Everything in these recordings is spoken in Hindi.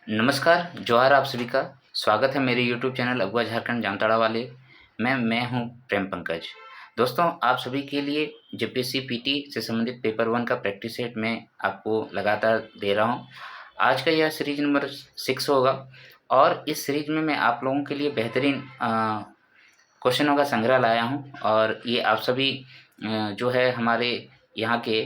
नमस्कार, जोहार आप सभी का। स्वागत है मेरे यूट्यूब चैनल अगुआ झारखंड जामताड़ा वाले में। मैं हूं प्रेम पंकज। दोस्तों, आप सभी के लिए जेपीएससी पीटी से संबंधित पेपर 1 का प्रैक्टिस सेट मैं आपको लगातार दे रहा हूं। आज का यह सीरीज नंबर 6 होगा और इस सीरीज में मैं आप लोगों के लिए बेहतरीन क्वेश्चनों का संग्रह लाया हूं और ये आप सभी जो है हमारे यहाँ के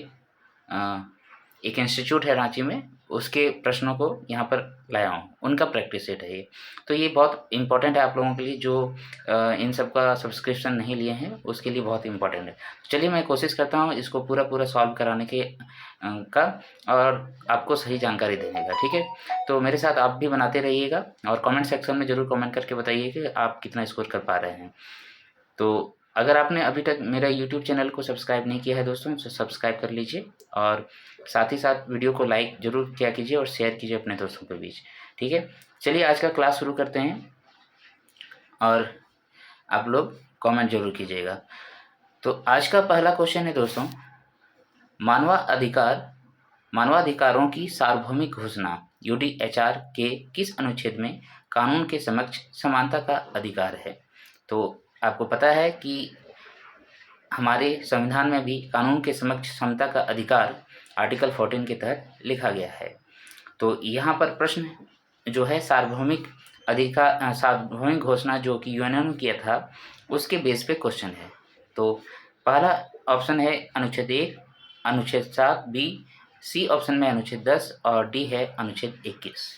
एक इंस्टीट्यूट है रांची में, उसके प्रश्नों को यहाँ पर लाया हूँ, उनका प्रैक्टिस सेट है ये। तो ये बहुत इम्पोर्टेंट है आप लोगों के लिए जो इन सब का सब्सक्रिप्शन नहीं लिए हैं, उसके लिए बहुत इम्पोर्टेंट है। चलिए मैं कोशिश करता हूँ इसको पूरा सॉल्व कराने के का और आपको सही जानकारी देने का, ठीक है? तो मेरे साथ आप भी बनाते रहिएगा और कमेंट सेक्शन में ज़रूर कमेंट करके बताइए कि आप कितना स्कोर कर पा रहे हैं। तो अगर आपने अभी तक मेरा यूट्यूब चैनल को सब्सक्राइब नहीं किया है दोस्तों, तो सब्सक्राइब कर लीजिए और साथ ही साथ वीडियो को लाइक ज़रूर किया कीजिए और शेयर कीजिए अपने दोस्तों के बीच, ठीक है? चलिए आज का क्लास शुरू करते हैं और आप लोग कमेंट ज़रूर कीजिएगा। तो आज का पहला क्वेश्चन है दोस्तों, मानवाधिकारों की सार्वभौमिक घोषणा यूडीएचआर के किस अनुच्छेद में कानून के समक्ष समानता का अधिकार है? तो आपको पता है कि हमारे संविधान में भी कानून के समक्ष समता का अधिकार आर्टिकल 14 के तहत लिखा गया है। तो यहाँ पर प्रश्न जो है सार्वभौमिक घोषणा जो कि यूएनओ ने किया था, उसके बेस पे क्वेश्चन है। तो पहला ऑप्शन है अनुच्छेद 1, अनुच्छेद 7 बी, सी ऑप्शन में अनुच्छेद 10 और डी है अनुच्छेद 21।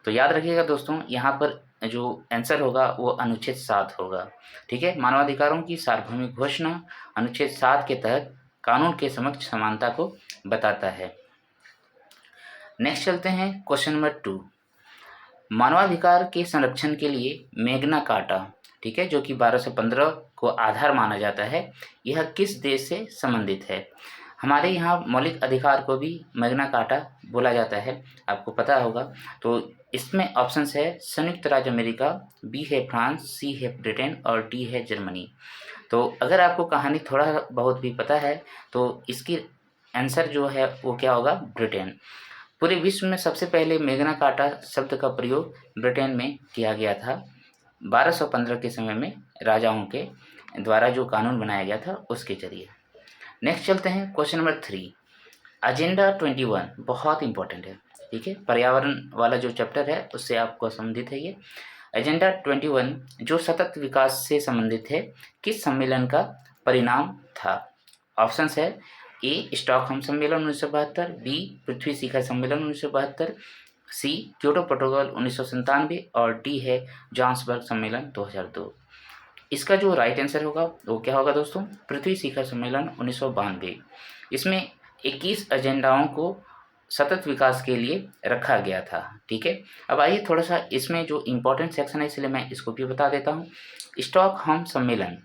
तो याद रखिएगा दोस्तों, यहाँ पर जो आंसर होगा वो अनुच्छेद 7 होगा, ठीक है? मानवाधिकारों की सार्वभौमिक घोषणा अनुच्छेद 7 के तहत कानून के समक्ष समानता को बताता है। नेक्स्ट चलते हैं क्वेश्चन नंबर 2। मानवाधिकार के संरक्षण के लिए मैग्ना कार्टा, ठीक है, जो कि 1215 को आधार माना जाता है, यह किस देश से संबंधित है? हमारे यहाँ मौलिक अधिकार को भी मैग्ना कार्टा बोला जाता है, आपको पता होगा। तो इसमें ऑप्शंस है संयुक्त राज्य अमेरिका, बी है फ्रांस, सी है ब्रिटेन और डी है जर्मनी। तो अगर आपको कहानी थोड़ा बहुत भी पता है तो इसकी आंसर जो है वो क्या होगा? ब्रिटेन। पूरे विश्व में सबसे पहले मैग्ना कार्टा शब्द का प्रयोग ब्रिटेन में किया गया था 1215 के समय में, राजाओं के द्वारा जो कानून बनाया गया था उसके जरिए। नेक्स्ट चलते हैं क्वेश्चन नंबर 3। एजेंडा 21 बहुत इंपॉर्टेंट है, ठीक है? पर्यावरण वाला जो चैप्टर है उससे आपको संबंधित है ये। एजेंडा 21 जो सतत विकास से संबंधित है, किस सम्मेलन का परिणाम था? ऑप्शंस है ए स्टॉकहोम सम्मेलन 1972, बी पृथ्वी शिखर सम्मेलन 1972, सी क्योटो प्रोटोकॉल 1997 और डी है जोहान्सबर्ग सम्मेलन 2002। इसका जो राइट आंसर होगा वो क्या होगा दोस्तों? पृथ्वी शिखर सम्मेलन 1992। इसमें 21 एजेंडाओं को सतत विकास के लिए रखा गया था, ठीक है? अब आइए थोड़ा सा इसमें जो इम्पोर्टेंट सेक्शन है इसलिए मैं इसको भी बता देता हूँ। स्टॉकहोम सम्मेलन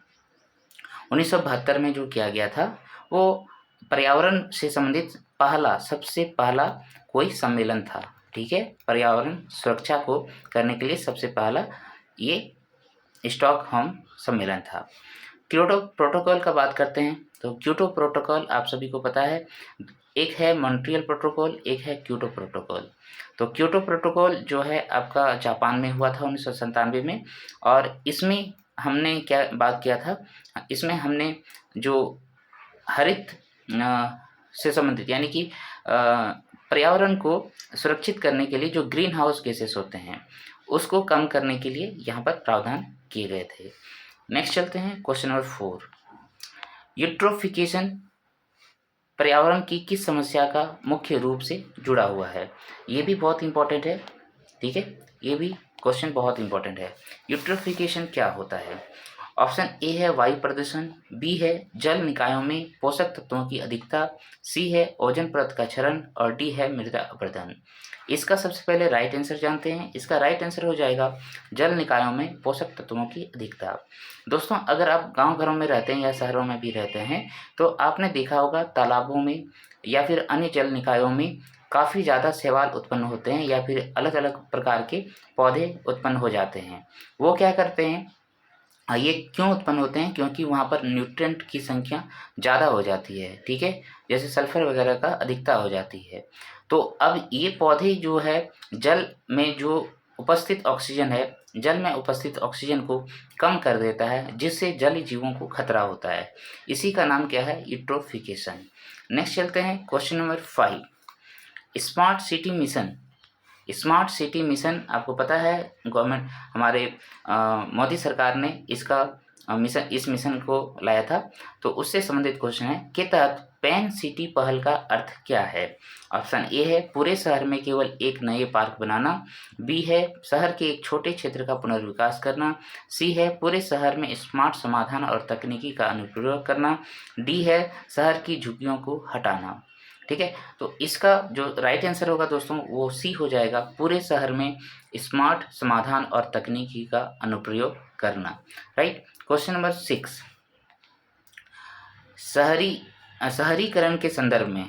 1972 में जो किया गया था वो पर्यावरण से संबंधित सबसे पहला कोई सम्मेलन था, ठीक है? पर्यावरण सुरक्षा को करने के लिए सबसे पहला ये स्टॉकहोम सम्मेलन था। क्योटो प्रोटोकॉल का बात करते हैं तो क्योटो प्रोटोकॉल आप सभी को पता है, एक है मॉन्ट्रियल प्रोटोकॉल, एक है क्योटो प्रोटोकॉल। तो क्योटो प्रोटोकॉल जो है आपका जापान में हुआ था 1997 में और इसमें हमने क्या बात किया था? इसमें हमने जो हरित से संबंधित यानी कि पर्यावरण को सुरक्षित करने के लिए जो ग्रीन हाउस गैसेस होते हैं उसको कम करने के लिए यहाँ पर प्रावधान किए गए थे। नेक्स्ट चलते हैं क्वेश्चन नंबर 4। यूट्रोफिकेशन पर्यावरण की किस समस्या का मुख्य रूप से जुड़ा हुआ है? ये भी बहुत इंपॉर्टेंट है, ठीक है? ये भी क्वेश्चन बहुत इंपॉर्टेंट है। यूट्रोफिकेशन क्या होता है? ऑप्शन ए है वायु प्रदूषण, बी है जल निकायों में पोषक तत्वों की अधिकता, सी है ओजोन परत का क्षरण और डी है मृदा अपरदन। इसका सबसे पहले राइट आंसर जानते हैं। इसका राइट आंसर हो जाएगा जल निकायों में पोषक तत्वों की अधिकता। दोस्तों, अगर आप गांव घरों में रहते हैं या शहरों में भी रहते हैं तो आपने देखा होगा तालाबों में या फिर अन्य जल निकायों में काफ़ी ज़्यादा शैवाल उत्पन्न होते हैं या फिर अलग अलग प्रकार के पौधे उत्पन्न हो जाते हैं। वो क्या करते हैं? ये क्यों उत्पन्न होते हैं? क्योंकि वहाँ पर न्यूट्रिएंट की संख्या ज़्यादा हो जाती है, ठीक है, जैसे सल्फर वगैरह का अधिकता हो जाती है। तो अब ये पौधे जो है जल में जो उपस्थित ऑक्सीजन है, जल में उपस्थित ऑक्सीजन को कम कर देता है, जिससे जलीय जीवों को खतरा होता है। इसी का नाम क्या है? यूट्रोफिकेशन। नेक्स्ट चलते हैं question number 5, smart city mission. Smart city mission आपको पता है गवर्नमेंट हमारे मोदी सरकार ने इसका इस मिशन को लाया था। तो उससे संबंधित क्वेश्चन है के तहत पेन सिटी पहल का अर्थ क्या है? ऑप्शन ए है पूरे शहर में केवल एक नए पार्क बनाना, बी है शहर के एक छोटे क्षेत्र का पुनर्विकास करना, सी है पूरे शहर में स्मार्ट समाधान और तकनीकी का अनुप्रयोग करना, डी है शहर की झुग्गियों को हटाना। ठीक है, तो इसका जो राइट आंसर होगा दोस्तों वो सी हो जाएगा, पूरे शहर में स्मार्ट समाधान और तकनीकी का अनुप्रयोग करना। राइट। क्वेश्चन नंबर 6, शहरीकरण के संदर्भ में,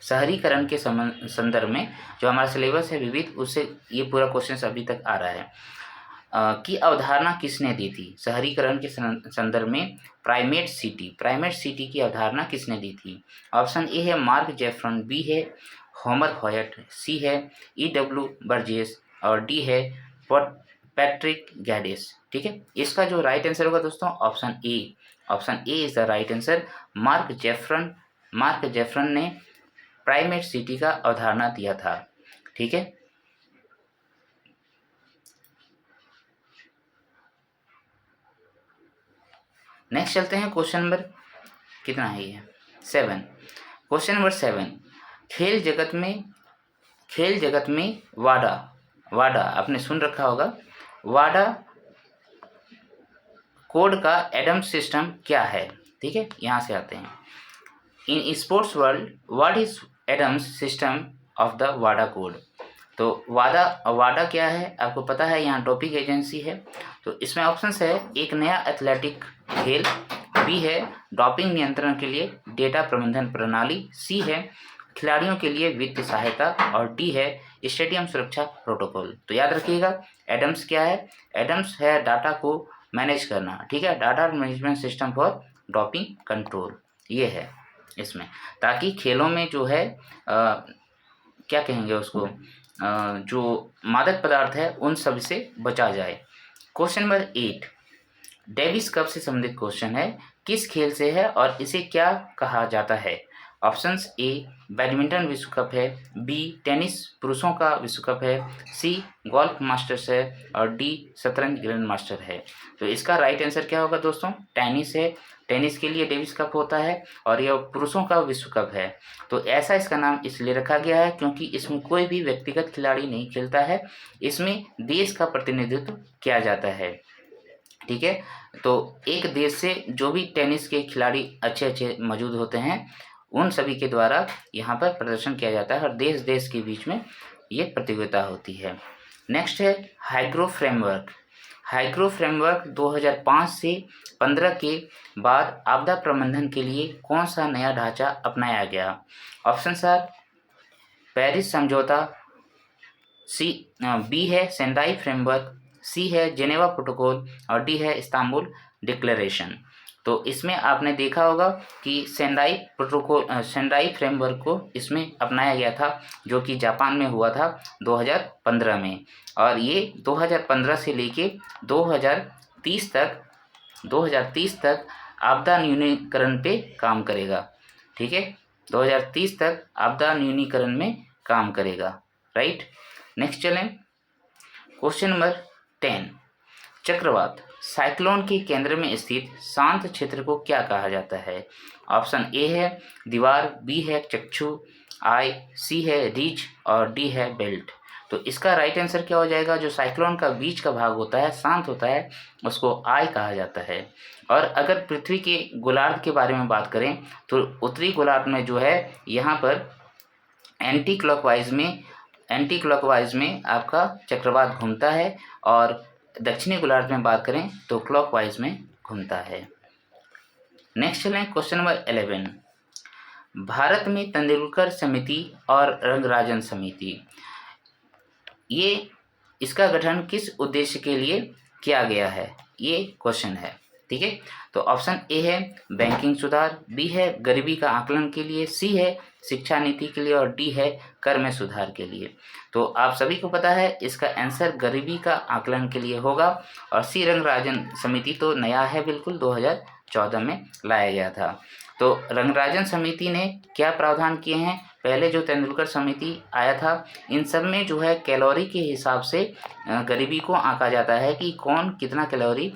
संदर्भ में जो हमारा सिलेबस है विविध, उससे ये पूरा क्वेश्चन अभी तक आ रहा है की अवधारणा किसने दी थी? शहरीकरण के संदर्भ में प्राइमेट सिटी की अवधारणा किसने दी थी? ऑप्शन ए है मार्क जेफरन, बी है होमर हॉयट, सी है E.W. बर्जेस और डी है पैट्रिक गैडिस। ठीक है, इसका जो राइट आंसर होगा दोस्तों option A is the right answer. Mark Jefferson ने प्राइमेट सिटी का अवधारणा दिया था। ठीक है, नेक्स्ट चलते हैं क्वेश्चन नंबर कितना है ये 7। क्वेश्चन नंबर 7, खेल जगत में वाडा आपने सुन रखा होगा। वाडा कोड का एडम्स सिस्टम क्या है? ठीक है, यहाँ से आते हैं। In sports world what is ADAMS system of the वाडा कोड? तो वाडा क्या है आपको पता है, यहाँ टॉपिक एजेंसी है। तो इसमें ऑप्शंस है एक नया एथलेटिक खेल, बी है डोपिंग नियंत्रण के लिए डेटा प्रबंधन प्रणाली, सी है खिलाड़ियों के लिए वित्तीय सहायता और डी है स्टेडियम सुरक्षा प्रोटोकॉल। तो याद रखिएगा एडम्स क्या है? एडम्स है डाटा को मैनेज करना। ठीक है, data management system for doping control, ये है इसमें, ताकि खेलों में जो है क्या कहेंगे उसको, जो मादक पदार्थ है उन सब से बचा जाए। क्वेश्चन नंबर 8, डेविस कप से संबंधित क्वेश्चन है, किस खेल से है और इसे क्या कहा जाता है? ऑप्शंस ए बैडमिंटन विश्व कप है, बी टेनिस पुरुषों का विश्व कप है, सी गोल्फ मास्टर्स है और डी शतरंज ग्रैंड मास्टर है। तो इसका राइट आंसर क्या होगा दोस्तों? टेनिस है। टेनिस के लिए डेविस कप होता है और यह पुरुषों का विश्व कप है। तो ऐसा इसका नाम इसलिए रखा गया है क्योंकि इसमें कोई भी व्यक्तिगत खिलाड़ी नहीं खेलता है, इसमें देश का प्रतिनिधित्व किया जाता है। ठीक है, तो एक देश से जो भी टेनिस के खिलाड़ी अच्छे मौजूद होते हैं उन सभी के द्वारा यहाँ पर प्रदर्शन किया जाता है और देश देश के बीच में ये प्रतियोगिता होती है। नेक्स्ट है हाइग्रो फ्रेमवर्क 2005 से 15 के बाद आपदा प्रबंधन के लिए कौन सा नया ढांचा अपनाया गया? ऑप्शन आर पेरिस समझौता, बी है सेंडाई फ्रेमवर्क, सी है जेनेवा प्रोटोकॉल और डी है इस्तांबुल डिक्लेरेशन। तो इसमें आपने देखा होगा कि सेंडाई फ्रेमवर्क को इसमें अपनाया गया था, जो कि जापान में हुआ था 2015 में, और ये 2015 से लेके 2030 तक आपदा न्यूनीकरण पे काम करेगा। ठीक है, 2030 तक आपदा न्यूनीकरण में काम करेगा। राइट, नेक्स्ट चलें क्वेश्चन नंबर 10, चक्रवात साइक्लोन के केंद्र में स्थित शांत क्षेत्र को क्या कहा जाता है? ऑप्शन ए है दीवार, बी है चक्षु, आई, सी है रिज और डी है बेल्ट। तो इसका राइट आंसर क्या हो जाएगा? जो साइक्लोन का बीच का भाग होता है, शांत होता है, उसको आई कहा जाता है। और अगर पृथ्वी के गोलार्ध के बारे में बात करें तो उत्तरी गोलार्ध में जो है यहाँ पर एंटी क्लॉकवाइज में आपका चक्रवात घूमता है और दक्षिणी गोलार्ध में बात करें तो क्लॉकवाइज में घूमता है। नेक्स्ट चलें क्वेश्चन नंबर 11, भारत में तेंदुलकर समिति और रंगराजन समिति, ये इसका गठन किस उद्देश्य के लिए किया गया है, ये क्वेश्चन है। ठीक है, तो ऑप्शन ए है बैंकिंग सुधार, बी है गरीबी का आकलन के लिए, सी है शिक्षा नीति के लिए और डी है कर में सुधार के लिए। तो आप सभी को पता है इसका आंसर गरीबी का आकलन के लिए होगा। और सी रंगराजन समिति तो नया है, बिल्कुल 2014 में लाया गया था। तो रंगराजन समिति ने क्या प्रावधान किए हैं, पहले जो तेंदुलकर समिति आया था, इन सब में जो है कैलोरी के हिसाब से गरीबी को आंका जाता है कि कौन कितना कैलोरी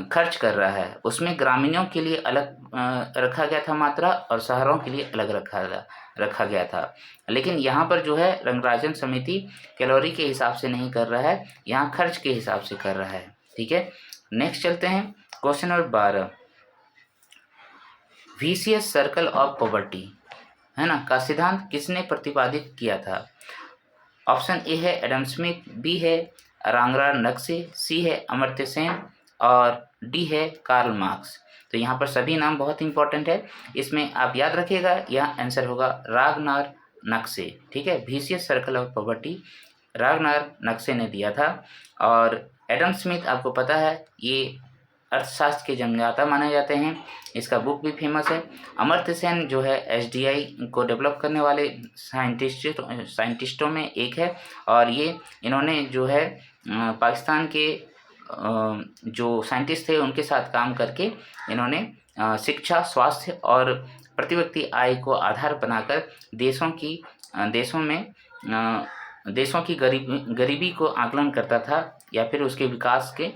खर्च कर रहा है। उसमें ग्रामीणों के लिए अलग रखा गया था मात्रा और शहरों के लिए अलग रखा गया था। लेकिन यहाँ पर जो है रंगराजन समिति कैलोरी के हिसाब से नहीं कर रहा है, यहाँ खर्च के हिसाब से कर रहा है। ठीक है, नेक्स्ट चलते हैं question number 12। Vicious circle of poverty है ना का सिद्धांत किसने प्रतिपादित किया था? ऑप्शन ए है एडम स्मिथ, बी है रांगरा नक्से, सी है अमर्त्य सेन और डी है कार्ल मार्क्स। तो यहाँ पर सभी नाम बहुत इंपॉर्टेंट है, इसमें आप याद रखिएगा, यह आंसर होगा रागनार नक्से। ठीक है, विशियस सर्कल ऑफ पॉवर्टी रागनार नक्से ने दिया था। और एडम स्मिथ आपको पता है ये अर्थशास्त्र के जन्मदाता माने जाते हैं, इसका बुक भी फेमस है। अमर्त्य सेन जो है एसडीआई को डेवलप करने वाले साइंटिस्टों में एक है। और ये इन्होंने जो है पाकिस्तान के जो साइंटिस्ट थे उनके साथ काम करके इन्होंने शिक्षा, स्वास्थ्य और प्रति व्यक्ति आय को आधार बनाकर देशों की गरीबी को आकलन करता था या फिर उसके विकास के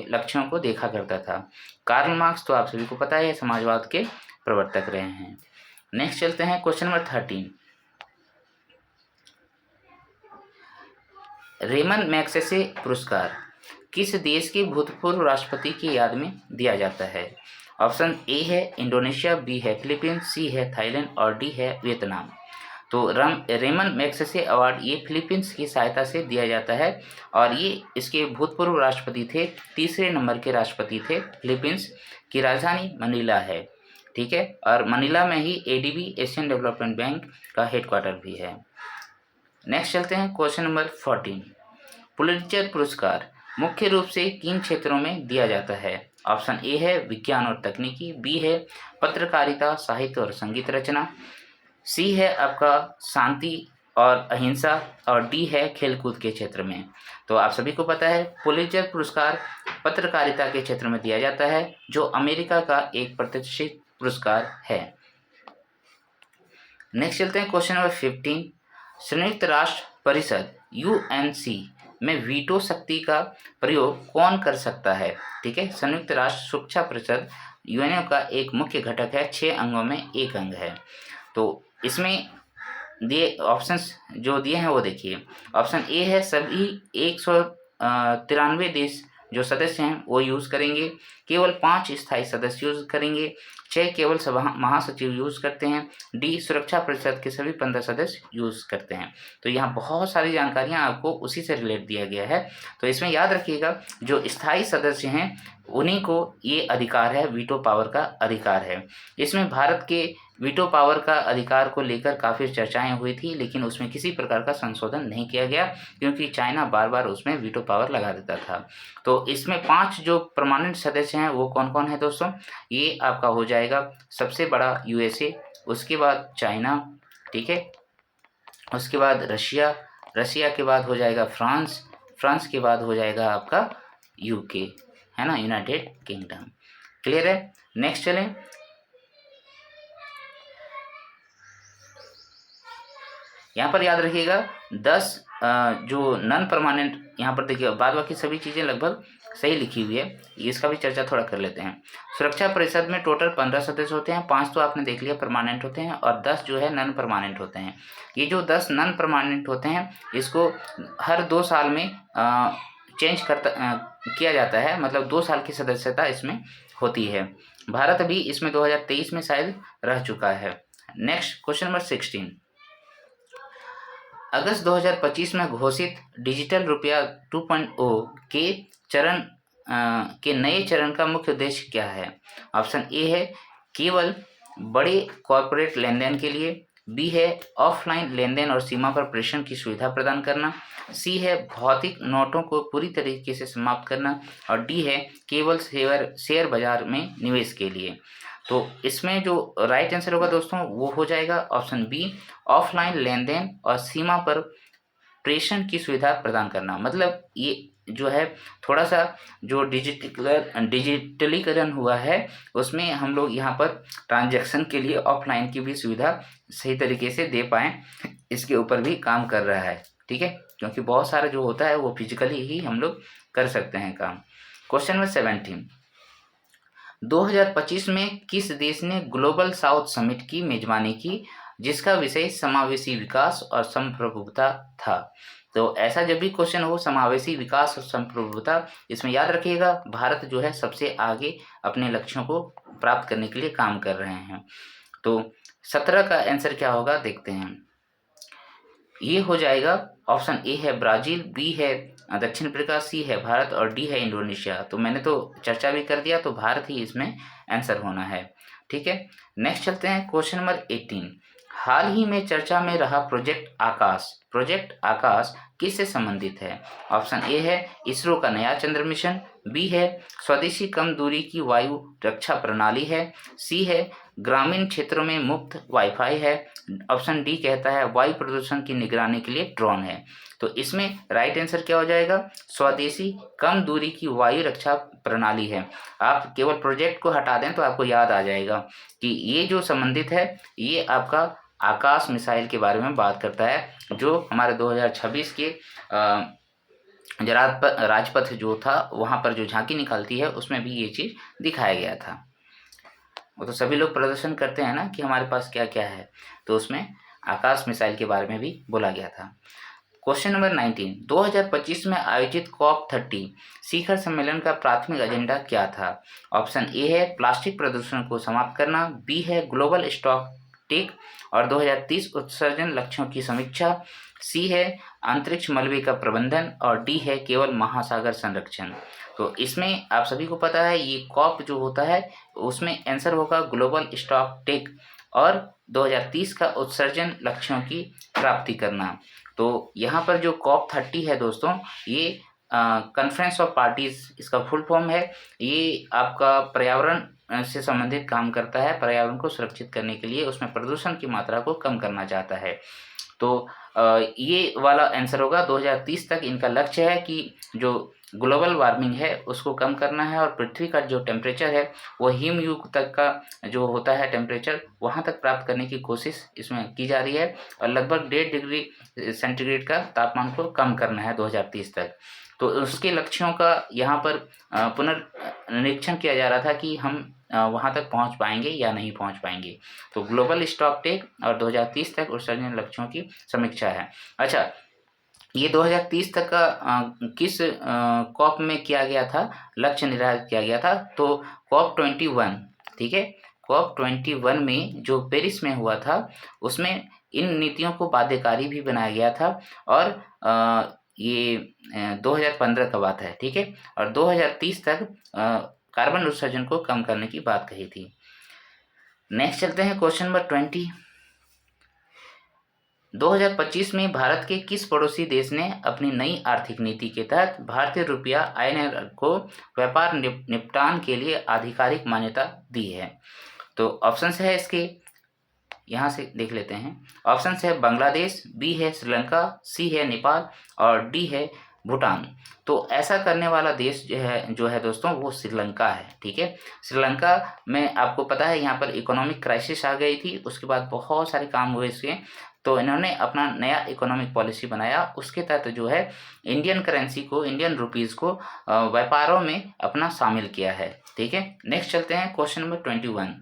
लक्ष्यों को देखा करता था। कार्ल मार्क्स तो आप सभी को पता है समाजवाद के प्रवर्तक रहे हैं। नेक्स्ट चलते हैं क्वेश्चन नंबर 13। रेमन मैग्सेसे पुरस्कार किस देश के भूतपूर्व राष्ट्रपति की याद में दिया जाता है? ऑप्शन ए है इंडोनेशिया, बी है फिलीपींस, सी है थाईलैंड और डी है वियतनाम। तो रेमन मैग्सेसे अवार्ड ये फिलीपींस की सहायता से दिया जाता है और ये इसके भूतपूर्व राष्ट्रपति थे, तीसरे नंबर के राष्ट्रपति थे। फिलीपींस की राजधानी मनीला है। ठीक है, और मनीला में ही एडीबी एशियन डेवलपमेंट बैंक का हेडक्वार्टर भी है। नेक्स्ट चलते हैं क्वेश्चन नंबर 14। पुलित्जर पुरस्कार मुख्य रूप से किन क्षेत्रों में दिया जाता है? ऑप्शन ए है विज्ञान और तकनीकी, बी है पत्रकारिता, साहित्य और संगीत रचना, सी है आपका शांति और अहिंसा और डी है खेलकूद के क्षेत्र में। तो आप सभी को पता है पुलित्जर पुरस्कार पत्रकारिता के क्षेत्र में दिया जाता है, जो अमेरिका का एक प्रतिष्ठित पुरस्कार है। नेक्स्ट चलते हैं क्वेश्चन नंबर 15। संयुक्त राष्ट्र परिषद यूएनसी में वीटो शक्ति का प्रयोग कौन कर सकता है? ठीक है, संयुक्त राष्ट्र सुरक्षा परिषद यूएनओ का एक मुख्य घटक है, 6 अंगों में एक अंग है। तो इसमें दिए ऑप्शंस जो दिए हैं वो देखिए। ऑप्शन ए है सभी 193 देश जो सदस्य हैं वो यूज़ करेंगे, केवल 5 स्थायी सदस्य यूज़ करेंगे, 6 केवल सभा महासचिव यूज़ करते हैं, डी सुरक्षा परिषद के सभी 15 सदस्य यूज़ करते हैं। तो यहाँ बहुत सारी जानकारियाँ आपको उसी से रिलेट दिया गया है। तो इसमें याद रखिएगा जो स्थायी सदस्य हैं उन्हीं को ये अधिकार है, वीटो पावर का अधिकार है। इसमें भारत के वीटो पावर का अधिकार को लेकर काफ़ी चर्चाएं हुई थी, लेकिन उसमें किसी प्रकार का संशोधन नहीं किया गया क्योंकि चाइना बार बार उसमें वीटो पावर लगा देता था। तो इसमें 5 जो परमानेंट सदस्य हैं वो कौन कौन है दोस्तों? ये आपका हो जाएगा सबसे बड़ा यूएसए, उसके बाद चाइना, ठीक है, उसके बाद रशिया के बाद हो जाएगा फ्रांस के बाद हो जाएगा आपका यूके, है ना, यूनाइटेड किंगडम। क्लियर है? नेक्स्ट चलें। यहाँ पर याद रखिएगा 10 जो नॉन परमानेंट, यहाँ पर देखिए बाद बाकी सभी चीज़ें लगभग सही लिखी हुई है, इसका भी चर्चा थोड़ा कर लेते हैं। सुरक्षा परिषद में टोटल 15 सदस्य होते हैं, 5 तो आपने देख लिया परमानेंट होते हैं और 10 जो है नॉन परमानेंट होते हैं। ये जो 10 नॉन परमानेंट होते हैं इसको हर 2 साल में चेंज किया जाता है, मतलब 2 साल की सदस्यता इसमें होती है। भारत भी इसमें 2023 में शायद रह चुका है। Next question number 16। अगस्त 2025 में घोषित डिजिटल रुपया 2.0 के नए चरण का मुख्य उद्देश्य क्या है? ऑप्शन ए है केवल बड़े कॉर्पोरेट लेन देन के लिए, बी है ऑफलाइन लेन देन और सीमा पर प्रेषण की सुविधा प्रदान करना, सी है भौतिक नोटों को पूरी तरीके से समाप्त करना और डी है केवल शेयर बाजार में निवेश के लिए। तो इसमें जो राइट आंसर होगा दोस्तों वो हो जाएगा ऑप्शन बी, ऑफलाइन लेन देन और सीमा पर प्रेषण की सुविधा प्रदान करना। मतलब ये जो है थोड़ा सा जो डिजिटलीकरण हुआ है उसमें हम लोग यहाँ पर ट्रांजैक्शन के लिए ऑफलाइन की भी सुविधा सही तरीके से दे पाएँ, इसके ऊपर भी काम कर रहा है। ठीक है, क्योंकि बहुत सारा जो होता है वो फिजिकली ही हम लोग कर सकते हैं काम। क्वेश्चन नंबर 17, 2025 में किस देश ने ग्लोबल साउथ समिट की मेजबानी की जिसका विषय समावेशी विकास और संप्रभुता था। तो ऐसा जब भी क्वेश्चन हो समावेशी विकास और संप्रभुता, इसमें याद रखिएगा भारत जो है सबसे आगे अपने लक्ष्यों को प्राप्त करने के लिए काम कर रहे हैं। तो 17 का आंसर क्या होगा देखते हैं। ये हो जाएगा ऑप्शन ए है ब्राज़ील, बी है दक्षिण अफ्रीका, सी है भारत और डी है इंडोनेशिया। तो मैंने तो चर्चा भी कर दिया, तो भारत ही इसमें आंसर होना है। ठीक है, नेक्स्ट चलते हैं क्वेश्चन नंबर 18, हाल ही में चर्चा में रहा प्रोजेक्ट आकाश किससे संबंधित है। ऑप्शन ए है इसरो का नया चंद्र मिशन, बी है स्वदेशी कम दूरी की वायु रक्षा प्रणाली है, सी है ग्रामीण क्षेत्रों में मुफ्त वाईफाई है, ऑप्शन डी कहता है वायु प्रदूषण की निगरानी के लिए ड्रोन है। तो इसमें राइट आंसर क्या हो जाएगा, स्वदेशी कम दूरी की वायु रक्षा प्रणाली है। आप केवल प्रोजेक्ट को हटा दें तो आपको याद आ जाएगा कि ये जो संबंधित है ये आपका आकाश मिसाइल के बारे में बात करता है, जो हमारे 2026 के राजपथ जो था वहाँ पर जो झांकी निकलती है उसमें भी ये चीज़ दिखाया गया था। वो तो सभी लोग प्रदर्शन करते हैं ना कि हमारे पास क्या क्या है, तो उसमें आकाश मिसाइल के बारे में भी बोला गया था। क्वेश्चन नंबर 19, 2025 में आयोजित COP30 शिखर सम्मेलन का प्राथमिक एजेंडा क्या था। ऑप्शन ए है प्लास्टिक प्रदूषण को समाप्त करना, बी है ग्लोबल स्टॉक टेक और 2030 उत्सर्जन लक्ष्यों की समीक्षा, सी है अंतरिक्ष मलबे का प्रबंधन और डी है केवल महासागर संरक्षण। तो इसमें आप सभी को पता है ये कॉप जो होता है उसमें आंसर होगा ग्लोबल स्टॉक टेक और 2030 का उत्सर्जन लक्ष्यों की प्राप्ति करना। तो यहाँ पर जो COP30 है दोस्तों ये कॉन्फ्रेंस ऑफ पार्टीज इसका फुल फॉर्म है। ये आपका पर्यावरण से संबंधित काम करता है, पर्यावरण को सुरक्षित करने के लिए उसमें प्रदूषण की मात्रा को कम करना चाहता है। तो ये वाला आंसर होगा 2030 तक इनका लक्ष्य है कि जो ग्लोबल वार्मिंग है उसको कम करना है और पृथ्वी का जो टेम्परेचर है वो हिम युग तक का जो होता है टेम्परेचर वहाँ तक प्राप्त करने की कोशिश इसमें की जा रही है और लगभग 1.5 डिग्री सेंटीग्रेड का तापमान को कम करना है 2030 तक। तो उसके लक्ष्यों का यहाँ पर पुनर्निरीक्षण किया जा रहा था कि हम वहाँ तक पहुँच पाएंगे या नहीं पहुँच पाएंगे। तो ग्लोबल स्टॉक टेक और 2030 तक उत्सर्जन लक्ष्यों की समीक्षा है। अच्छा, ये 2030 तक का किस कॉप में किया गया था, लक्ष्य निर्धारित किया गया था। तो COP21, ठीक है, COP21 में जो पेरिस में हुआ था उसमें इन नीतियों को बाध्यकारी भी बनाया गया था और ये 2015 का बात है, ठीक है, और 2030 तक कार्बन उत्सर्जन को कम करने की बात कही थी। नेक्स्ट चलते हैं क्वेश्चन नंबर 20, 2025 में भारत के किस पड़ोसी देश ने अपनी नई आर्थिक नीति के तहत भारतीय रुपया INR को व्यापार निपटान के लिए आधिकारिक मान्यता दी है। तो ऑप्शंस है इसके, यहाँ से देख लेते हैं। ऑप्शंस है बांग्लादेश, बी है श्रीलंका, सी है नेपाल और डी है भूटान। तो ऐसा करने वाला देश जो है दोस्तों वो श्रीलंका है, ठीक है। श्रीलंका में आपको पता है यहाँ पर इकोनॉमिक क्राइसिस आ गई थी, उसके बाद बहुत सारे काम हुए इसके, तो इन्होंने अपना नया इकोनॉमिक पॉलिसी बनाया, उसके तहत जो है इंडियन करेंसी को, इंडियन रुपीज़ को व्यापारों में अपना शामिल किया है, ठीक है। नेक्स्ट चलते हैं क्वेश्चन नंबर 21,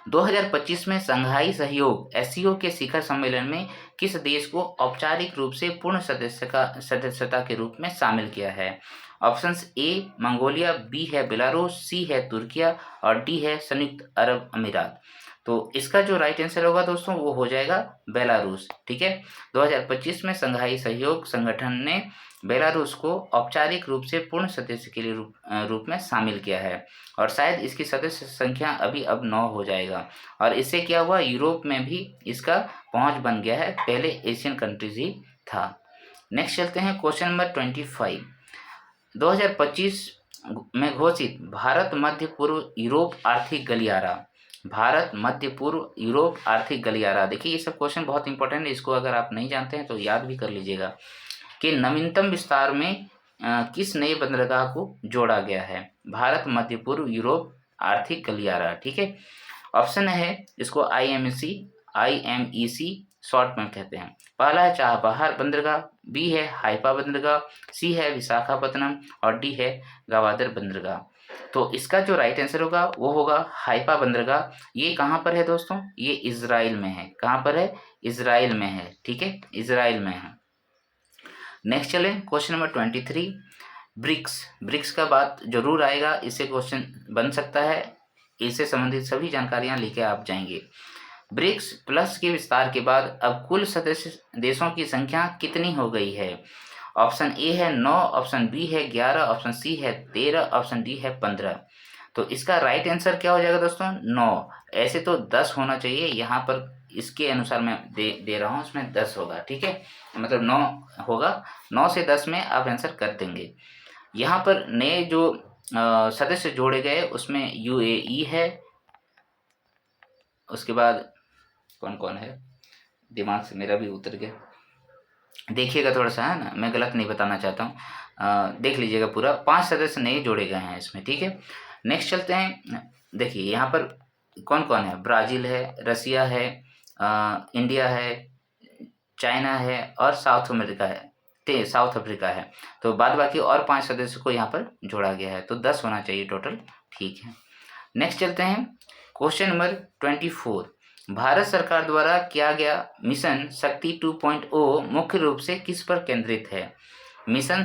2025 में संघाई सहयोग SCO के शिखर सम्मेलन में किस देश को औपचारिक रूप से पूर्ण सदस्यता के रूप में शामिल किया है। ऑप्शंस ए मंगोलिया, बी है बेलारूस, सी है तुर्किया और डी है संयुक्त अरब अमीरात। तो इसका जो राइट आंसर होगा दोस्तों वो हो जाएगा बेलारूस। ठीक है, 2025 में संघाई सहयोग संगठन ने बेलारूस को औपचारिक रूप से पूर्ण सदस्य के लिए रूप में शामिल किया है और शायद इसकी सदस्य संख्या अभी अब 9 हो जाएगा। और इससे क्या हुआ, यूरोप में भी इसका पहुंच बन गया है, पहले एशियन कंट्रीज ही था। नेक्स्ट चलते हैं क्वेश्चन नंबर 25। 2025 में घोषित भारत मध्य पूर्व यूरोप आर्थिक गलियारा, भारत मध्य पूर्व यूरोप आर्थिक गलियारा, देखिए ये सब क्वेश्चन बहुत इंपॉर्टेंट है, इसको अगर आप नहीं जानते हैं तो याद भी कर लीजिएगा कि नवीनतम विस्तार में किस नए बंदरगाह को जोड़ा गया है, भारत मध्य पूर्व यूरोप आर्थिक गलियारा। ठीक है, ऑप्शन है इसको IMEC शॉर्ट में कहते हैं। पहला है चाबहार बंदरगाह, बी है हाइफा बंदरगाह, सी है विशाखापत्तनम और डी है गवादर बंदरगाह। तो इसका जो राइट आंसर होगा वो होगा हाइफा बंदरगाह। ये कहाँ पर है दोस्तों, ये इजराइल में है। कहाँ पर है, इजराइल में है। ठीक है, इजराइल में है। नेक्स्ट चले क्वेश्चन नंबर 23। ब्रिक्स का बात जरूर आएगा, इससे क्वेश्चन बन सकता है, इससे संबंधित सभी जानकारियां लेके आप जाएंगे। ब्रिक्स प्लस के विस्तार के बाद अब कुल सदस्य देशों की संख्या कितनी हो गई है? ऑप्शन ए है 9, ऑप्शन बी है 11, ऑप्शन सी है 13, ऑप्शन डी है 15। तो इसका राइट आंसर क्या हो जाएगा दोस्तों, 9। ऐसे तो 10 होना चाहिए, यहाँ पर इसके अनुसार मैं दे रहा हूँ, उसमें 10 होगा। ठीक है, मतलब 9 होगा, 9 से 10 में आप आंसर कर देंगे। यहाँ पर नए जो सदस्य जोड़े गए उसमें UAE है, उसके बाद कौन कौन है, दिमाग से मेरा भी उतर गया, देखिएगा थोड़ा सा, है ना, मैं गलत नहीं बताना चाहता हूँ, देख लीजिएगा पूरा। 5 सदस्य नए जोड़े गए हैं इसमें। ठीक है, नेक्स्ट चलते हैं। देखिए यहाँ पर कौन कौन है, ब्राज़ील है, रसिया है, इंडिया है, चाइना है और साउथ अफ्रीका है। तो बाद बाकी और 5 सदस्य को यहाँ पर जोड़ा गया है, तो 10 होना चाहिए टोटल। ठीक है, नेक्स्ट चलते हैं क्वेश्चन नंबर 24। भारत सरकार द्वारा किया गया मिशन शक्ति 2.0 मुख्य रूप से किस पर केंद्रित है? मिशन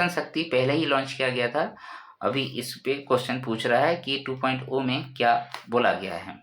शक्ति पहले ही लॉन्च किया गया था, अभी इस पे क्वेश्चन पूछ रहा है कि 2.0 में क्या बोला गया है।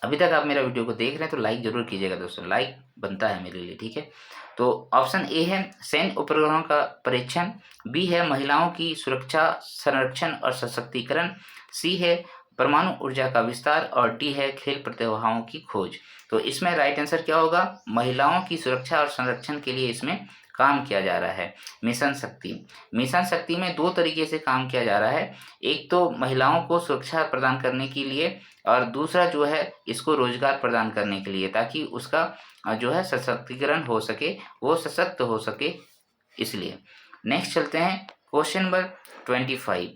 अभी तक आप मेरा वीडियो को देख रहे हैं तो लाइक जरूर कीजिएगा दोस्तों, लाइक बनता है मेरे लिए। ठीक है, तो ऑप्शन ए है सैन्य उपग्रहों का परीक्षण, बी है महिलाओं की सुरक्षा संरक्षण और सशक्तिकरण, सी है परमाणु ऊर्जा का विस्तार और डी है खेल प्रतिभाओं की खोज। तो इसमें राइट आंसर क्या होगा, महिलाओं की सुरक्षा और संरक्षण के लिए इसमें काम किया जा रहा है। मिशन शक्ति में 2 तरीके से काम किया जा रहा है, एक तो महिलाओं को सुरक्षा प्रदान करने के लिए और दूसरा जो है इसको रोजगार प्रदान करने के लिए, ताकि उसका जो है सशक्तिकरण हो सके, वो सशक्त हो सके, इसलिए। नेक्स्ट चलते हैं क्वेश्चन नंबर 25।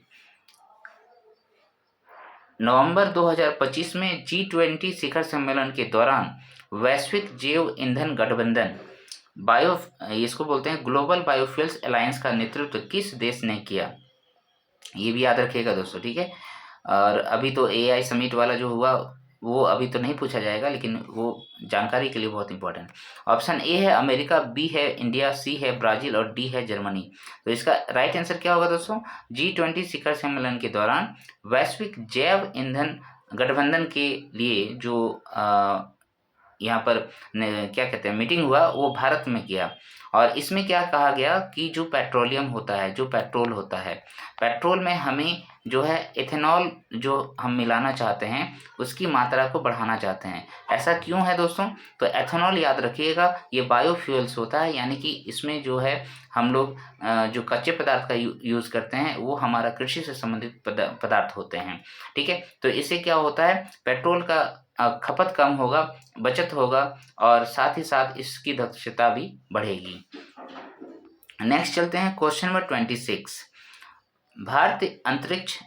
नवंबर 2025 में G20 शिखर सम्मेलन के दौरान वैश्विक जैव ईंधन गठबंधन इसको बोलते हैं ग्लोबल बायोफ्यूल्स अलायंस का नेतृत्व किस देश ने किया? ये भी याद रखिएगा दोस्तों। ठीक है, और अभी तो AI समिट वाला जो हुआ वो अभी तो नहीं पूछा जाएगा, लेकिन वो जानकारी के लिए बहुत इंपॉर्टेंट। ऑप्शन ए है अमेरिका, बी है इंडिया, सी है ब्राज़ील और डी है जर्मनी। तो इसका राइट आंसर क्या होगा दोस्तों, G20 शिखर सम्मेलन के दौरान वैश्विक जैव ईंधन गठबंधन के लिए जो यहाँ पर क्या कहते हैं मीटिंग हुआ, वो भारत में किया। और इसमें क्या कहा गया कि जो पेट्रोलियम होता है, जो पेट्रोल होता है, पेट्रोल में हमें जो है एथेनॉल जो हम मिलाना चाहते हैं उसकी मात्रा को बढ़ाना चाहते हैं। ऐसा क्यों है दोस्तों, तो एथेनॉल याद रखिएगा ये बायोफ्यूल्स होता है, यानी कि इसमें जो है हम लोग जो कच्चे पदार्थ का यूज़ करते हैं वो हमारा कृषि से संबंधित पदार्थ होते हैं। ठीक है, तो इससे क्या होता है, पेट्रोल का खपत कम होगा, बचत होगा और साथ ही साथ इसकी दक्षता भी बढ़ेगी। नेक्स्ट चलते हैं क्वेश्चन नंबर 26। भारतीय अंतरिक्ष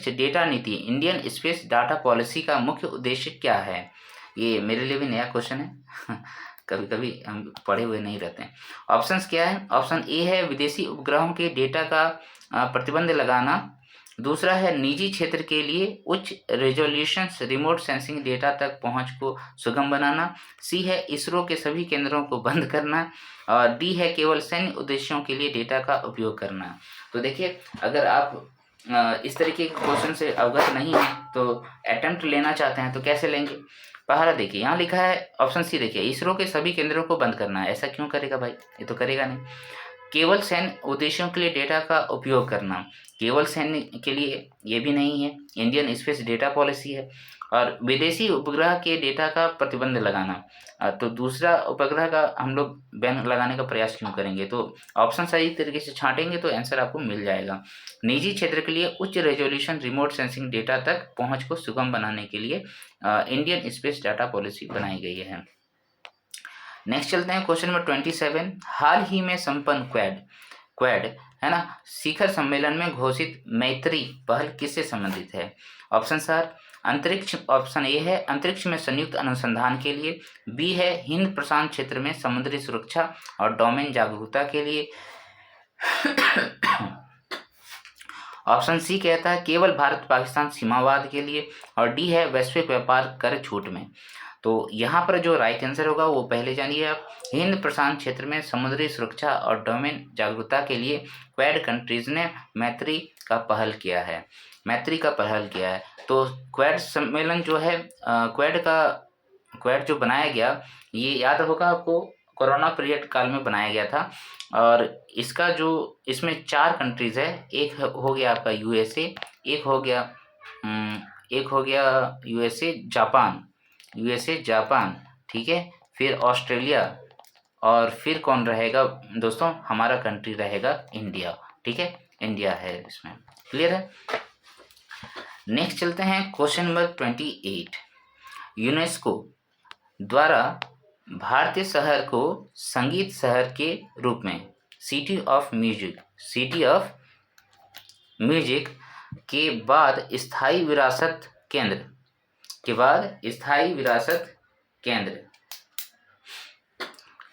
डेटा नीति इंडियन स्पेस डाटा पॉलिसी का मुख्य उद्देश्य क्या है? ये मेरे लिए भी नया क्वेश्चन है कभी कभी हम पढ़े हुए नहीं रहते हैं। ऑप्शंस क्या है, ऑप्शन ए है विदेशी उपग्रहों के डेटा का प्रतिबंध लगाना, दूसरा है निजी क्षेत्र के लिए उच्च रेजोल्यूशन रिमोट सेंसिंग डेटा तक पहुंच को सुगम बनाना। सी है इसरो के सभी केंद्रों को बंद करना। और डी है केवल सैन्य उद्देश्यों के लिए डेटा का उपयोग करना। तो देखिए, अगर आप इस तरीके के क्वेश्चन से अवगत नहीं है तो अटेम्प्ट लेना चाहते हैं तो कैसे लेंगे। पहला देखिए, यहाँ लिखा है ऑप्शन सी, देखिए इसरो के सभी केंद्रों को बंद करना है। ऐसा क्यों करेगा भाई, ये तो करेगा नहीं। केवल सैन्य उद्देश्यों के लिए डेटा का उपयोग करना, केवल सैन्य के लिए ये भी नहीं है, इंडियन स्पेस डेटा पॉलिसी है। और विदेशी उपग्रह के डेटा का प्रतिबंध लगाना, तो दूसरा उपग्रह का हम लोग बैन लगाने का प्रयास क्यों करेंगे। तो ऑप्शन सही तरीके से छांटेंगे तो आंसर आपको मिल जाएगा। निजी क्षेत्र के लिए उच्च रेजोल्यूशन रिमोट सेंसिंग डेटा तक पहुंच को सुगम बनाने के लिए इंडियन स्पेस डाटा पॉलिसी बनाई गई है। नेक्स्ट चलते हैं क्वेश्चन नंबर 27। हाल ही में संपन्न क्वेड है ना शिखर सम्मेलन में घोषित मैत्री पहल किससे संबंधित है। ऑप्शन आर अंतरिक्ष, ऑप्शन ए है अंतरिक्ष में संयुक्त अनुसंधान के लिए, बी है हिंद प्रशांत क्षेत्र में समुद्री सुरक्षा और डोमेन जागरूकता के लिए, ऑप्शन सी कहता है केवल भारत पाकिस्तान सीमावाद के लिए, और डी है वैश्विक व्यापार कर छूट में। तो यहाँ पर जो राइट आंसर होगा वो पहले जानिए आप, हिंद प्रशांत क्षेत्र में समुद्री सुरक्षा और डोमेन जागरूकता के लिए क्वेड कंट्रीज ने मैत्री का पहल किया है, मैत्री का पहल किया है। तो क्वेड सम्मेलन जो है, क्वेड जो बनाया गया, ये याद होगा आपको कोरोना पीरियड काल में बनाया गया था। और इसका जो इसमें 4 कंट्रीज है, एक हो गया आपका यूएसए, एक हो गया यूएसए जापान, ठीक है, फिर ऑस्ट्रेलिया, और फिर कौन रहेगा दोस्तों, हमारा कंट्री रहेगा इंडिया, ठीक है, इंडिया है इसमें। क्लियर है। नेक्स्ट चलते हैं क्वेश्चन नंबर 28। यूनेस्को द्वारा भारतीय शहर को संगीत शहर के रूप में सिटी ऑफ म्यूजिक के बाद स्थायी विरासत केंद्र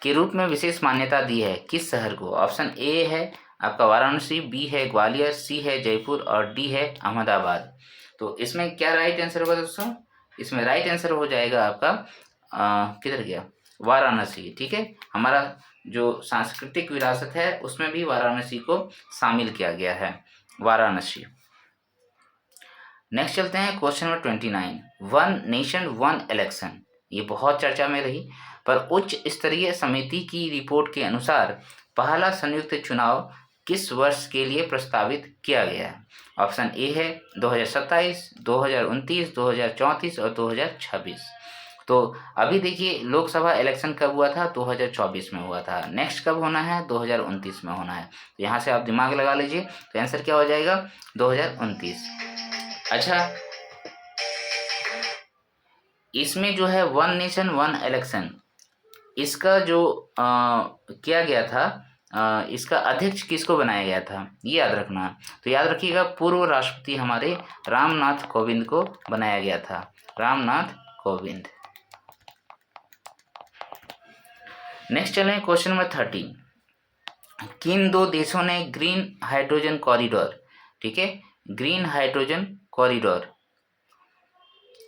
के रूप में विशेष मान्यता दी है किस शहर को। ऑप्शन ए है आपका वाराणसी, बी है ग्वालियर, सी है जयपुर और डी है अहमदाबाद। तो इसमें क्या राइट आंसर होगा दोस्तों, इसमें राइट आंसर हो जाएगा आपका किधर गया, वाराणसी, ठीक है। हमारा जो सांस्कृतिक विरासत है उसमें भी वाराणसी को शामिल किया गया है, वाराणसी। नेक्स्ट चलते हैं question number 29। One nation one election, ये बहुत चर्चा में रही, पर उच्च स्तरीय समिति की रिपोर्ट के अनुसार पहला संयुक्त चुनाव किस वर्ष के लिए प्रस्तावित किया गया है। ऑप्शन ए है 2027, 2029, 2034 और 2026। तो अभी देखिए लोकसभा इलेक्शन कब हुआ था, 2024 में हुआ था। नेक्स्ट कब होना है, 2029 में होना है। तो यहाँ से आप दिमाग लगा लीजिए, तो आंसर क्या हो जाएगा, 2029। अच्छा, इसमें जो है वन नेशन वन इलेक्शन, इसका जो किया गया था, इसका अध्यक्ष किसको बनाया गया था, ये याद रखना। तो याद रखिएगा पूर्व राष्ट्रपति हमारे रामनाथ कोविंद को बनाया गया था, रामनाथ कोविंद। नेक्स्ट चलें क्वेश्चन नंबर 30। किन 2 देशों ने ग्रीन हाइड्रोजन कॉरिडोर, ठीक है, ग्रीन हाइड्रोजन कॉरिडोर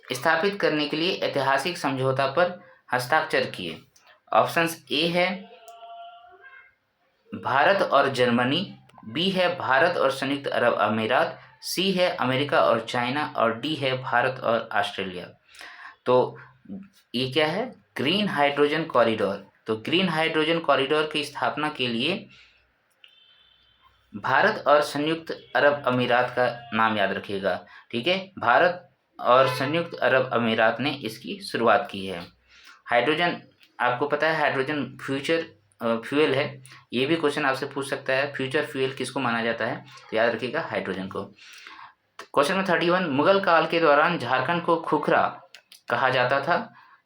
स्थापित करने के लिए ऐतिहासिक समझौता पर हस्ताक्षर किए। ऑप्शंस ए है भारत और जर्मनी, बी है भारत और संयुक्त अरब अमीरात, सी है अमेरिका और चाइना और डी है भारत और ऑस्ट्रेलिया। तो ये क्या है, ग्रीन हाइड्रोजन कॉरिडोर। तो ग्रीन हाइड्रोजन कॉरिडोर की स्थापना के लिए भारत और संयुक्त अरब अमीरात का नाम याद रखिएगा, ठीक है, भारत और संयुक्त अरब अमीरात ने इसकी शुरुआत की है। हाइड्रोजन, आपको पता है हाइड्रोजन फ्यूचर फ्यूल है, ये भी क्वेश्चन आपसे पूछ सकता है, फ्यूचर फ्यूल किसको माना जाता है, तो याद रखिएगा हाइड्रोजन को। Question number 31। मुगल काल के दौरान झारखंड को खुखरा कहा जाता था,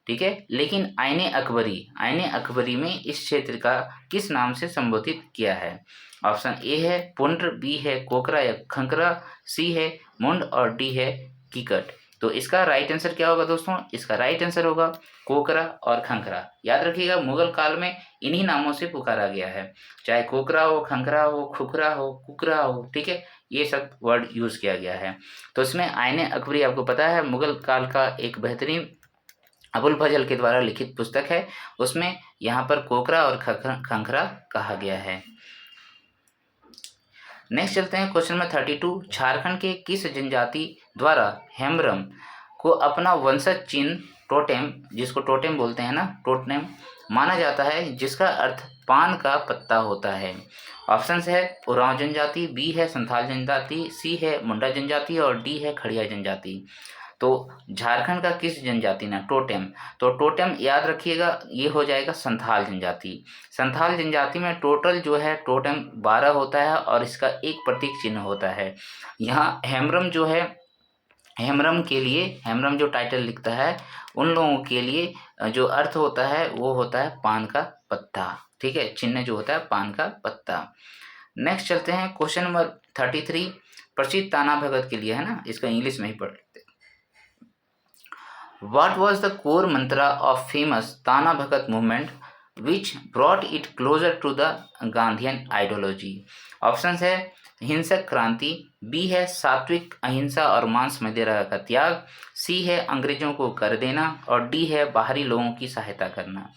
ठीक है, लेकिन आईने अकबरी में इस क्षेत्र का किस नाम से संबोधित किया है। ऑप्शन ए है पुंड्र, बी है कोकरा या खंकरा, सी है मुंड और डी है कीकट। तो इसका राइट आंसर क्या होगा दोस्तों, इसका राइट आंसर होगा कोकरा और खंकरा। याद रखिएगा मुगल काल में इन्हीं नामों से पुकारा गया है, चाहे कोकरा हो, खंकरा हो, खुकरा हो, कुकरा हो, ठीक है, ये सब वर्ड यूज़ किया गया है। तो इसमें आईने अकबरी आपको पता है मुग़ल काल का एक बेहतरीन अबुल फजल के द्वारा लिखित पुस्तक है। उसमें यहाँ पर कोकरा और खंखरा कहा गया है। नेक्स्ट चलते हैं क्वेश्चन नंबर 32। झारखंड के किस जनजाति द्वारा हेम्ब्रम को अपना वंशज चिन्ह टोटेम, जिसको टोटेम बोलते हैं ना, टोटेम माना जाता है, जिसका अर्थ पान का पत्ता होता है? ऑप्शंस है उरांव जनजाति, बी है संथाल जनजाति, सी है मुंडा जनजाति और डी है खड़िया जनजाति। तो झारखंड का किस जनजाति ने टोटेम, तो टोटेम याद रखिएगा ये हो जाएगा संथाल जनजाति। संथाल जनजाति में टोटल जो है टोटेम 12 होता है और इसका एक प्रतीक चिन्ह होता है। यहाँ हेम्ब्रम जो है, हेम्ब्रम के लिए, हेम्ब्रम जो टाइटल लिखता है उन लोगों के लिए जो अर्थ होता है वो होता है पान का पत्ता। ठीक है, चिन्ह जो होता है पान का पत्ता। नेक्स्ट चलते हैं क्वेश्चन नंबर 33। प्रसिद्ध ताना भगत के लिए है ना, इसका इंग्लिश में ही पढ़ लेते हैं। What was the core mantra of famous Tana Bhagat movement which brought it closer to the Gandhian ideology? Options है हिंसक क्रांति, बी है सात्विक अहिंसा और मांस मदिरा का त्याग, सी है अंग्रेजों को कर देना और डी है बाहरी लोगों की सहायता करना।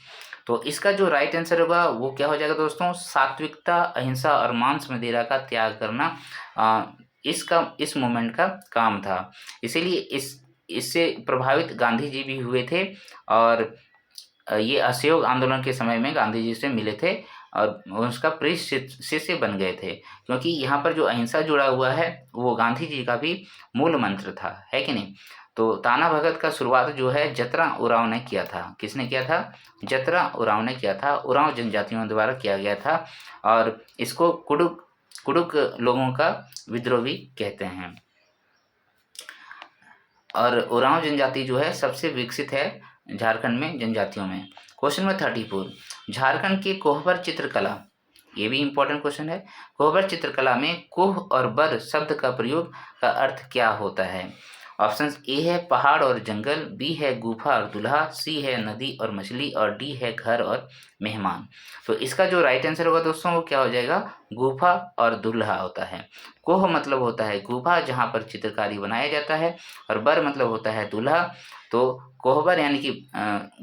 तो इसका जो राइट आंसर होगा वो क्या हो जाएगा दोस्तों? सात्विकता, अहिंसा और मांस मदिरा का त्याग करना इस मूवमेंट का काम था। इसीलिए इससे प्रभावित गांधी जी भी हुए थे और ये असहयोग आंदोलन के समय में गांधी जी से मिले थे और उसका प्रिय शिष्य बन गए थे, क्योंकि यहाँ पर जो अहिंसा जुड़ा हुआ है वो गांधी जी का भी मूल मंत्र था, है कि नहीं? तो ताना भगत का शुरुआत जो है जतरा उरांव ने किया था। किसने किया था? जतरा उरांव ने किया था। उरांव जनजातियों द्वारा किया गया था और इसको कुडुक लोगों का विद्रोह भी कहते हैं। और उरांव जनजाति जो है सबसे विकसित है झारखंड में जनजातियों में। Question number 34। झारखंड के कोहबर चित्रकला, ये भी इम्पोर्टेंट क्वेश्चन है। कोहबर चित्रकला में कोह और बर शब्द का प्रयोग का अर्थ क्या होता है? ऑप्शंस ए है पहाड़ और जंगल, बी है गुफा और दूल्हा, सी है नदी और मछली और डी है घर और मेहमान। तो इसका जो राइट आंसर होगा दोस्तों वो क्या हो जाएगा? गुफा और दूल्हा होता है। कोह मतलब होता है गुफा जहाँ पर चित्रकारी बनाया जाता है और बर मतलब होता है दूल्हा। तो कोहबर यानी कि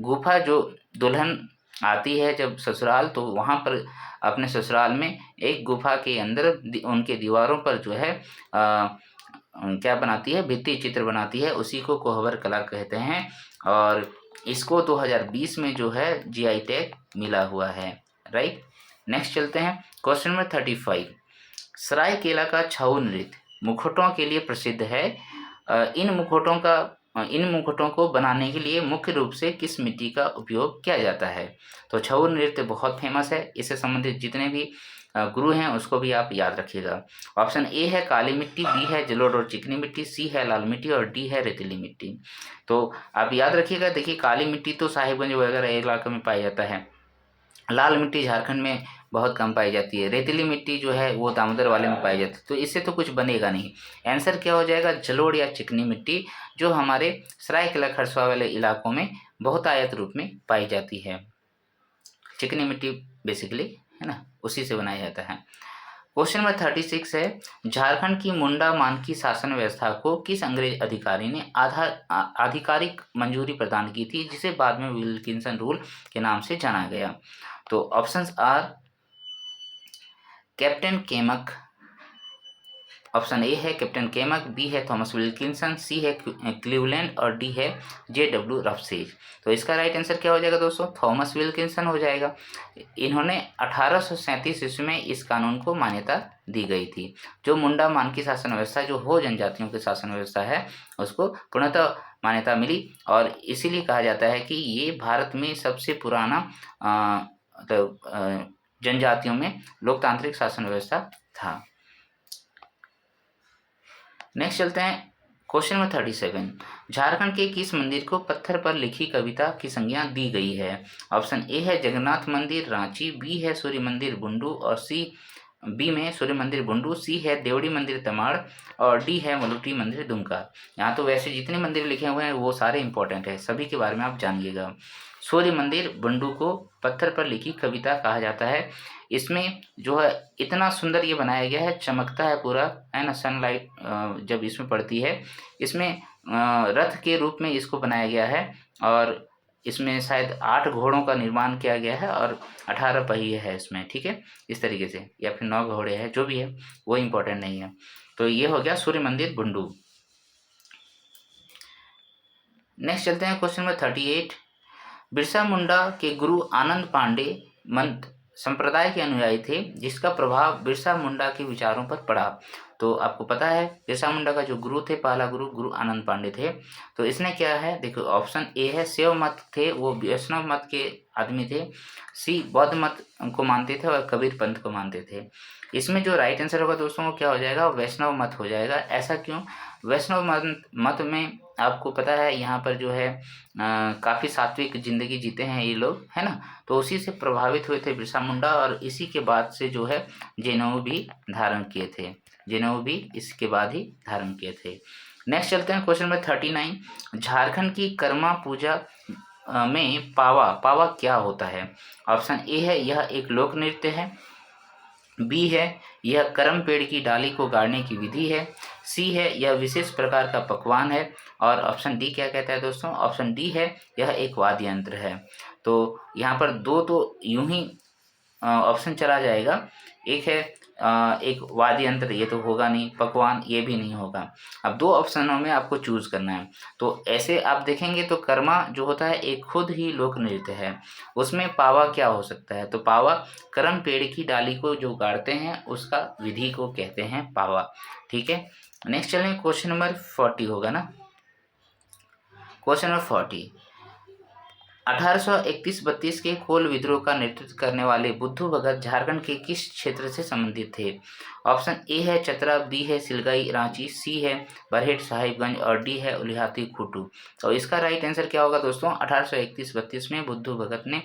गुफा जो दुल्हन आती है जब ससुराल, तो वहाँ पर अपने ससुराल में एक गुफा के अंदर उनके दीवारों पर जो है क्या बनाती है? भित्ति चित्र बनाती है, उसी को कोहबर कला कहते हैं और इसको 2020 में जो है जीआई टैग मिला हुआ है। राइट, नेक्स्ट चलते हैं क्वेश्चन नंबर 35। सरायकेला का छऊ नृत्य मुखौटों के लिए प्रसिद्ध है। इन मुखौटों को बनाने के लिए मुख्य रूप से किस मिट्टी का उपयोग किया जाता है? तो छऊ नृत्य बहुत फेमस है, इससे संबंधित जितने भी गुरु हैं उसको भी आप याद रखिएगा। ऑप्शन ए है काली मिट्टी, बी है जलोढ़ और चिकनी मिट्टी, सी है लाल मिट्टी और डी है रेतीली मिट्टी। तो आप याद रखिएगा। देखिए काली मिट्टी तो साहिबगंज वगैरह इलाके में पाया जाता है, लाल मिट्टी झारखंड में बहुत कम पाई जाती है, रेतीली मिट्टी जो है वो दामोदर वाले में पाई जाती है। तो इससे तो कुछ बनेगा नहीं। आंसर क्या हो जाएगा? जलोढ़ या चिकनी मिट्टी, जो हमारे सरायकेला खरसावां वाले इलाकों में बहुतायत रूप में पाई जाती है। चिकनी मिट्टी बेसिकली है ना, उसी से बनाया जाता है। क्वेश्चन नंबर 36 है झारखंड की मुंडा मानकी शासन व्यवस्था को किस अंग्रेज अधिकारी ने आधिकारिक मंजूरी प्रदान की थी, जिसे बाद में विल्किंसन रूल के नाम से जाना गया? तो options are captain Camac, option A है कैप्टन केमक, बी है थॉमस विल्किंसन, सी है क्लीवलैंड और डी है JW रफसेज। तो इसका राइट आंसर क्या हो जाएगा दोस्तों? थॉमस विल्किंसन हो जाएगा। इन्होंने 1837 ईस्वी में इस कानून को मान्यता दी गई थी। जो मुंडा मानकी शासन व्यवस्था जो हो जनजातियों की शासन व्यवस्था है उसको पूर्णतः मान्यता मिली और इसीलिए कहा जाता है कि ये भारत में सबसे पुराना जनजातियों में लोकतांत्रिक शासन व्यवस्था था। नेक्स्ट चलते हैं क्वेश्चन नंबर 37। झारखंड के किस मंदिर को पत्थर पर लिखी कविता की संज्ञा दी गई है? ऑप्शन ए है जगन्नाथ मंदिर रांची, बी है सूर्य मंदिर बुंडू और बी में सूर्य मंदिर बुंडू, सी है देवड़ी मंदिर तमाड़ और डी है मलुटी मंदिर दुमका। यहाँ तो वैसे जितने मंदिर लिखे हुए हैं वो सारे इंपॉर्टेंट है, सभी के बारे में आप जानिएगा। सूर्य मंदिर बुंडू को पत्थर पर लिखी कविता कहा जाता है। इसमें जो है इतना सुंदर ये बनाया गया है, चमकता है पूरा, है ना, सनलाइट जब इसमें पड़ती है। इसमें रथ के रूप में इसको बनाया गया है और इसमें शायद 8 घोड़ों का निर्माण किया गया है और 18 पहिए है इसमें, ठीक है, इस तरीके से, या फिर 9 घोड़े हैं, जो भी है वो इम्पोर्टेंट नहीं है। तो ये हो गया सूर्य मंदिर बुंडू। नेक्स्ट चलते हैं क्वेश्चन नंबर 38। बिरसा मुंडा के गुरु आनंद पांडे मंत संप्रदाय के अनुयायी थे, जिसका प्रभाव बिरसा मुंडा के विचारों पर पड़ा। तो आपको पता है बिरसा मुंडा का जो गुरु थे, पहला गुरु गुरु आनंद पांडे थे। तो इसने क्या है, देखो ऑप्शन ए है शैव मत थे, वो वैष्णव मत के आदमी थे। सी बौद्ध मत को मानते थे और कबीर पंथ को मानते थे। इसमें जो राइट आंसर होगा दोस्तों वो क्या हो जाएगा, वैष्णव मत हो जाएगा। ऐसा क्यों, वैष्णव मत में आपको पता है यहाँ पर जो है काफ़ी सात्विक जिंदगी जीते हैं ये लोग, है ना। तो उसी से प्रभावित हुए थे बिरसा मुंडा और इसी के बाद से जो है जनेऊ भी धारण किए थे, जनेऊ भी इसके बाद ही धारण किए थे। नेक्स्ट चलते हैं क्वेश्चन नंबर 39। झारखंड की कर्मा पूजा में पावा, पावा क्या होता है। ऑप्शन ए है यह एक लोक नृत्य है, बी है यह करम पेड़ की डाली को गाड़ने की विधि है, सी है यह विशेष प्रकार का पकवान है, और ऑप्शन डी क्या कहता है दोस्तों, ऑप्शन डी है यह एक वाद्य यंत्र है। तो यहाँ पर दो तो यूं ही ऑप्शन चला जाएगा, एक है एक वाद्य यंत्र, ये तो होगा नहीं, पकवान ये भी नहीं होगा। अब दो ऑप्शनों में आपको चूज करना है। तो ऐसे आप देखेंगे तो कर्मा जो होता है एक खुद ही लोक नृत्य है, उसमें पावा क्या हो सकता है, तो पावा करम पेड़ की डाली को जो गाड़ते हैं उसका विधि को कहते हैं पावा, ठीक है। नेक्स्ट चलें क्वेश्चन नंबर 40 होगा ना, क्वेश्चन नंबर 40। 1831-32 के कोल विद्रोह का नेतृत्व करने वाले बुद्धू भगत झारखंड के किस क्षेत्र से संबंधित थे। ऑप्शन ए है चतरा, बी है सिलगाई रांची, सी है बरहेट साहिबगंज और डी है उलिहाती खूंटू। तो इसका राइट आंसर क्या होगा दोस्तों, 1831-32 में बुद्धू भगत ने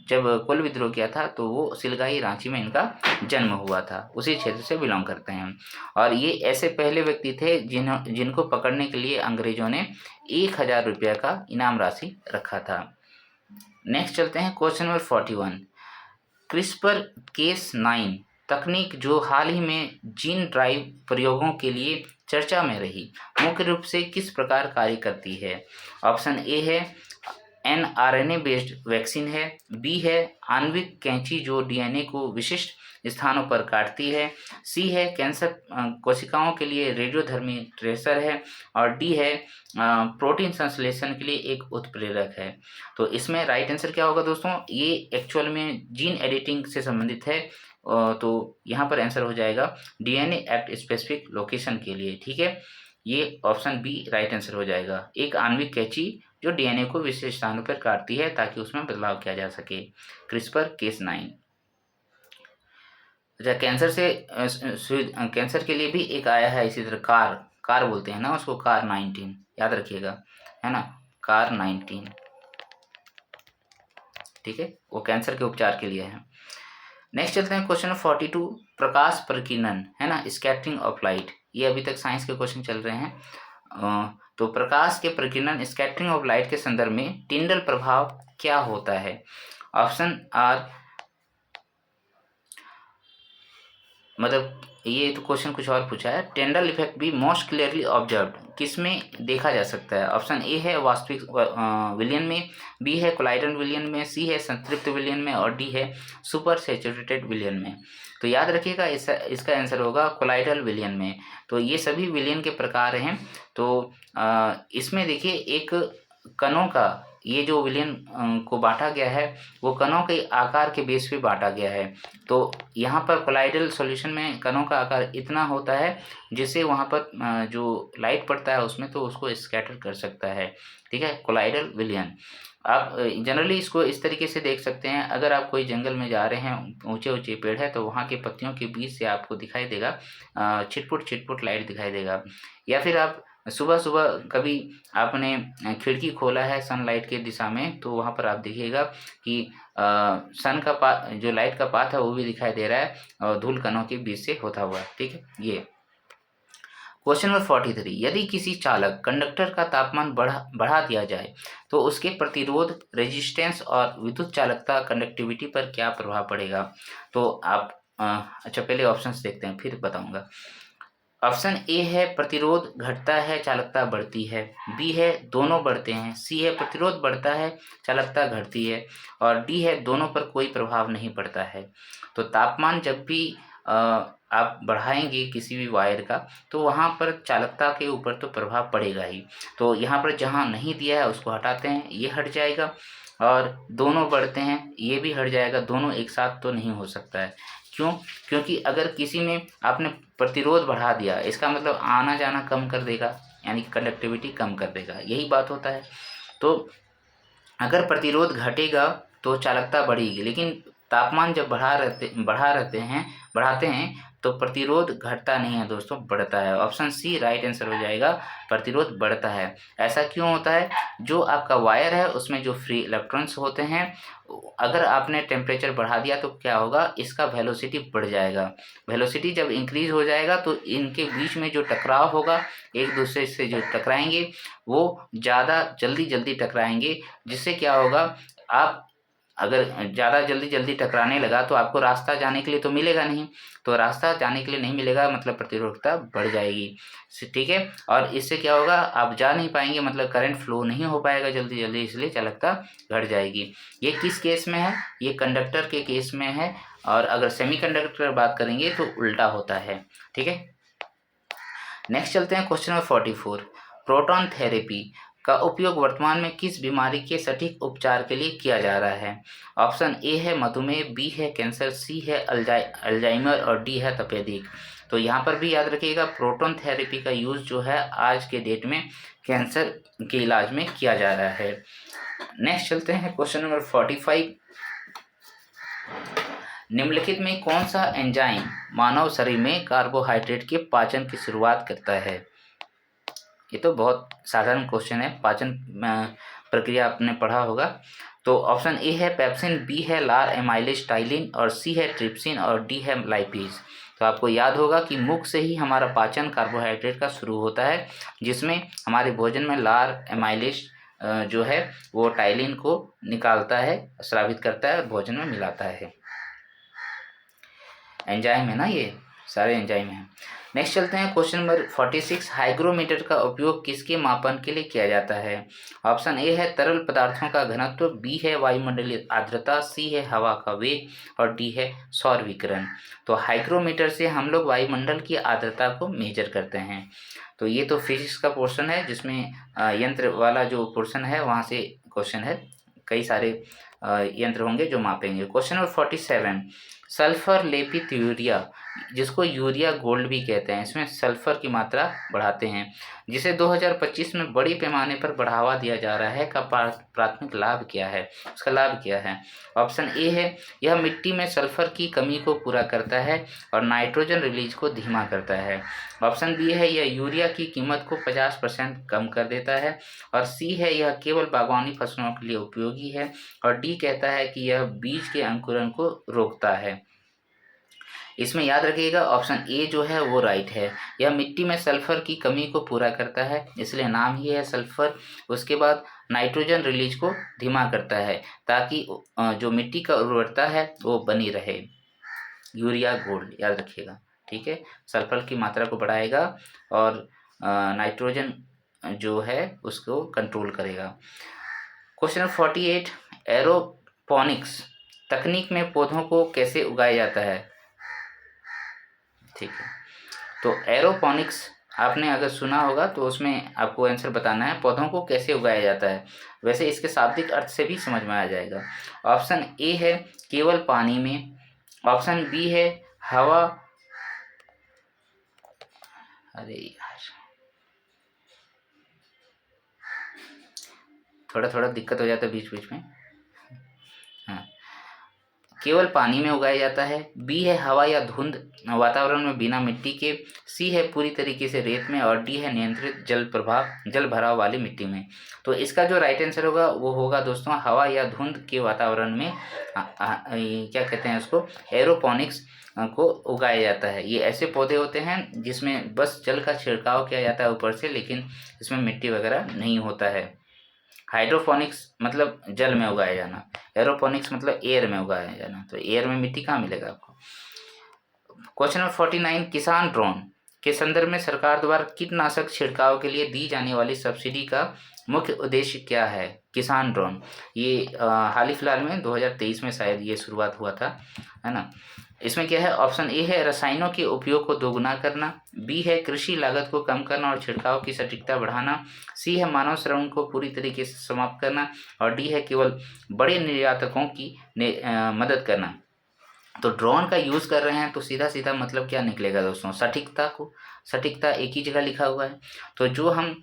जब कोल विद्रोह किया था तो वो सिलगाई रांची में इनका जन्म हुआ था, उसी क्षेत्र से बिलोंग करते हैं। और ये ऐसे पहले व्यक्ति थे जिनको पकड़ने के लिए अंग्रेजों ने 1000 रुपये का इनाम राशि रखा था। नेक्स्ट चलते हैं क्वेश्चन नंबर 41। क्रिस्पर केस 9 तकनीक जो हाल ही में जीन ड्राइव प्रयोगों के लिए चर्चा में रही, मुख्य रूप से किस प्रकार कार्य करती है। ऑप्शन ए है mRNA बेस्ड वैक्सीन है, बी है आणविक कैंची जो डीएनए को विशिष्ट स्थानों पर काटती है, सी है कैंसर कोशिकाओं के लिए रेडियोधर्मी ट्रेसर है, और डी है प्रोटीन संश्लेषण के लिए एक उत्प्रेरक है। तो इसमें राइट आंसर क्या होगा दोस्तों, ये एक्चुअल में जीन एडिटिंग से संबंधित है। तो यहाँ पर आंसर हो जाएगा डीएनए एक्ट स्पेसिफिक लोकेशन के लिए, ठीक है। ये ऑप्शन बी राइट आंसर हो जाएगा, एक आणविक कैंची जो डीएनए को विशेष स्थानों पर काटती है ताकि उसमें बदलाव किया जा सके, क्रिस्पर केस 9। अच्छा, कैंसर से कैंसर के लिए भी एक आया है इसी तरह, कार बोलते हैं ना उसको, कार 19 याद रखिएगा, है ना, कार 19, ठीक है, वो कैंसर के उपचार के लिए है। नेक्स्ट चलते हैं क्वेश्चन 42। प्रकाश प्रकीर्णन, है ना, स्कैटरिंग ऑफ लाइट, ये अभी तक साइंस के क्वेश्चन चल रहे हैं। तो प्रकाश के प्रकीर्णन स्कैटरिंग ऑफ लाइट के संदर्भ में टिंडल प्रभाव क्या होता है। ऑप्शन आर, मतलब ये तो क्वेश्चन कुछ और पूछा है, Tyndall effect be most clearly observed किसमें देखा जा सकता है। ऑप्शन ए है वास्तविक विलयन में, बी है कोलाइडल विलयन में, सी है संतृप्त विलयन में, और डी है सुपर सैचुरेटेड विलयन में। तो याद रखिएगा इसका आंसर होगा कोलाइडल विलयन में। तो ये सभी विलयन के प्रकार हैं। तो इसमें देखिए एक कणों का, ये जो विलयन को बांटा गया है वो कणों के आकार के बेस पे बांटा गया है। तो यहाँ पर कोलाइडल सॉल्यूशन में कणों का आकार इतना होता है जिससे वहाँ पर जो लाइट पड़ता है उसमें तो उसको स्कैटर कर सकता है, ठीक है, कोलाइडल विलयन। आप जनरली इसको इस तरीके से देख सकते हैं, अगर आप कोई जंगल में जा रहे हैं, ऊंचे ऊंचे पेड़ है तो वहाँ के पत्तियों के बीच से आपको दिखाई देगा छिटपुट छिटपुट लाइट दिखाई देगा। या फिर आप सुबह सुबह कभी आपने खिड़की खोला है सनलाइट के दिशा में तो वहाँ पर आप देखिएगा कि सन का जो लाइट का पाथ है वो भी दिखाई दे रहा है और धूल कणों के बीच से होता हुआ, ठीक है। ये क्वेश्चन नंबर 43, यदि किसी चालक कंडक्टर का तापमान बढ़ा दिया जाए तो उसके प्रतिरोध, रेजिस्टेंस और विद्युत चालकता कंडक्टिविटी पर क्या प्रभाव पड़ेगा। तो आप अच्छा पहले ऑप्शंस देखते हैं फिर बताऊंगा। ऑप्शन ए है प्रतिरोध घटता है चालकता बढ़ती है, बी है दोनों बढ़ते हैं, सी है प्रतिरोध बढ़ता है चालकता घटती है और डी है दोनों पर कोई प्रभाव नहीं पड़ता है। तो तापमान जब भी आप बढ़ाएंगे किसी भी वायर का तो वहाँ पर चालकता के ऊपर तो प्रभाव पड़ेगा ही। तो यहाँ पर जहाँ नहीं दिया है उसको हटाते हैं, ये हट जाएगा और दोनों बढ़ते हैं ये भी हट जाएगा, दोनों एक साथ तो नहीं हो सकता है। क्यों? क्योंकि अगर किसी में आपने प्रतिरोध बढ़ा दिया इसका मतलब आना जाना कम कर देगा, यानी कि कंडक्टिविटी कम कर देगा, यही बात होता है। तो अगर प्रतिरोध घटेगा तो चालकता बढ़ेगी, लेकिन तापमान जब बढ़ाते हैं तो प्रतिरोध घटता नहीं है दोस्तों, बढ़ता है। ऑप्शन सी राइट आंसर हो जाएगा, प्रतिरोध बढ़ता है। ऐसा क्यों होता है? जो आपका वायर है उसमें जो फ्री इलेक्ट्रॉन्स होते हैं, अगर आपने टेम्परेचर बढ़ा दिया तो क्या होगा, इसका वेलोसिटी बढ़ जाएगा। वेलोसिटी जब इंक्रीज हो जाएगा तो इनके बीच में जो टकराव होगा, एक दूसरे से जो टकराएंगे वो ज़्यादा जल्दी टकराएंगे, जिससे क्या होगा, आप अगर ज़्यादा जल्दी टकराने लगा तो आपको रास्ता जाने के लिए तो मिलेगा नहीं, तो रास्ता जाने के लिए नहीं मिलेगा मतलब प्रतिरोधकता बढ़ जाएगी, ठीक है। और इससे क्या होगा, आप जा नहीं पाएंगे, मतलब करंट फ्लो नहीं हो पाएगा जल्दी, इसलिए चालकता घट जाएगी। ये किस केस में है? ये कंडक्टर के केस में है, और अगर सेमीकंडक्टर बात करेंगे तो उल्टा होता है, ठीक है। नेक्स्ट चलते हैं क्वेश्चन नंबर 44, प्रोटॉन थेरेपी का उपयोग वर्तमान में किस बीमारी के सटीक उपचार के लिए किया जा रहा है। ऑप्शन ए है मधुमेह, बी है कैंसर, सी है अल्जाइमर और डी है तपेदिक। तो यहाँ पर भी याद रखिएगा प्रोटॉन थेरेपी का यूज़ जो है आज के डेट में कैंसर के इलाज में किया जा रहा है। नेक्स्ट चलते हैं क्वेश्चन नंबर 45, निम्नलिखित में कौन सा एंजाइम मानव शरीर में कार्बोहाइड्रेट के पाचन की शुरुआत करता है। ये तो बहुत साधारण क्वेश्चन है, पाचन प्रक्रिया आपने पढ़ा होगा। तो ऑप्शन ए है पेप्सिन, बी है लार एमाइलेज टाइलिन और सी है ट्रिप्सिन और डी है लाइपेज। तो आपको याद होगा कि मुख से ही हमारा पाचन कार्बोहाइड्रेट का शुरू होता है, जिसमें हमारे भोजन में लार एमाइलेज जो है वो टाइलिन को निकालता है, स्रावित करता है और भोजन में मिलाता है। एंजाइम है ना, ये सारे एंजाइम हैं। नेक्स्ट चलते हैं क्वेश्चन नंबर 46, हाइग्रोमीटर का उपयोग किसके मापन के लिए किया जाता है। ऑप्शन ए है तरल पदार्थों का घनत्व, बी है वायुमंडलीय आर्द्रता, सी है हवा का वेग और डी है सौर विकिरण। तो हाइग्रोमीटर से हम लोग वायुमंडल की आर्द्रता को मेजर करते हैं। तो ये तो फिजिक्स का पोर्शन है, जिसमें यंत्र वाला जो पोर्शन है वहाँ से क्वेश्चन है, कई सारे यंत्र होंगे जो मापेंगे। क्वेश्चन नंबर 47, सल्फर लेपित यूरिया, जिसको यूरिया गोल्ड भी कहते हैं, इसमें सल्फर की मात्रा बढ़ाते हैं, जिसे 2025 में बड़ी पैमाने पर बढ़ावा दिया जा रहा है, का प्राथमिक लाभ क्या है, उसका लाभ क्या है। ऑप्शन ए है यह मिट्टी में सल्फर की कमी को पूरा करता है और नाइट्रोजन रिलीज को धीमा करता है। ऑप्शन बी है यह यूरिया की कीमत को 50% कम कर देता है और सी है यह केवल बागवानी फसलों के लिए उपयोगी है और डी कहता है कि यह बीज के अंकुरण को रोकता है। इसमें याद रखिएगा ऑप्शन ए जो है वो राइट है, यह मिट्टी में सल्फर की कमी को पूरा करता है, इसलिए नाम ही है सल्फर। उसके बाद नाइट्रोजन रिलीज को धीमा करता है ताकि जो मिट्टी का उर्वरता है वो बनी रहे। यूरिया गोल्ड याद रखिएगा, ठीक है। सल्फर की मात्रा को बढ़ाएगा और नाइट्रोजन जो है उसको कंट्रोल करेगा। क्वेश्चन नंबर 48, एरोपोनिक्स तकनीक में पौधों को कैसे उगाया जाता है, ठीक है। तो एरोपोनिक्स आपने अगर सुना होगा तो उसमें आपको आंसर बताना है पौधों को कैसे उगाया जाता है। वैसे इसके शाब्दिक अर्थ से भी समझ में आ जाएगा। ऑप्शन ए है केवल पानी में, ऑप्शन बी है हवा, अरे यार थोड़ा दिक्कत हो जाता है बीच बीच में, हाँ, केवल पानी में उगाया जाता है, बी है हवा या धुंध वातावरण में बिना मिट्टी के, सी है पूरी तरीके से रेत में और डी है नियंत्रित जल भराव वाली मिट्टी में। तो इसका जो राइट आंसर होगा वो होगा दोस्तों हवा या धुंध के वातावरण में क्या कहते हैं उसको, एरोपोनिक्स। को उगाया जाता है। ये ऐसे पौधे होते हैं जिसमें बस जल का छिड़काव किया जाता है ऊपर से, लेकिन इसमें मिट्टी वगैरह नहीं होता है। हाइड्रोपोनिक्स मतलब जल में उगाया जाना, एरोपोनिक्स मतलब एयर में उगाया जाना। तो एयर में मिट्टी कहाँ मिलेगा आपको। क्वेश्चन नंबर 49, किसान ड्रोन के संदर्भ में सरकार द्वारा कीटनाशक छिड़काव के लिए दी जाने वाली सब्सिडी का मुख्य उद्देश्य क्या है। किसान ड्रोन ये हाल ही फिलहाल में 2023 में शायद ये शुरुआत हुआ था, है ना। इसमें क्या है, ऑप्शन ए है रसायनों के उपयोग को दोगुना करना, बी है कृषि लागत को कम करना और छिड़काव की सटीकता बढ़ाना, सी है मानव श्रवण को पूरी तरीके से समाप्त करना, और डी है केवल बड़े निर्यातकों की मदद करना। तो ड्रोन का यूज़ कर रहे हैं तो सीधा सीधा मतलब क्या निकलेगा दोस्तों, सटीकता को। सटीकता एक ही जगह लिखा हुआ है। तो जो हम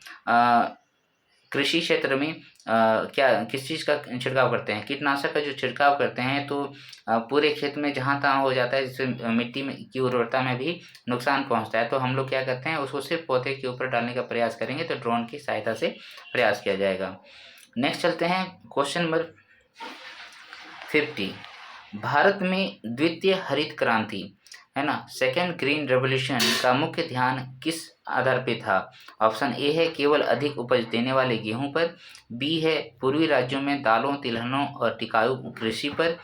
कृषि क्षेत्र में क्या किस चीज़ का छिड़काव करते हैं, कीटनाशक का जो छिड़काव करते हैं, तो पूरे खेत में जहाँ तहाँ हो जाता है, जिससे मिट्टी में की उर्वरता में भी नुकसान पहुँचता है। तो हम लोग क्या करते हैं, उसको सिर्फ पौधे के ऊपर डालने का प्रयास करेंगे, तो ड्रोन की सहायता से प्रयास किया जाएगा। नेक्स्ट चलते हैं क्वेश्चन नंबर 50। भारत में द्वितीय हरित क्रांति, है ना, सेकेंड ग्रीन रेवोल्यूशन का मुख्य ध्यान किस आधार पे था। ऑप्शन ए है केवल अधिक उपज देने वाले गेहूं पर, बी है पूर्वी राज्यों में दालों, तिलहनों और टिकाऊ कृषि पर,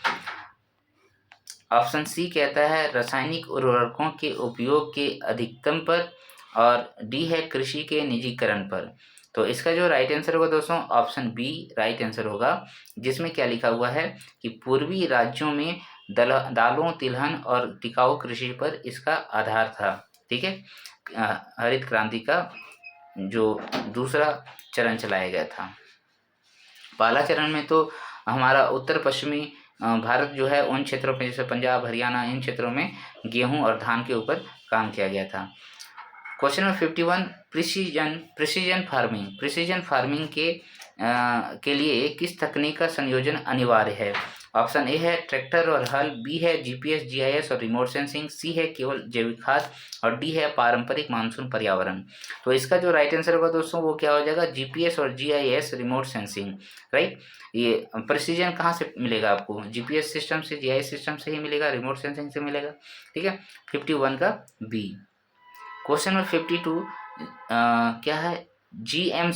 ऑप्शन सी कहता है रासायनिक उर्वरकों के उपयोग के अधिकतम पर, और डी है कृषि के निजीकरण पर। तो इसका जो राइट आंसर होगा दोस्तों, ऑप्शन बी राइट आंसर होगा, जिसमें क्या लिखा हुआ है कि पूर्वी राज्यों में दालों, तिलहन और टिकाऊ कृषि पर इसका आधार था। ठीक है, हरित क्रांति का जो दूसरा चरण चलाया गया था। पहला चरण में तो हमारा उत्तर पश्चिमी भारत जो है उन क्षेत्रों में, जैसे पंजाब, हरियाणा, इन क्षेत्रों में गेहूं और धान के ऊपर काम किया गया था। क्वेश्चन नंबर 51, प्रिसीजन फार्मिंग के लिए किस तकनीक का संयोजन अनिवार्य है। ऑप्शन ए है ट्रैक्टर और हल, बी है जीपीएस, जीआईएस और रिमोट सेंसिंग, सी है केवल जैविक खाद, और डी है पारंपरिक मानसून पर्यावरण। तो इसका जो राइट आंसर होगा दोस्तों वो क्या हो जाएगा, जीपीएस और जीआईएस, रिमोट सेंसिंग। राइट, ये प्रिसीजन कहाँ से मिलेगा आपको, जीपीएस सिस्टम से, जीआईएस सिस्टम से ही मिलेगा, रिमोट सेंसिंग से मिलेगा। ठीक है, 51 का बी। क्वेश्चन नंबर 52, क्या है, जीएम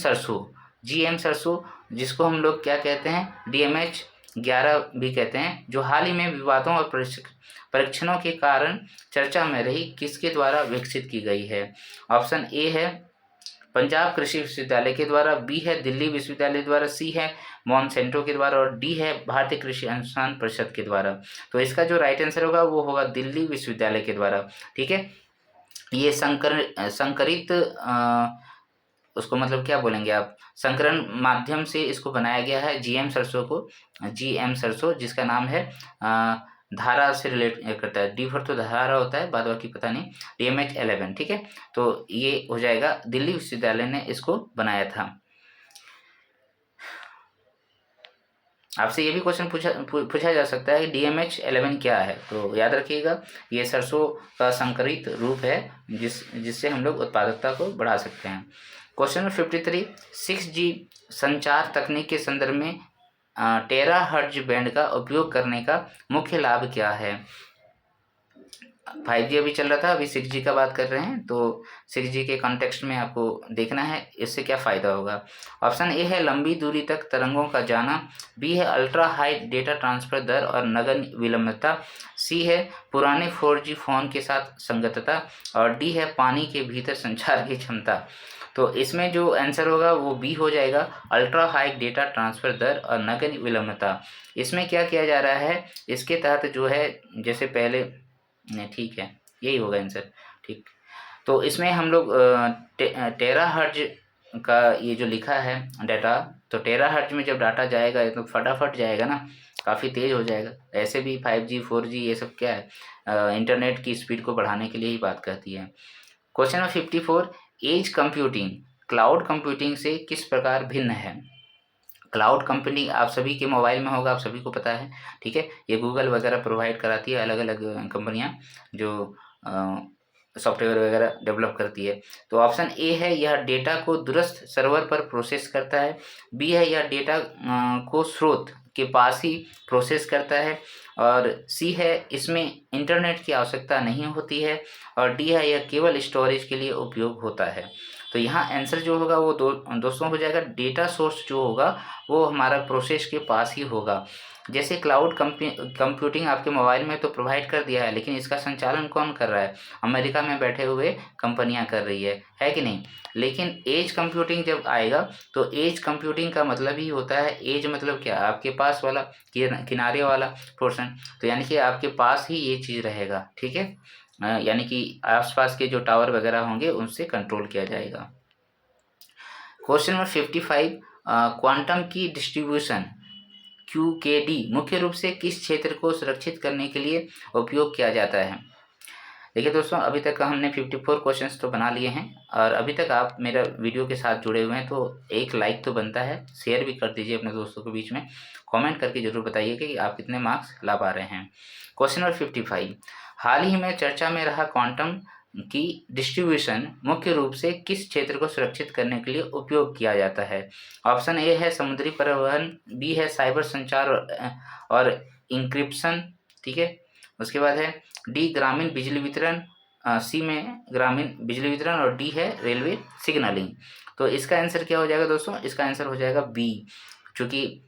सरसों जिसको हम लोग क्या कहते हैं, डीएमएच 11 भी कहते हैं, जो हाल ही में विवादों और परीक्षणों के कारण चर्चा में रही, किसके द्वारा विकसित की गई है। ऑप्शन ए है पंजाब कृषि विश्वविद्यालय के द्वारा, बी है दिल्ली विश्वविद्यालय द्वारा, सी है मॉन्सेंटो के द्वारा, और डी है भारतीय कृषि अनुसंधान परिषद के द्वारा। तो इसका जो राइट आंसर होगा वो होगा दिल्ली विश्वविद्यालय के द्वारा। ठीक है, ये संकरित उसको मतलब क्या बोलेंगे आप, संकरण माध्यम से इसको बनाया गया है जीएम सरसों, जिसका नाम है धारा से रिलेट करता है। डी फॉर तो धारा होता है, बाद बाकी पता नहीं, DMH 11। ठीक है, तो ये हो जाएगा, दिल्ली विश्वविद्यालय ने इसको बनाया था। आपसे ये भी क्वेश्चन पूछा जा सकता है कि DMH 11 क्या है। तो याद रखिएगा, ये सरसों का संकरित रूप है जिससे हम लोग उत्पादकता को बढ़ा सकते हैं। क्वेश्चन नंबर 53, 6G संचार तकनीक के संदर्भ में टेराहर्ट्ज बैंड का उपयोग करने का मुख्य लाभ क्या है। 5G अभी चल रहा था, अभी 6G का बात कर रहे हैं, तो 6G के कॉन्टेक्स्ट में आपको देखना है इससे क्या फ़ायदा होगा। ऑप्शन ए है लंबी दूरी तक तरंगों का जाना, बी है अल्ट्रा हाई डेटा ट्रांसफ़र दर और नगण्य विलंबता, सी है पुराने 4G फ़ोन के साथ संगतता, और डी है पानी के भीतर संचार की क्षमता। तो इसमें जो आंसर होगा वो बी हो जाएगा, अल्ट्रा हाई डेटा ट्रांसफ़र दर और नगण्य विलंबता। इसमें क्या किया जा रहा है, इसके तहत जो है, जैसे पहले नहीं, ठीक है, यही होगा आंसर। ठीक, तो इसमें हम लोग टेराहर्ट्ज का ये जो लिखा है डाटा, तो टेराहर्ट्ज में जब डाटा जाएगा तो फटाफट जाएगा ना, काफ़ी तेज़ हो जाएगा। ऐसे भी 5G 4G ये सब क्या है, इंटरनेट की स्पीड को बढ़ाने के लिए ही बात करती है। Question number 54, edge computing cloud computing से किस प्रकार भिन्न है। क्लाउड कंप्यूटिंग आप सभी के मोबाइल में होगा, आप सभी को पता है। ठीक है, ये गूगल वगैरह प्रोवाइड कराती है, अलग अलग कंपनियां जो सॉफ्टवेयर वगैरह डेवलप करती है। तो ऑप्शन ए है यह डेटा को दूरस्थ सर्वर पर प्रोसेस करता है, बी है यह डेटा को स्रोत के पास ही प्रोसेस करता है, और सी है इसमें इंटरनेट की आवश्यकता नहीं होती है, और डी है यह केवल स्टोरेज के लिए उपयोग होता है। तो यहाँ आंसर जो होगा वो दोस्तों हो जाएगा, डेटा सोर्स जो होगा वो हमारा प्रोसेस के पास ही होगा। जैसे क्लाउड कंप्यूटिंग आपके मोबाइल में तो प्रोवाइड कर दिया है, लेकिन इसका संचालन कौन कर रहा है? अमेरिका में बैठे हुए कंपनियां कर रही है कि नहीं? लेकिन एज कंप्यूटिंग जब आएगा तो एज कंप्यूटिंग का मतलब ही होता है, एज मतलब क्या? आपके पास वाला किनारे वाला पोर्शन, तो यानी कि आपके पास ही ये चीज़ रहेगा, ठीक है। यानी कि आसपास के जो टावर वगैरह होंगे उनसे कंट्रोल किया जाएगा। क्वेश्चन नंबर 55, क्वांटम की डिस्ट्रीब्यूशन QKD मुख्य रूप से किस क्षेत्र को सुरक्षित करने के लिए उपयोग किया जाता है? देखिए दोस्तों, अभी तक हमने 54 क्वेश्चंस तो बना लिए हैं, और अभी तक आप मेरा वीडियो के साथ जुड़े हुए हैं तो एक लाइक तो बनता है, शेयर भी कर दीजिए अपने दोस्तों के बीच में, कमेंट करके जरूर बताइएगा कि आप कितने मार्क्स ला पा रहे हैं। क्वेश्चन नंबर 55, हाल ही में चर्चा में रहा क्वांटम की डिस्ट्रीब्यूशन मुख्य रूप से किस क्षेत्र को सुरक्षित करने के लिए उपयोग किया जाता है? ऑप्शन ए है समुद्री परिवहन, बी है साइबर संचार और इंक्रिप्शन, ठीक है। उसके बाद है डी ग्रामीण बिजली वितरण, सी में ग्रामीण बिजली वितरण, और डी है रेलवे सिग्नलिंग। तो इसका आंसर क्या हो जाएगा दोस्तों? इसका आंसर हो जाएगा बी, क्योंकि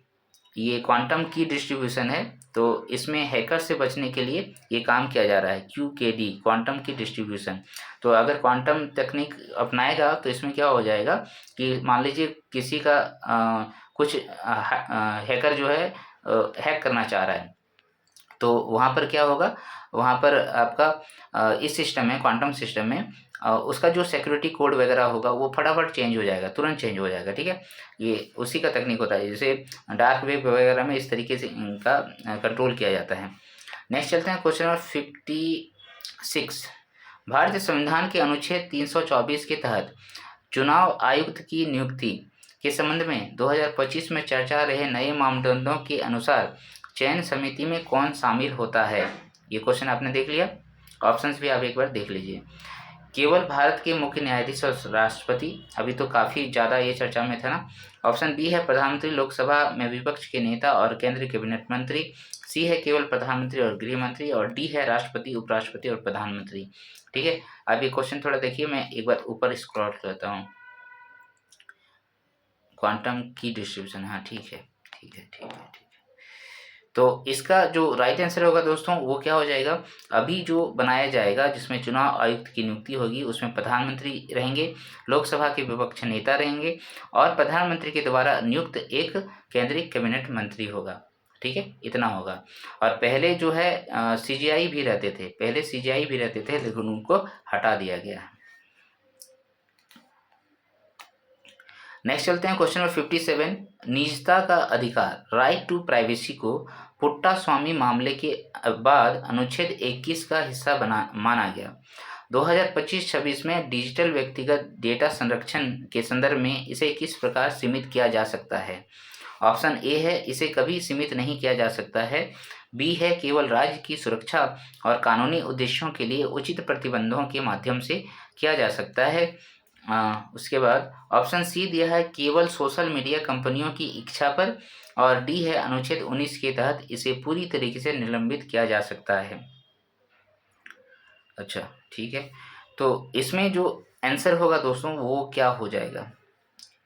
ये क्वांटम की डिस्ट्रीब्यूशन है तो इसमें हैकर से बचने के लिए ये काम किया जा रहा है, QKD क्वांटम की डिस्ट्रीब्यूशन। तो अगर क्वांटम तकनीक अपनाएगा तो इसमें क्या हो जाएगा कि मान लीजिए किसी का कुछ हैकर जो है हैक करना चाह रहा है, तो वहाँ पर क्या होगा, वहाँ पर आपका इस सिस्टम में, क्वांटम सिस्टम में उसका जो सिक्योरिटी कोड वगैरह होगा वो फटाफट चेंज हो जाएगा, तुरंत चेंज हो जाएगा, ठीक है। ये उसी का तकनीक होता है, जैसे डार्क वेब वगैरह में इस तरीके से इनका कंट्रोल किया जाता है। नेक्स्ट चलते हैं क्वेश्चन नंबर 56, भारतीय संविधान के अनुच्छेद 324 के तहत चुनाव आयुक्त की नियुक्ति के संबंध में 2025 में चर्चा रहे नए मापदंडों के अनुसार चयन समिति में कौन शामिल होता है? ये क्वेश्चन आपने देख लिया, ऑप्शंस भी आप एक बार देख लीजिए। केवल भारत के मुख्य न्यायाधीश और राष्ट्रपति, अभी तो काफ़ी ज़्यादा ये चर्चा में था ना। ऑप्शन बी है प्रधानमंत्री, लोकसभा में विपक्ष के नेता और केंद्रीय कैबिनेट मंत्री, सी है केवल प्रधानमंत्री और गृह मंत्री, और डी है राष्ट्रपति, उपराष्ट्रपति और प्रधानमंत्री, ठीक है। अब ये क्वेश्चन थोड़ा देखिए, मैं एक बार ऊपर स्क्रॉल करता हूँ। क्वांटम की डिस्ट्रीब्यूशन, हाँ ठीक है। तो इसका जो राइट आंसर होगा दोस्तों वो क्या हो जाएगा, अभी जो बनाया जाएगा जिसमें चुनाव आयुक्त की नियुक्ति होगी उसमें प्रधानमंत्री रहेंगे, लोकसभा के विपक्ष नेता रहेंगे, और प्रधानमंत्री के द्वारा नियुक्त एक केंद्रीय कैबिनेट मंत्री होगा, ठीक है, इतना होगा। और पहले जो है CGI भी रहते थे, लेकिन उनको हटा दिया गया। नेक्स्ट चलते हैं क्वेश्चन नंबर 57, निजता का अधिकार, राइट टू प्राइवेसी को पुट्टा स्वामी मामले के बाद अनुच्छेद 21 का हिस्सा माना गया। 2025-26 में डिजिटल व्यक्तिगत डेटा संरक्षण के संदर्भ में इसे किस प्रकार सीमित किया जा सकता है? ऑप्शन ए है इसे कभी सीमित नहीं किया जा सकता है, बी है केवल राज्य की सुरक्षा और कानूनी उद्देश्यों के लिए उचित प्रतिबंधों के माध्यम से किया जा सकता है, उसके बाद ऑप्शन सी दिया है केवल सोशल मीडिया कंपनियों की इच्छा पर, और डी है अनुच्छेद 19 के तहत इसे पूरी तरीके से निलंबित किया जा सकता है। अच्छा ठीक है, तो इसमें जो आंसर होगा दोस्तों वो क्या हो जाएगा,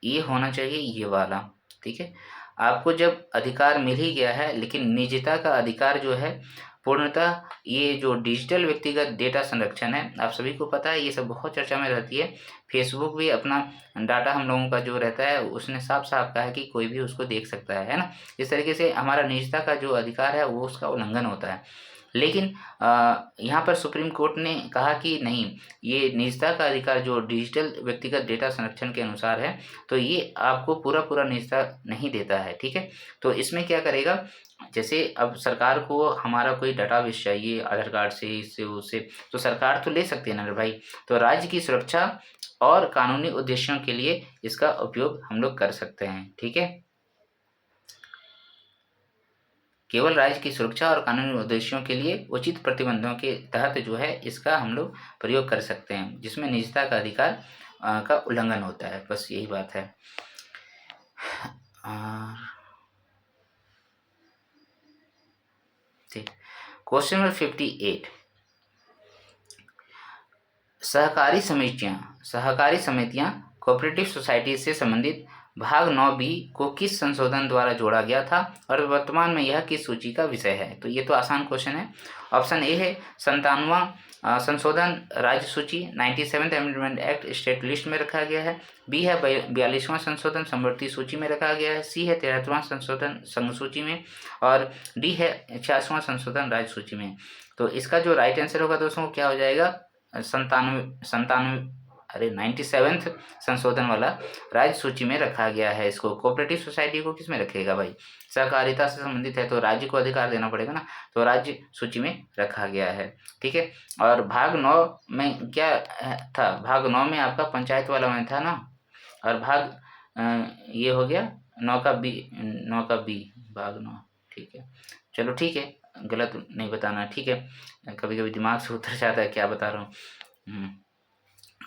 ये होना चाहिए ये वाला, ठीक है। आपको जब अधिकार मिल ही गया है, लेकिन निजता का अधिकार जो है पूर्णतः ये जो डिजिटल व्यक्तिगत डेटा संरक्षण है, आप सभी को पता है ये सब बहुत चर्चा में रहती है। फेसबुक भी अपना डाटा हम लोगों का जो रहता है उसने साफ साफ कहा है कि कोई भी उसको देख सकता है ना। इस तरीके से हमारा निजता का जो अधिकार है वो उसका उल्लंघन होता है। लेकिन यहाँ पर सुप्रीम कोर्ट ने कहा कि नहीं, ये निजता का अधिकार जो डिजिटल व्यक्तिगत डेटा संरक्षण के अनुसार है तो ये आपको पूरा निजता नहीं देता है, ठीक है। तो इसमें क्या करेगा, जैसे अब सरकार को हमारा कोई डाटाबेस चाहिए आधार कार्ड से, इससे उससे, तो सरकार तो ले सकती है ना भाई। तो राज्य की सुरक्षा और कानूनी उद्देश्यों के लिए इसका उपयोग हम लोग कर सकते हैं, ठीक है। केवल राज्य की सुरक्षा और कानूनी उद्देश्यों के लिए उचित प्रतिबंधों के तहत जो है इसका हम लोग प्रयोग कर सकते हैं, जिसमें निजता का अधिकार का उल्लंघन होता है, बस यही बात है। ठीक, क्वेश्चन नंबर 58, सहकारी समितियां कोऑपरेटिव सोसाइटी से संबंधित भाग 9 बी को किस संशोधन द्वारा जोड़ा गया था और वर्तमान में यह किस सूची का विषय है? तो ये तो आसान क्वेश्चन है। ऑप्शन ए है 57वां संशोधन राज्य सूची 97th amendment act state list में रखा गया है, बी है 42वां संशोधन समवर्ती सूची में रखा गया है, सी है 73वां संशोधन संघ सूची में और डी है 86वां संशोधन राज्य सूची में। तो इसका जो राइट आंसर होगा दोस्तों क्या हो जाएगा? 97th संशोधन वाला राज्य सूची में रखा गया है इसको। कोऑपरेटिव सोसाइटी को किस में रखेगा भाई? सहकारिता से संबंधित है तो राज्य को अधिकार देना पड़ेगा ना, तो राज्य सूची में रखा गया है। ठीक है, और भाग 9 में क्या था? भाग 9 में आपका पंचायत वाला में था ना, और भाग ये हो गया 9 का बी भाग 9। ठीक है, चलो ठीक है, गलत नहीं बताना, ठीक है, कभी कभी दिमाग से उतर जाता है क्या बता रहा हूँ।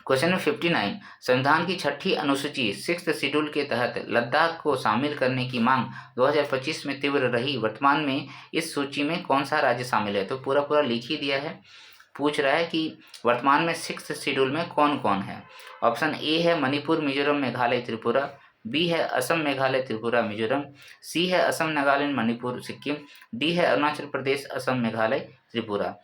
क्वेश्चन नंबर 59, संविधान की 6ठी अनुसूची 6th शेड्यूल के तहत लद्दाख को शामिल करने की मांग 2025 में तीव्र रही, वर्तमान में इस सूची में कौन सा राज्य शामिल है? तो पूरा लिख ही दिया है। पूछ रहा है कि वर्तमान में 6th शेड्यूल में कौन कौन है। ऑप्शन ए है मणिपुर, मिजोरम, मेघालय, त्रिपुरा, बी है असम, मेघालय, त्रिपुरा, मिजोरम, सी है असम, नागालैंड, मणिपुर, सिक्किम, डी है अरुणाचल प्रदेश, असम, मेघालय, त्रिपुरा।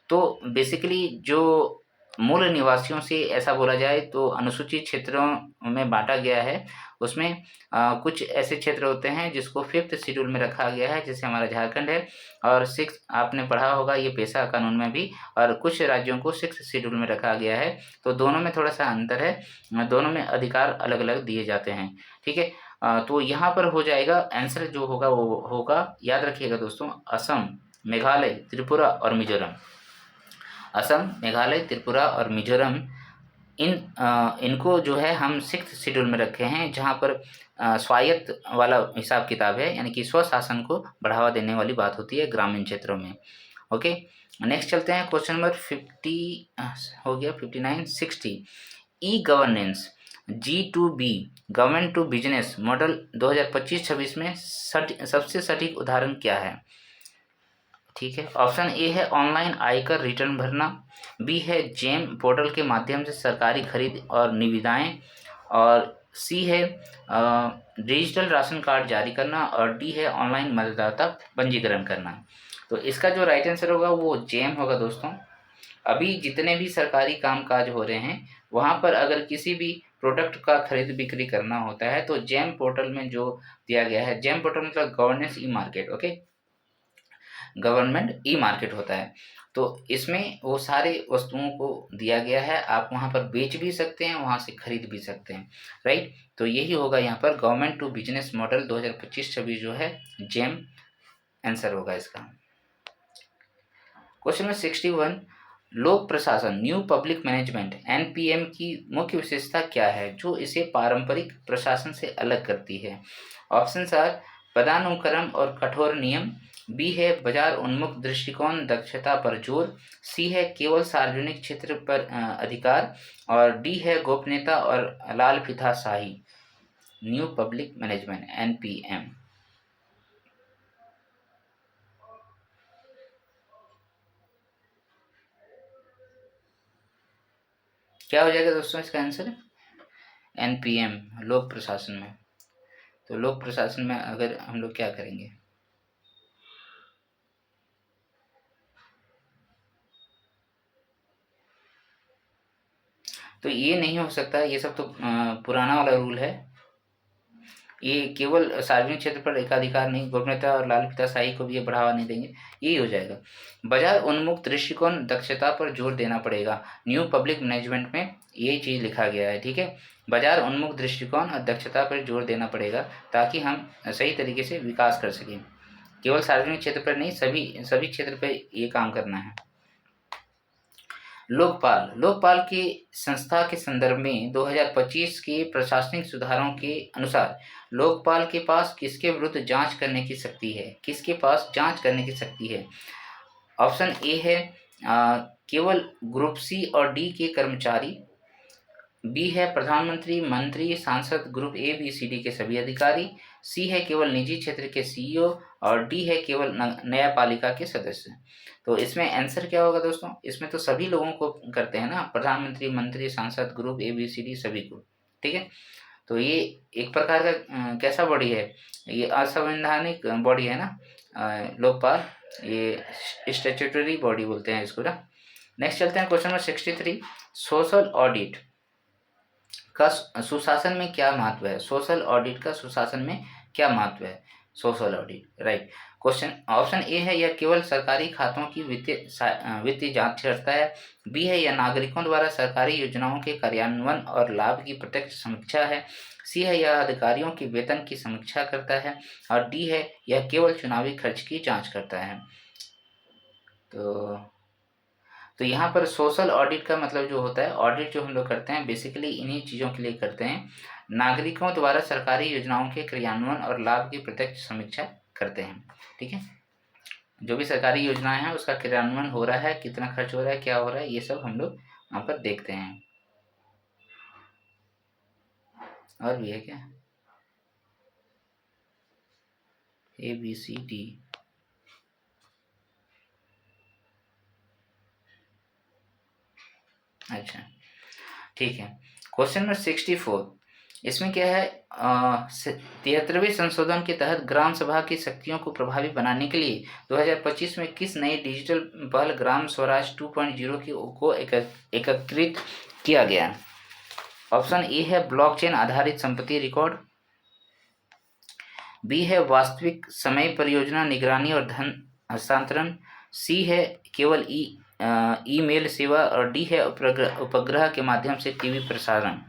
तो बेसिकली जो मूल निवासियों से ऐसा बोला जाए तो अनुसूचित क्षेत्रों में बांटा गया है, उसमें कुछ ऐसे क्षेत्र होते हैं जिसको 5th शेड्यूल में रखा गया है, जैसे हमारा झारखंड है, और 6 आपने पढ़ा होगा ये पेशा कानून में भी, और कुछ राज्यों को 6th शेड्यूल में रखा गया है। तो दोनों में थोड़ा सा अंतर है, दोनों में अधिकार अलग अलग दिए जाते हैं। ठीक है, तो यहाँ पर हो जाएगा आंसर जो होगा वो होगा, याद रखिएगा दोस्तों, असम, मेघालय, त्रिपुरा और मिजोरम। असम, मेघालय, त्रिपुरा और मिजोरम, इनको जो है हम 6th शेड्यूल में रखे हैं, जहाँ पर स्वायत्त वाला हिसाब किताब है, यानी कि स्वशासन को बढ़ावा देने वाली बात होती है ग्रामीण क्षेत्रों में। ओके, नेक्स्ट चलते हैं, क्वेश्चन नंबर 50 हो गया, 59, 60, e governance G2B government to business model 2025-26 में सबसे सटीक उदाहरण क्या है? ठीक है, ऑप्शन ए है ऑनलाइन आयकर रिटर्न भरना, बी है जेम पोर्टल के माध्यम से सरकारी खरीद और निविदाएं, और सी है डिजिटल राशन कार्ड जारी करना, और डी है ऑनलाइन मतदाता पंजीकरण करना। तो इसका जो राइट आंसर होगा वो जेम होगा दोस्तों। अभी जितने भी सरकारी कामकाज हो रहे हैं वहाँ पर अगर किसी भी प्रोडक्ट का खरीद बिक्री करना होता है तो जेम पोर्टल में जो दिया गया है, जेम पोर्टल मतलब गवर्नेंस ई market, okay, government e market होता है, तो इसमें वो सारे वस्तुओं को दिया गया है, आप वहाँ पर बेच भी सकते हैं, वहाँ से खरीद भी सकते हैं, राइट। तो यही होगा यहाँ पर गवर्नमेंट टू बिजनेस मॉडल 2025-26 जो है जेम आंसर होगा इसका। क्वेश्चन नंबर 61, लोक प्रशासन न्यू पब्लिक मैनेजमेंट NPM की मुख्य विशेषता क्या है जो इसे पारंपरिक प्रशासन से अलग करती है? ऑप्शन आर पदानुक्रम और कठोर नियम, बी है बाजार उन्मुख दृष्टिकोण दक्षता पर जोर, सी है केवल सार्वजनिक क्षेत्र पर अधिकार, और डी है गोपनीयता और लाल फीताशाही। न्यू पब्लिक मैनेजमेंट NPM क्या हो जाएगा दोस्तों इसका आंसर? NPM लोक प्रशासन में। तो लोक प्रशासन में अगर हम लोग क्या करेंगे, तो ये नहीं हो सकता, ये सब तो पुराना वाला रूल है, ये केवल सार्वजनिक क्षेत्र पर एकाधिकार नहीं, गोपनीयता और लाल फीताशाही को भी ये बढ़ावा नहीं देंगे, यही हो जाएगा। बाजार उन्मुख दृष्टिकोण दक्षता पर जोर देना पड़ेगा, न्यू पब्लिक मैनेजमेंट में ये चीज़ लिखा गया है, ठीक है, बाजार उन्मुख दृष्टिकोण और दक्षता पर जोर देना पड़ेगा ताकि हम सही तरीके से विकास कर सकें, केवल सार्वजनिक क्षेत्र पर नहीं, सभी क्षेत्र पर ये काम करना है। लोकपाल की संस्था के संदर्भ में 2025 के प्रशासनिक सुधारों के अनुसार लोकपाल के पास किसके विरुद्ध जांच करने की शक्ति है? किसके पास जांच करने की शक्ति है? ऑप्शन ए है केवल ग्रुप C और D के कर्मचारी, बी है प्रधानमंत्री, मंत्री, सांसद, group A B C D के सभी अधिकारी, सी है केवल निजी क्षेत्र के सीईओ और डी है केवल न्यायपालिका के सदस्य। तो इसमें आंसर क्या होगा दोस्तों? इसमें तो सभी लोगों को करते हैं ना, प्रधानमंत्री, मंत्री, सांसद, group A B C D सभी को। ठीक है, तो ये एक प्रकार का कैसा बॉडी है? ये असंवैधानिक बॉडी है ना, लोकपाल, ये स्टैट्यूटरी बॉडी बोलते हैं इसको ना। नेक्स्ट चलते हैं क्वेश्चन नंबर 63। सोशल ऑडिट का सुशासन में क्या महत्व है? सोशल ऑडिट का सुशासन में क्या महत्व है? Social audit, right. Question option A है यह केवल सरकारी खातों की वित्तीय जांच करता है। बी है यह नागरिकों द्वारा सरकारी योजनाओं के कार्यान्वयन और लाभ की प्रत्यक्ष समीक्षा है। सी है यह अधिकारियों के वेतन की समीक्षा करता है। और डी है यह केवल चुनावी खर्च की जांच करता है। तो यहाँ पर सोशल ऑडिट का मतलब जो होता है, ऑडिट जो हम लोग करते हैं बेसिकली इन्हीं चीज़ों के लिए करते हैं। नागरिकों द्वारा सरकारी योजनाओं के क्रियान्वयन और लाभ की प्रत्यक्ष समीक्षा करते हैं। ठीक है, जो भी सरकारी योजनाएं हैं उसका क्रियान्वयन हो रहा है, कितना खर्च हो रहा है, क्या हो रहा है, ये सब हम लोग यहाँ पर देखते हैं। और भी है क्या? ए बी सी डी, अच्छा ठीक है। क्वेश्चन नंबर 64, इसमें क्या है? 73वें संशोधन के तहत ग्राम सभा की शक्तियों को प्रभावी बनाने के लिए 2025 में किस नई डिजिटल पहल ग्राम स्वराज 2.0 को एकीकृत किया गया? ऑप्शन ए है ब्लॉकचेन आधारित संपत्ति रिकॉर्ड, बी है वास्तविक समय परियोजना निगरानी और धन हस्तांतरण, सी है केवल ईमेल सेवा और डी है उपग्रह के माध्यम से टीवी प्रसारण।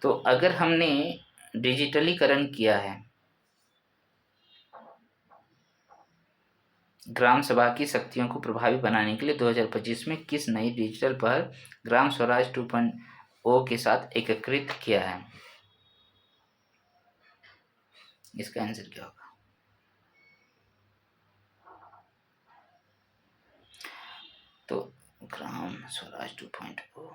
तो अगर हमने डिजिटलीकरण किया है ग्राम सभा की शक्तियों को प्रभावी बनाने के लिए 2025 में किस नई डिजिटल पहल ग्राम स्वराज 2.0 के साथ एकीकृत किया है? इसका आंसर क्या होगा? तो ग्राम स्वराज 2.0,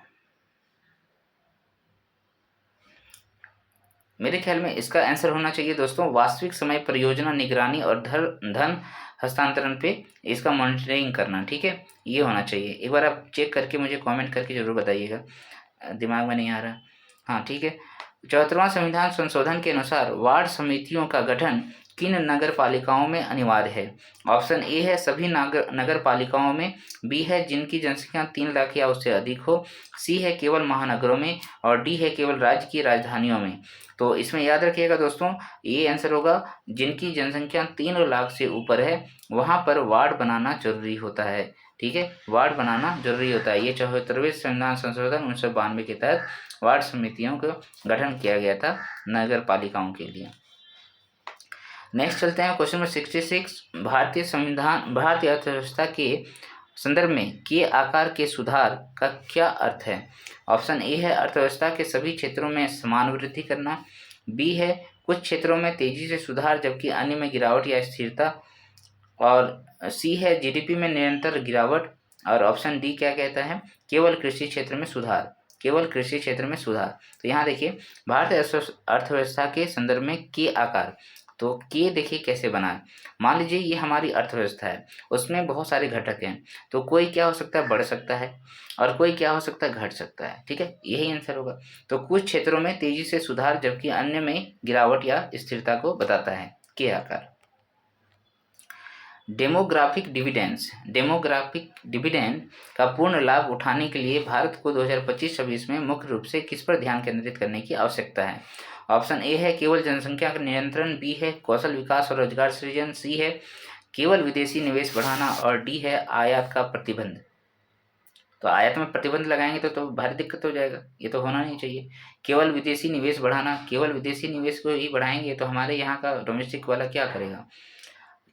मेरे ख्याल में इसका आंसर होना चाहिए दोस्तों वास्तविक समय परियोजना निगरानी और धन हस्तांतरण पे इसका मॉनिटरिंग करना। ठीक है, ये होना चाहिए। एक बार आप चेक करके मुझे कमेंट करके ज़रूर बताइएगा, दिमाग में नहीं आ रहा। हाँ ठीक है। 74वां संविधान संशोधन के अनुसार वार्ड समितियों का गठन किन नगर पालिकाओं में अनिवार्य है? ऑप्शन ए है सभी नगर पालिकाओं में, बी है जिनकी जनसंख्या 3 लाख या उससे अधिक हो, सी है केवल महानगरों में और डी है केवल राज्य की राजधानियों में। तो इसमें याद रखिएगा दोस्तों, ये आंसर होगा जिनकी जनसंख्या 3 लाख से ऊपर है वहाँ पर वार्ड बनाना जरूरी होता है। ठीक है, वार्ड बनाना जरूरी होता है। ये 74वें संविधान संशोधन 1992 के तहत वार्ड समितियों का गठन किया गया था नगर पालिकाओं के लिए। नेक्स्ट चलते हैं क्वेश्चन नंबर 66। भारतीय अर्थव्यवस्था के संदर्भ में के आकार के सुधार का क्या अर्थ है? ऑप्शन ए है अर्थव्यवस्था के सभी क्षेत्रों में समान वृद्धि करना, बी है कुछ क्षेत्रों में तेजी से सुधार जबकि अन्य में गिरावट या स्थिरता, और सी है जीडीपी में निरंतर गिरावट, और ऑप्शन डी क्या कहता है? केवल कृषि क्षेत्र में सुधार, केवल कृषि क्षेत्र में सुधार। तो यहाँ देखिए भारतीय अर्थव्यवस्था के संदर्भ में के आकार, तो के देखिए कैसे बना है। मान लीजिए ये हमारी अर्थव्यवस्था है, उसमें बहुत सारे घटक हैं, तो कोई क्या हो सकता है? बढ़ सकता है, और कोई क्या हो सकता है? घट सकता है। ठीक है, यही आंसर होगा। तो कुछ क्षेत्रों में तेजी से सुधार जबकि अन्य में गिरावट या स्थिरता को बताता है के आकार। डेमोग्राफिक डिविडेंड का पूर्ण लाभ उठाने के लिए भारत को 2025-26 में मुख्य रूप से किस पर ध्यान केंद्रित करने की आवश्यकता है? ऑप्शन ए है केवल जनसंख्या का नियंत्रण, बी है कौशल विकास और रोजगार सृजन, सी है केवल विदेशी निवेश बढ़ाना, और डी है आयात का प्रतिबंध। तो आयात में प्रतिबंध लगाएंगे तो भारी दिक्कत हो जाएगा, ये तो होना नहीं चाहिए। केवल विदेशी निवेश बढ़ाना, केवल विदेशी निवेश को ही बढ़ाएंगे तो हमारे यहाँ का डोमेस्टिक वाला क्या करेगा?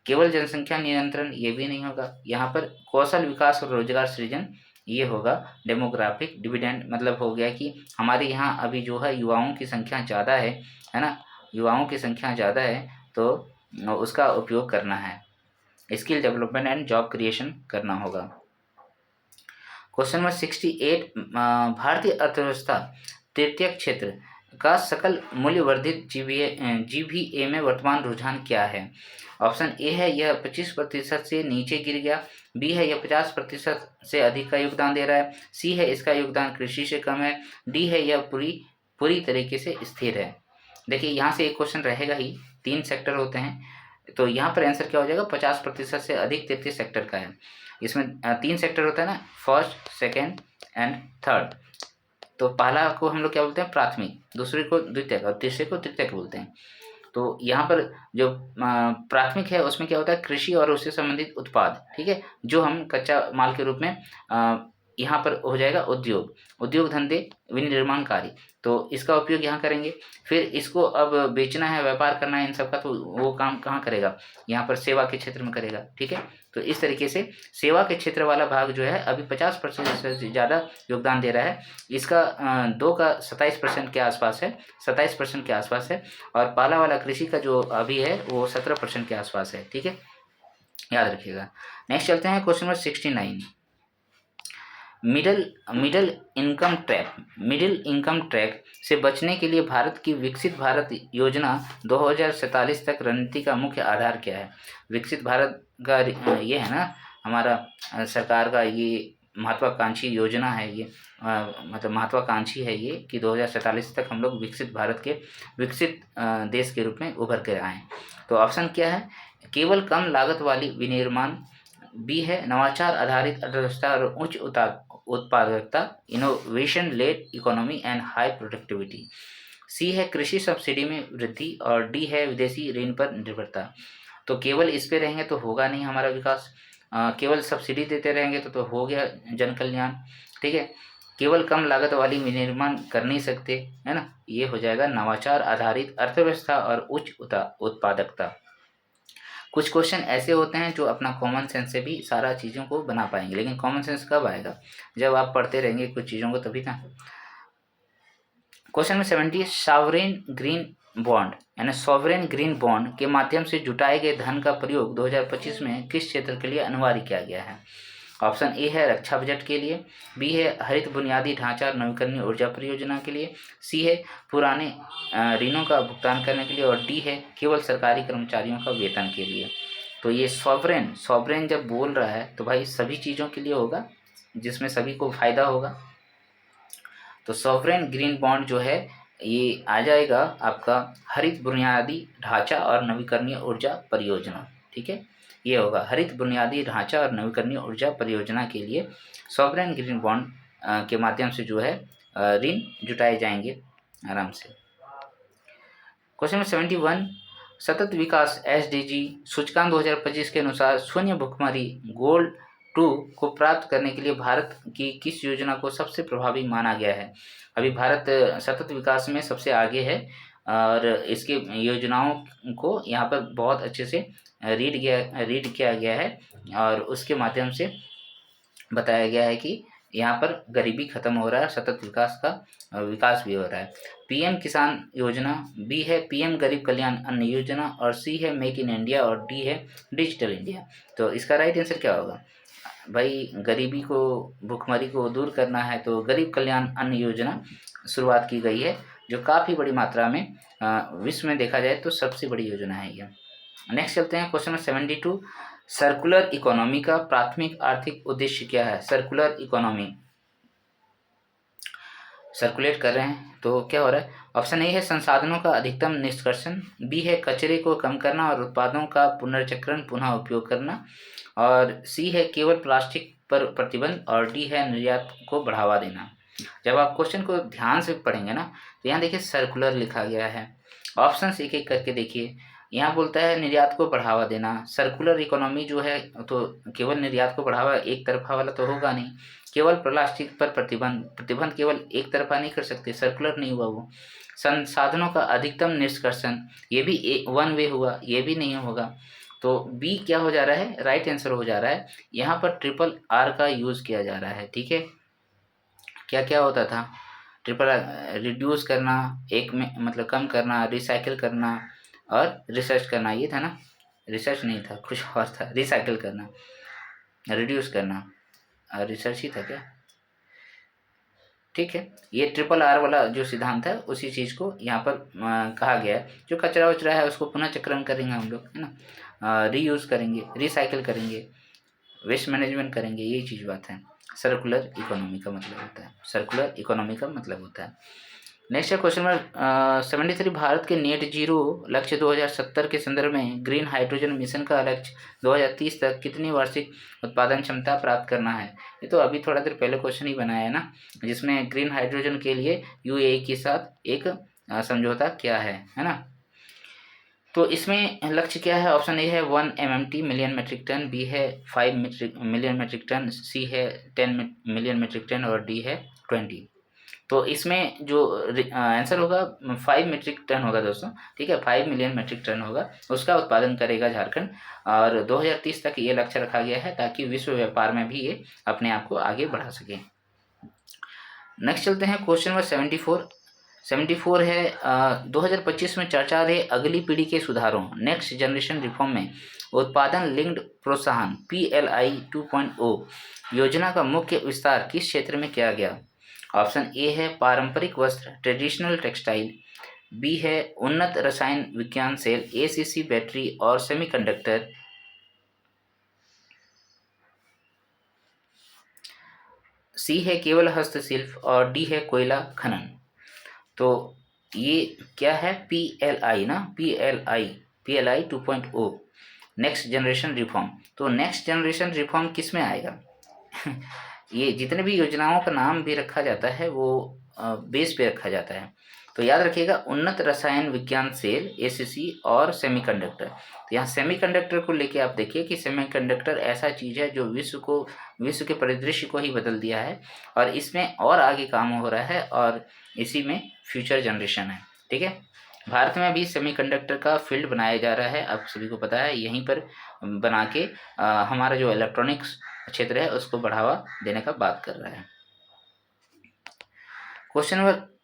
केवल जनसंख्या नियंत्रण ये भी नहीं होगा, यहाँ पर कौशल विकास और रोजगार सृजन ये होगा। डेमोग्राफिक डिविडेंड मतलब हो गया कि हमारे यहाँ अभी जो है युवाओं की संख्या ज़्यादा है ना, युवाओं की संख्या ज़्यादा है तो उसका उपयोग करना है, skill development and job creation करना होगा। क्वेश्चन नंबर 68, भारतीय अर्थव्यवस्था तृतीय क्षेत्र का सकल मूल्य वर्धित जीवीए में वर्तमान रुझान क्या है? ऑप्शन ए है यह 25% से नीचे गिर गया, बी है यह 50% से अधिक का योगदान दे रहा है, सी है इसका योगदान कृषि से कम है, डी है यह पूरी तरीके से स्थिर है। देखिए यहाँ से एक क्वेश्चन रहेगा ही, 3 सेक्टर होते हैं, तो यहाँ पर आंसर क्या हो जाएगा? 50% से अधिक तृतीय सेक्टर का है। इसमें 3 सेक्टर होता है ना, फर्स्ट, सेकेंड एंड थर्ड। तो पहला को हम लोग क्या बोलते हैं? प्राथमिक, दूसरे को द्वितीयक और तीसरे को तृतीयक बोलते हैं। तो यहाँ पर जो प्राथमिक है उसमें क्या होता है? कृषि और उससे संबंधित उत्पाद, ठीक है, जो हम कच्चा माल के रूप में यहाँ पर हो जाएगा उद्योग धंधे, विनिर्माण कार्य, तो इसका उपयोग यहाँ करेंगे। फिर इसको अब बेचना है, व्यापार करना है इन सब का, तो वो काम कहाँ करेगा? यहाँ पर सेवा के क्षेत्र में करेगा, ठीक है। तो इस तरीके से सेवा के क्षेत्र वाला भाग जो है अभी 50% से ज़्यादा योगदान दे रहा है। इसका 2 का 27% के आसपास है, 27% के आसपास है, और पहला वाला कृषि का जो अभी है वो 17% के आसपास है, ठीक है, याद रखिएगा। नेक्स्ट चलते हैं question number 69, middle income track से बचने के लिए भारत की विकसित भारत योजना 2047 तक रणनीति का मुख्य आधार क्या है? विकसित भारत का ये है ना हमारा सरकार का ये महत्वाकांक्षी योजना है, ये मतलब महत्वाकांक्षी है ये कि 2047 तक हम लोग विकसित भारत के विकसित देश के रूप में उभर कर आएँ। तो ऑप्शन क्या है? केवल कम लागत वाली विनिर्माण, बी है नवाचार आधारित अर्थव्यवस्था और उच्च उत्पादकता, innovation led economy and high productivity, C है कृषि सब्सिडी में वृद्धि, और डी है विदेशी ऋण पर निर्भरता। तो केवल इस पे रहेंगे तो होगा नहीं हमारा विकास, केवल सब्सिडी देते रहेंगे तो हो गया जन कल्याण, ठीक है। केवल कम लागत वाली विनिर्माण कर नहीं सकते, है ना, ये हो जाएगा नवाचार आधारित अर्थव्यवस्था और उच्च उत्पादकता। कुछ क्वेश्चन ऐसे होते हैं जो अपना कॉमन सेंस से भी सारा चीज़ों को बना पाएंगे, लेकिन कॉमन सेंस कब आएगा? जब आप पढ़ते रहेंगे कुछ चीज़ों को, तभी ना। क्वेश्चन में 70, सॉवरेन ग्रीन बॉन्ड के माध्यम से जुटाए गए धन का प्रयोग 2025 में किस क्षेत्र के लिए अनिवार्य किया गया है? ऑप्शन ए है रक्षा बजट के लिए, बी है हरित बुनियादी ढांचा और नवीकरणीय ऊर्जा परियोजना के लिए, सी है पुराने ऋणों का भुगतान करने के लिए, और डी है केवल सरकारी कर्मचारियों का वेतन के लिए। तो ये सॉवरेन जब बोल रहा है तो भाई सभी चीज़ों के लिए होगा जिसमें सभी को फायदा होगा। तो सॉवरेन ग्रीन बॉन्ड जो है ये आ जाएगा आपका हरित बुनियादी ढांचा और नवीकरणीय ऊर्जा परियोजना, ठीक है, ये होगा हरित बुनियादी ढांचा और नवीकरणीय ऊर्जा परियोजना के लिए सॉवरेन ग्रीन बॉन्ड के माध्यम से जो है ऋण जुटाए जाएंगे आराम से। क्वेश्चन नंबर 71, सतत विकास SDG सूचकांक 2025 के अनुसार शून्य भुखमरी गोल 2 को प्राप्त करने के लिए भारत की किस योजना को सबसे प्रभावी माना गया है? अभी भारत सतत विकास में सबसे आगे है और इसके योजनाओं को यहाँ पर बहुत अच्छे से रीड किया गया है और उसके माध्यम से बताया गया है कि यहाँ पर गरीबी खत्म हो रहा है, सतत विकास का विकास भी हो रहा है। PM किसान योजना, बी है PM गरीब कल्याण अन्न योजना, और सी है मेक इन इंडिया, और डी है डिजिटल इंडिया। तो इसका राइट आंसर क्या होगा भाई? गरीबी को, भुखमरी को दूर करना है तो गरीब कल्याण अन्न योजना शुरुआत की गई है, जो काफ़ी बड़ी मात्रा में विश्व में देखा जाए तो सबसे बड़ी योजना है यह। नेक्स्ट चलते हैं क्वेश्चन नंबर 72, सर्कुलर इकोनॉमी का प्राथमिक आर्थिक उद्देश्य क्या है? सर्कुलर इकोनॉमी सर्कुलेट कर रहे हैं तो क्या हो रहा है? ऑप्शन ए है संसाधनों का अधिकतम निष्कर्षण, बी है कचरे को कम करना और उत्पादों का पुनर्चक्रण पुनः उपयोग करना, और सी है केवल प्लास्टिक पर प्रतिबंध, और डी है निर्यात को बढ़ावा देना। जब आप क्वेश्चन को ध्यान से पढ़ेंगे ना तो यहाँ देखिए सर्कुलर लिखा गया है, ऑप्शन एक एक करके देखिए। यहाँ बोलता है निर्यात को बढ़ावा देना, सर्कुलर इकोनॉमी जो है तो केवल निर्यात को बढ़ावा एक तरफा वाला तो होगा नहीं, केवल प्लास्टिक पर प्रतिबंध केवल एक तरफा नहीं कर सकते, सर्कुलर नहीं हुआ वो। संसाधनों का अधिकतम निष्कर्षण, ये भी वन वे हुआ, ये भी नहीं होगा। तो बी क्या हो जा रहा है? राइट आंसर हो जा रहा है। यहाँ पर RRR का यूज़ किया जा रहा है, ठीक है। क्या क्या होता था? रिड्यूस करना, एक में मतलब कम करना, रिसाइकिल करना और रिसर्च करना, ये था ना? रिसर्च नहीं था, कुछ और था, रिसाइकिल करना, रिड्यूस करना, रिसर्च ही था क्या? ठीक है, ये ट्रिपल आर वाला जो सिद्धांत है उसी चीज़ को यहाँ पर कहा गया है। जो कचरा वचरा है उसको पुनः चक्रण करेंगे हम लोग, है ना, रीयूज़ करेंगे, रिसाइकिल करेंगे, वेस्ट मैनेजमेंट करेंगे, यही चीज़ बात है। सर्कुलर इकोनॉमी का मतलब होता है, सर्कुलर इकोनॉमी का मतलब होता है। नेक्स्ट है क्वेश्चन नंबर 73, भारत के नेट जीरो लक्ष्य 2070 के संदर्भ में ग्रीन हाइड्रोजन मिशन का लक्ष्य 2030 तक कितनी वार्षिक उत्पादन क्षमता प्राप्त करना है। ये तो अभी थोड़ा देर पहले क्वेश्चन ही बनाया है ना, जिसमें ग्रीन हाइड्रोजन के लिए यूएई के साथ एक समझौता किया है ना। तो इसमें लक्ष्य क्या है? ऑप्शन ए है 1 MMT million metric ton, B है 5 मिलियन मेट्रिक टन, सी है 10 मिलियन मेट्रिक टन और डी है 20। तो इसमें जो आंसर होगा 5 मेट्रिक टन होगा दोस्तों, ठीक है, 5 मिलियन मेट्रिक टन होगा, उसका उत्पादन करेगा झारखंड। और 2030 तक ये लक्ष्य रखा गया है ताकि विश्व व्यापार में भी ये अपने आप को आगे बढ़ा सके। नेक्स्ट चलते हैं क्वेश्चन नंबर 74 है 2025 में चर्चा रहे अगली पीढ़ी के सुधारों नेक्स्ट जनरेशन रिफॉर्म में उत्पादन लिंक्ड प्रोत्साहन PLI 2.0 योजना का मुख्य विस्तार किस क्षेत्र में किया गया। ऑप्शन ए है पारंपरिक वस्त्र ट्रेडिशनल टेक्सटाइल, बी है उन्नत रसायन विज्ञान सेल, ACC बैटरी और सेमीकंडक्टर, सी है केवल हस्तशिल्प और डी है कोयला खनन। तो ये क्या है? PLI ना, PLI 2.0 नेक्स्ट जनरेशन रिफॉर्म। तो नेक्स्ट जनरेशन रिफॉर्म किस में आएगा? ये जितने भी योजनाओं का नाम भी रखा जाता है वो बेस पे रखा जाता है। तो याद रखिएगा उन्नत रसायन विज्ञान सेल, ACC और सेमीकंडक्टर। तो यहाँ सेमीकंडक्टर को लेके आप देखिए कि सेमीकंडक्टर ऐसा चीज़ है जो विश्व के परिदृश्य को ही बदल दिया है और इसमें और आगे काम हो रहा है और इसी में फ्यूचर जनरेशन है। ठीक है, भारत में भी सेमीकंडक्टर का फील्ड बनाया जा रहा है, आप सभी को पता है। यहीं पर बना के हमारा जो इलेक्ट्रॉनिक्स क्षेत्र है उसको बढ़ावा देने का बात कर रहा है। क्वेश्चन नंबर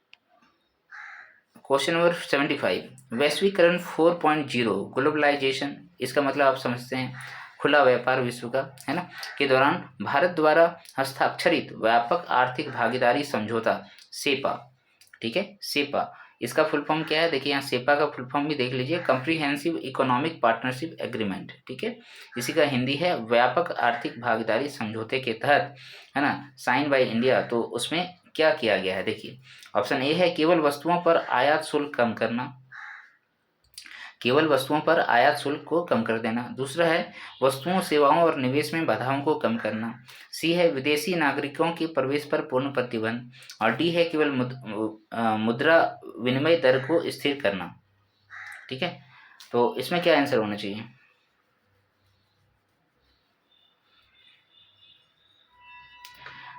75, वैश्वीकरण 4.0 ग्लोबलाइजेशन, इसका मतलब आप समझते हैं खुला व्यापार विश्व का, है ना, के दौरान भारत द्वारा हस्ताक्षरित व्यापक आर्थिक भागीदारी समझौता सेपा, ठीक है, सेपा, इसका फुल फॉर्म क्या है? देखिए यहाँ सेपा का फुल फॉर्म भी देख लीजिए, कम्प्रीहेंसिव इकोनॉमिक पार्टनरशिप एग्रीमेंट, ठीक है, इसी का हिंदी है व्यापक आर्थिक भागीदारी समझौते के तहत, है ना, साइन बाय इंडिया। तो उसमें क्या किया गया है? देखिए ऑप्शन ए है केवल वस्तुओं पर आयात शुल्क कम करना, केवल वस्तुओं पर आयात शुल्क को कम कर देना। दूसरा है वस्तुओं सेवाओं और निवेश में बाधाओं को कम करना। सी है विदेशी नागरिकों के प्रवेश पर पूर्ण प्रतिबंध और डी है केवल मुद्रा विनिमय दर को स्थिर करना। ठीक है, तो इसमें क्या आंसर होना चाहिए?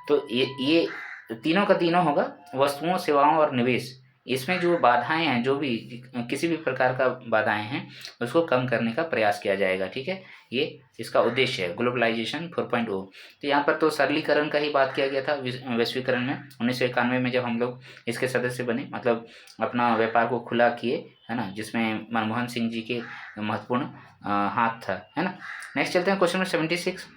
तो ये तीनों का तीनों होगा, वस्तुओं सेवाओं और निवेश। इसमें जो बाधाएं हैं, जो भी किसी भी प्रकार का बाधाएं हैं उसको कम करने का प्रयास किया जाएगा। ठीक है, ये इसका उद्देश्य है ग्लोबलाइजेशन 4.0। तो यहाँ पर तो सरलीकरण का ही बात किया गया था वैश्वीकरण में। 1991 में जब हम लोग इसके सदस्य बने, मतलब अपना व्यापार को खुला किए, है ना, जिसमें मनमोहन सिंह जी के महत्वपूर्ण हाथ था, है ना। नेक्स्ट चलते हैं क्वेश्चन नंबर 76,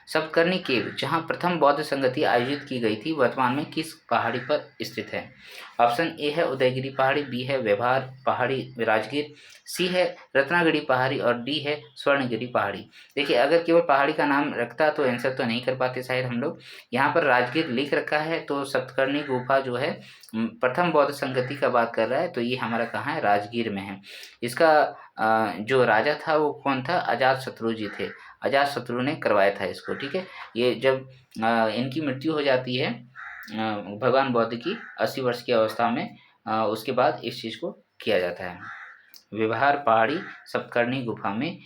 सप्तकर्णी केव जहां प्रथम बौद्ध संगति आयोजित की गई थी वर्तमान में किस पहाड़ी पर स्थित है? ऑप्शन ए है उदयगिरी पहाड़ी, बी है व्यवहार पहाड़ी राजगीर, सी है रत्नागिरी पहाड़ी और डी है स्वर्णगिरी पहाड़ी। देखिए अगर केवल पहाड़ी का नाम रखता तो आंसर तो नहीं कर पाते शायद हम लोग। यहाँ पर राजगीर लिख रखा है तो सप्तकर्णी गुफा जो है प्रथम बौद्ध संगति का बात कर रहा है, तो ये हमारा कहाँ है? राजगीर में है। इसका जो राजा था वो कौन था? अजातशत्रु जी थे। अजातशत्रु ने करवाया था इसको। ठीक है, ये जब इनकी मृत्यु हो जाती है भगवान बौद्ध की 80 वर्ष की अवस्था में, उसके बाद इस चीज़ को किया जाता है। व्यवहार पहाड़ी सप्तकर्णी गुफा में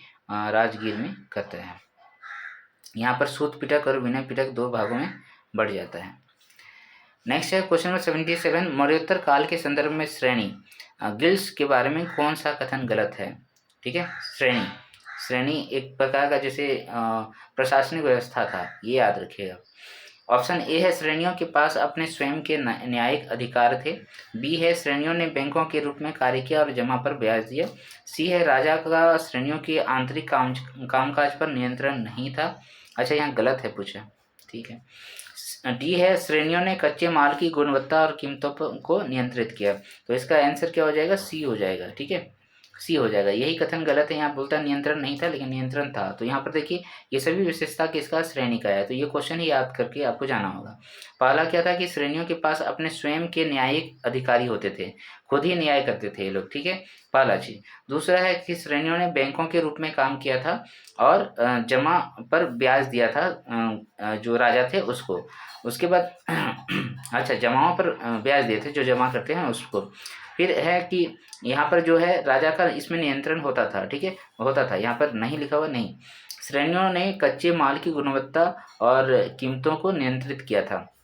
राजगीर में करते हैं। यहाँ पर सूत पिटक और विनय पिटक दो भागों में बढ़ जाता है। नेक्स्ट है क्वेश्चन नंबर 77, मौर्योत्तर काल के संदर्भ में श्रेणी गिल्ड्स के बारे में कौन सा कथन गलत है? ठीक है, श्रेणी एक प्रकार का जैसे प्रशासनिक व्यवस्था था, ये याद रखिएगा। ऑप्शन ए है श्रेणियों के पास अपने स्वयं के न्यायिक अधिकार थे, बी है श्रेणियों ने बैंकों के रूप में कार्य किया और जमा पर ब्याज दिया, सी है राजा का श्रेणियों के आंतरिक कामकाज पर नियंत्रण नहीं था। अच्छा यहाँ गलत है पूछा, ठीक है। डी है श्रेणियों ने कच्चे माल की गुणवत्ता और कीमतों को नियंत्रित किया। तो इसका आंसर क्या हो जाएगा, सी हो जाएगा। ठीक है, सी हो जाएगा। यही कथन गलत है, यहाँ बोलता नियंत्रण नहीं था लेकिन नियंत्रण था। तो यहाँ पर देखिए ये सभी विशेषता किसका, श्रेणी का है। तो ये क्वेश्चन ही याद करके आपको जाना होगा। पहला क्या था कि श्रेणियों के पास अपने स्वयं के न्यायिक अधिकारी होते थे, खुद ही न्याय करते थे ये लोग। ठीक है, पहला चीज। दूसरा है कि श्रेणियों ने बैंकों के रूप में काम किया था और जमा पर ब्याज दिया था जो राजा थे उसको। उसके बाद अच्छा, जमाओं पर ब्याज दिए थे जो जमा करते हैं उसको। फिर है कि यहाँ पर जो है राजा का इसमें नियंत्रण होता था। ठीक है, होता था, यहाँ पर नहीं लिखा हुआ नहीं। श्रेणियों ने कच्चे माल की गुणवत्ता और कीमतों को नियंत्रित किया था।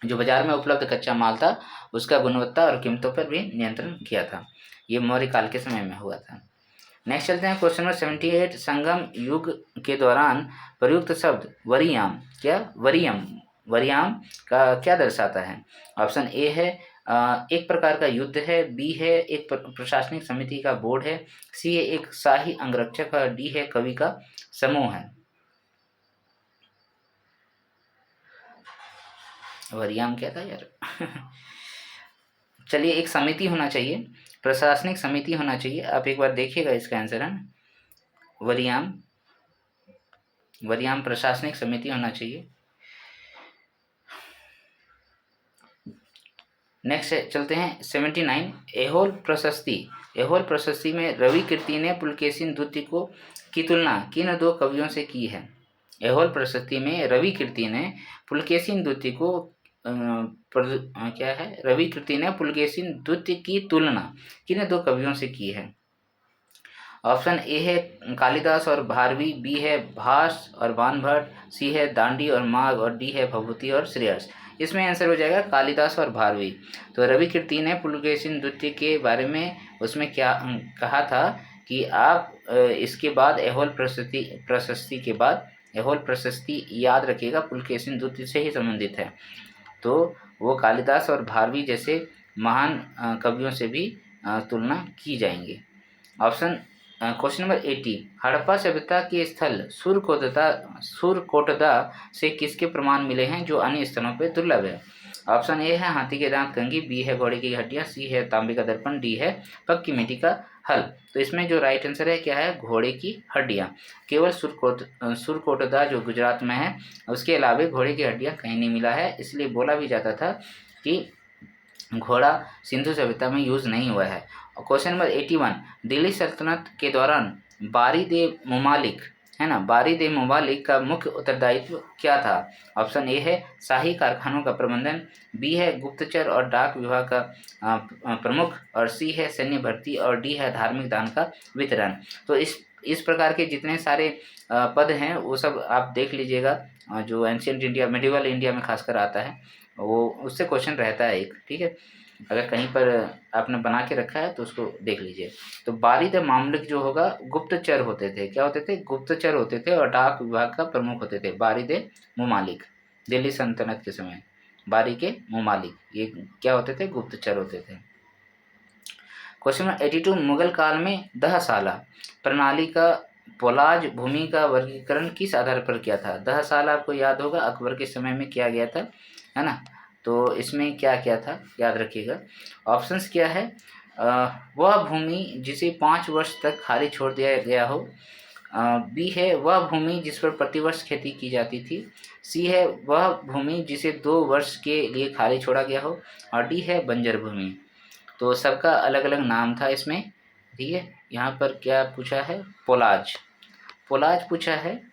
जो बाजार में उपलब्ध कच्चा माल था उसका गुणवत्ता और कीमतों पर भी नियंत्रण किया था। ये मौर्य काल के समय में हुआ था। नेक्स्ट चलते हैं क्वेश्चन नंबर 78। संगम युग के दौरान प्रयुक्त शब्द वरियाम, क्या वरियम, वरियाम का क्या दर्शाता है। ऑप्शन ए है एक प्रकार का युद्ध है, बी है एक प्रशासनिक समिति का बोर्ड है, सी है एक शाही अंगरक्षक है, डी है कवि का समूह है। वरियाम क्या था यार चलिए, एक समिति होना चाहिए, प्रशासनिक समिति होना चाहिए। आप एक बार देखिएगा इसका आंसर है वरियाम, वरियाम प्रशासनिक समिति होना चाहिए। नेक्स्ट चलते हैं 79। एहोल प्रशस्ति, एहोल प्रशस्ति में रवि कीर्ति ने पुलकेशिन द्वितीय को की तुलना किन दो कवियों से की है। एहोल प्रशस्ति में रवि कीर्ति ने पुलकेशिन द्वितीय को क्या है, रवि कीर्ति ने पुलकेशिन द्वितीय की तुलना किन दो कवियों से की है। ऑप्शन ए है कालिदास और भारवी, बी है भास और बाणभट्ट, सी है दांडी और माघ, और डी है भभूति और श्रेयस। इसमें आंसर हो जाएगा कालिदास और भारवी। तो रवि कीर्ति ने पुलकेशिन द्वितीय के बारे में उसमें क्या कहा था कि आप इसके बाद एहोल प्रशस्ति के बाद एहोल प्रशस्ति याद रखिएगा पुलकेशिन द्वितीय से ही संबंधित है। तो वो कालिदास और भारवी जैसे महान कवियों से भी तुलना की जाएंगी। Option question number 80। हड़प्पा सभ्यता के स्थल सुरकोटदा से किसके प्रमाण मिले हैं जो अन्य स्थलों पर दुर्लभ है। ऑप्शन ए है हाथी के दांत कंघी, बी है घोड़े की हड्डियां, सी है तांबे का दर्पण, डी है पक्की मिट्टी का हल। तो इसमें जो राइट आंसर है क्या है, घोड़े की हड्डियां। केवल सुरकोटदा जो गुजरात में है, उसके अलावा घोड़े की हड्डियां कहीं नहीं मिला है। इसलिए बोला भी जाता था कि घोड़ा सिंधु सभ्यता में यूज नहीं हुआ है। Question number 81। दिल्ली सल्तनत के दौरान बारिद ए मुमालिक, है ना, बारिद ए मुमालिक का मुख्य उत्तरदायित्व क्या था। ऑप्शन ए है शाही कारखानों का प्रबंधन, बी है गुप्तचर और डाक विभाग का प्रमुख, और सी है सैन्य भर्ती, और डी है धार्मिक दान का वितरण। तो इस प्रकार के जितने सारे पद हैं वो सब आप देख लीजिएगा, जो एंशियंट इंडिया, मिडिवल इंडिया में खासकर आता है, वो उससे क्वेश्चन रहता है एक। ठीक है, अगर कहीं पर आपने बना के रखा है तो उसको देख लीजिए। तो बारिद मामलिक जो होगा गुप्तचर होते थे, क्या होते थे, गुप्तचर होते थे, और डाक विभाग का प्रमुख होते थे। बारिद मुमालिक दिल्ली सल्तनत के समय बारिद मुमालिक ये क्या होते थे, गुप्तचर होते थे। Question number 82। मुगल काल में दहसाला प्रणाली का पोलाज भूमि का वर्गीकरण किस आधार पर किया था। दहसाला आपको याद होगा अकबर के समय में किया गया था, है ना। तो इसमें क्या क्या था याद रखिएगा। ऑप्शंस क्या है, वह भूमि जिसे 5 वर्ष तक खाली छोड़ दिया गया हो, बी है वह भूमि जिस पर प्रतिवर्ष खेती की जाती थी, सी है वह भूमि जिसे 2 वर्ष के लिए खाली छोड़ा गया हो, और डी है बंजर भूमि। तो सबका अलग अलग नाम था इसमें। ठीक है, यहाँ पर क्या पूछा है, पोलाज, पोलाज पूछा है।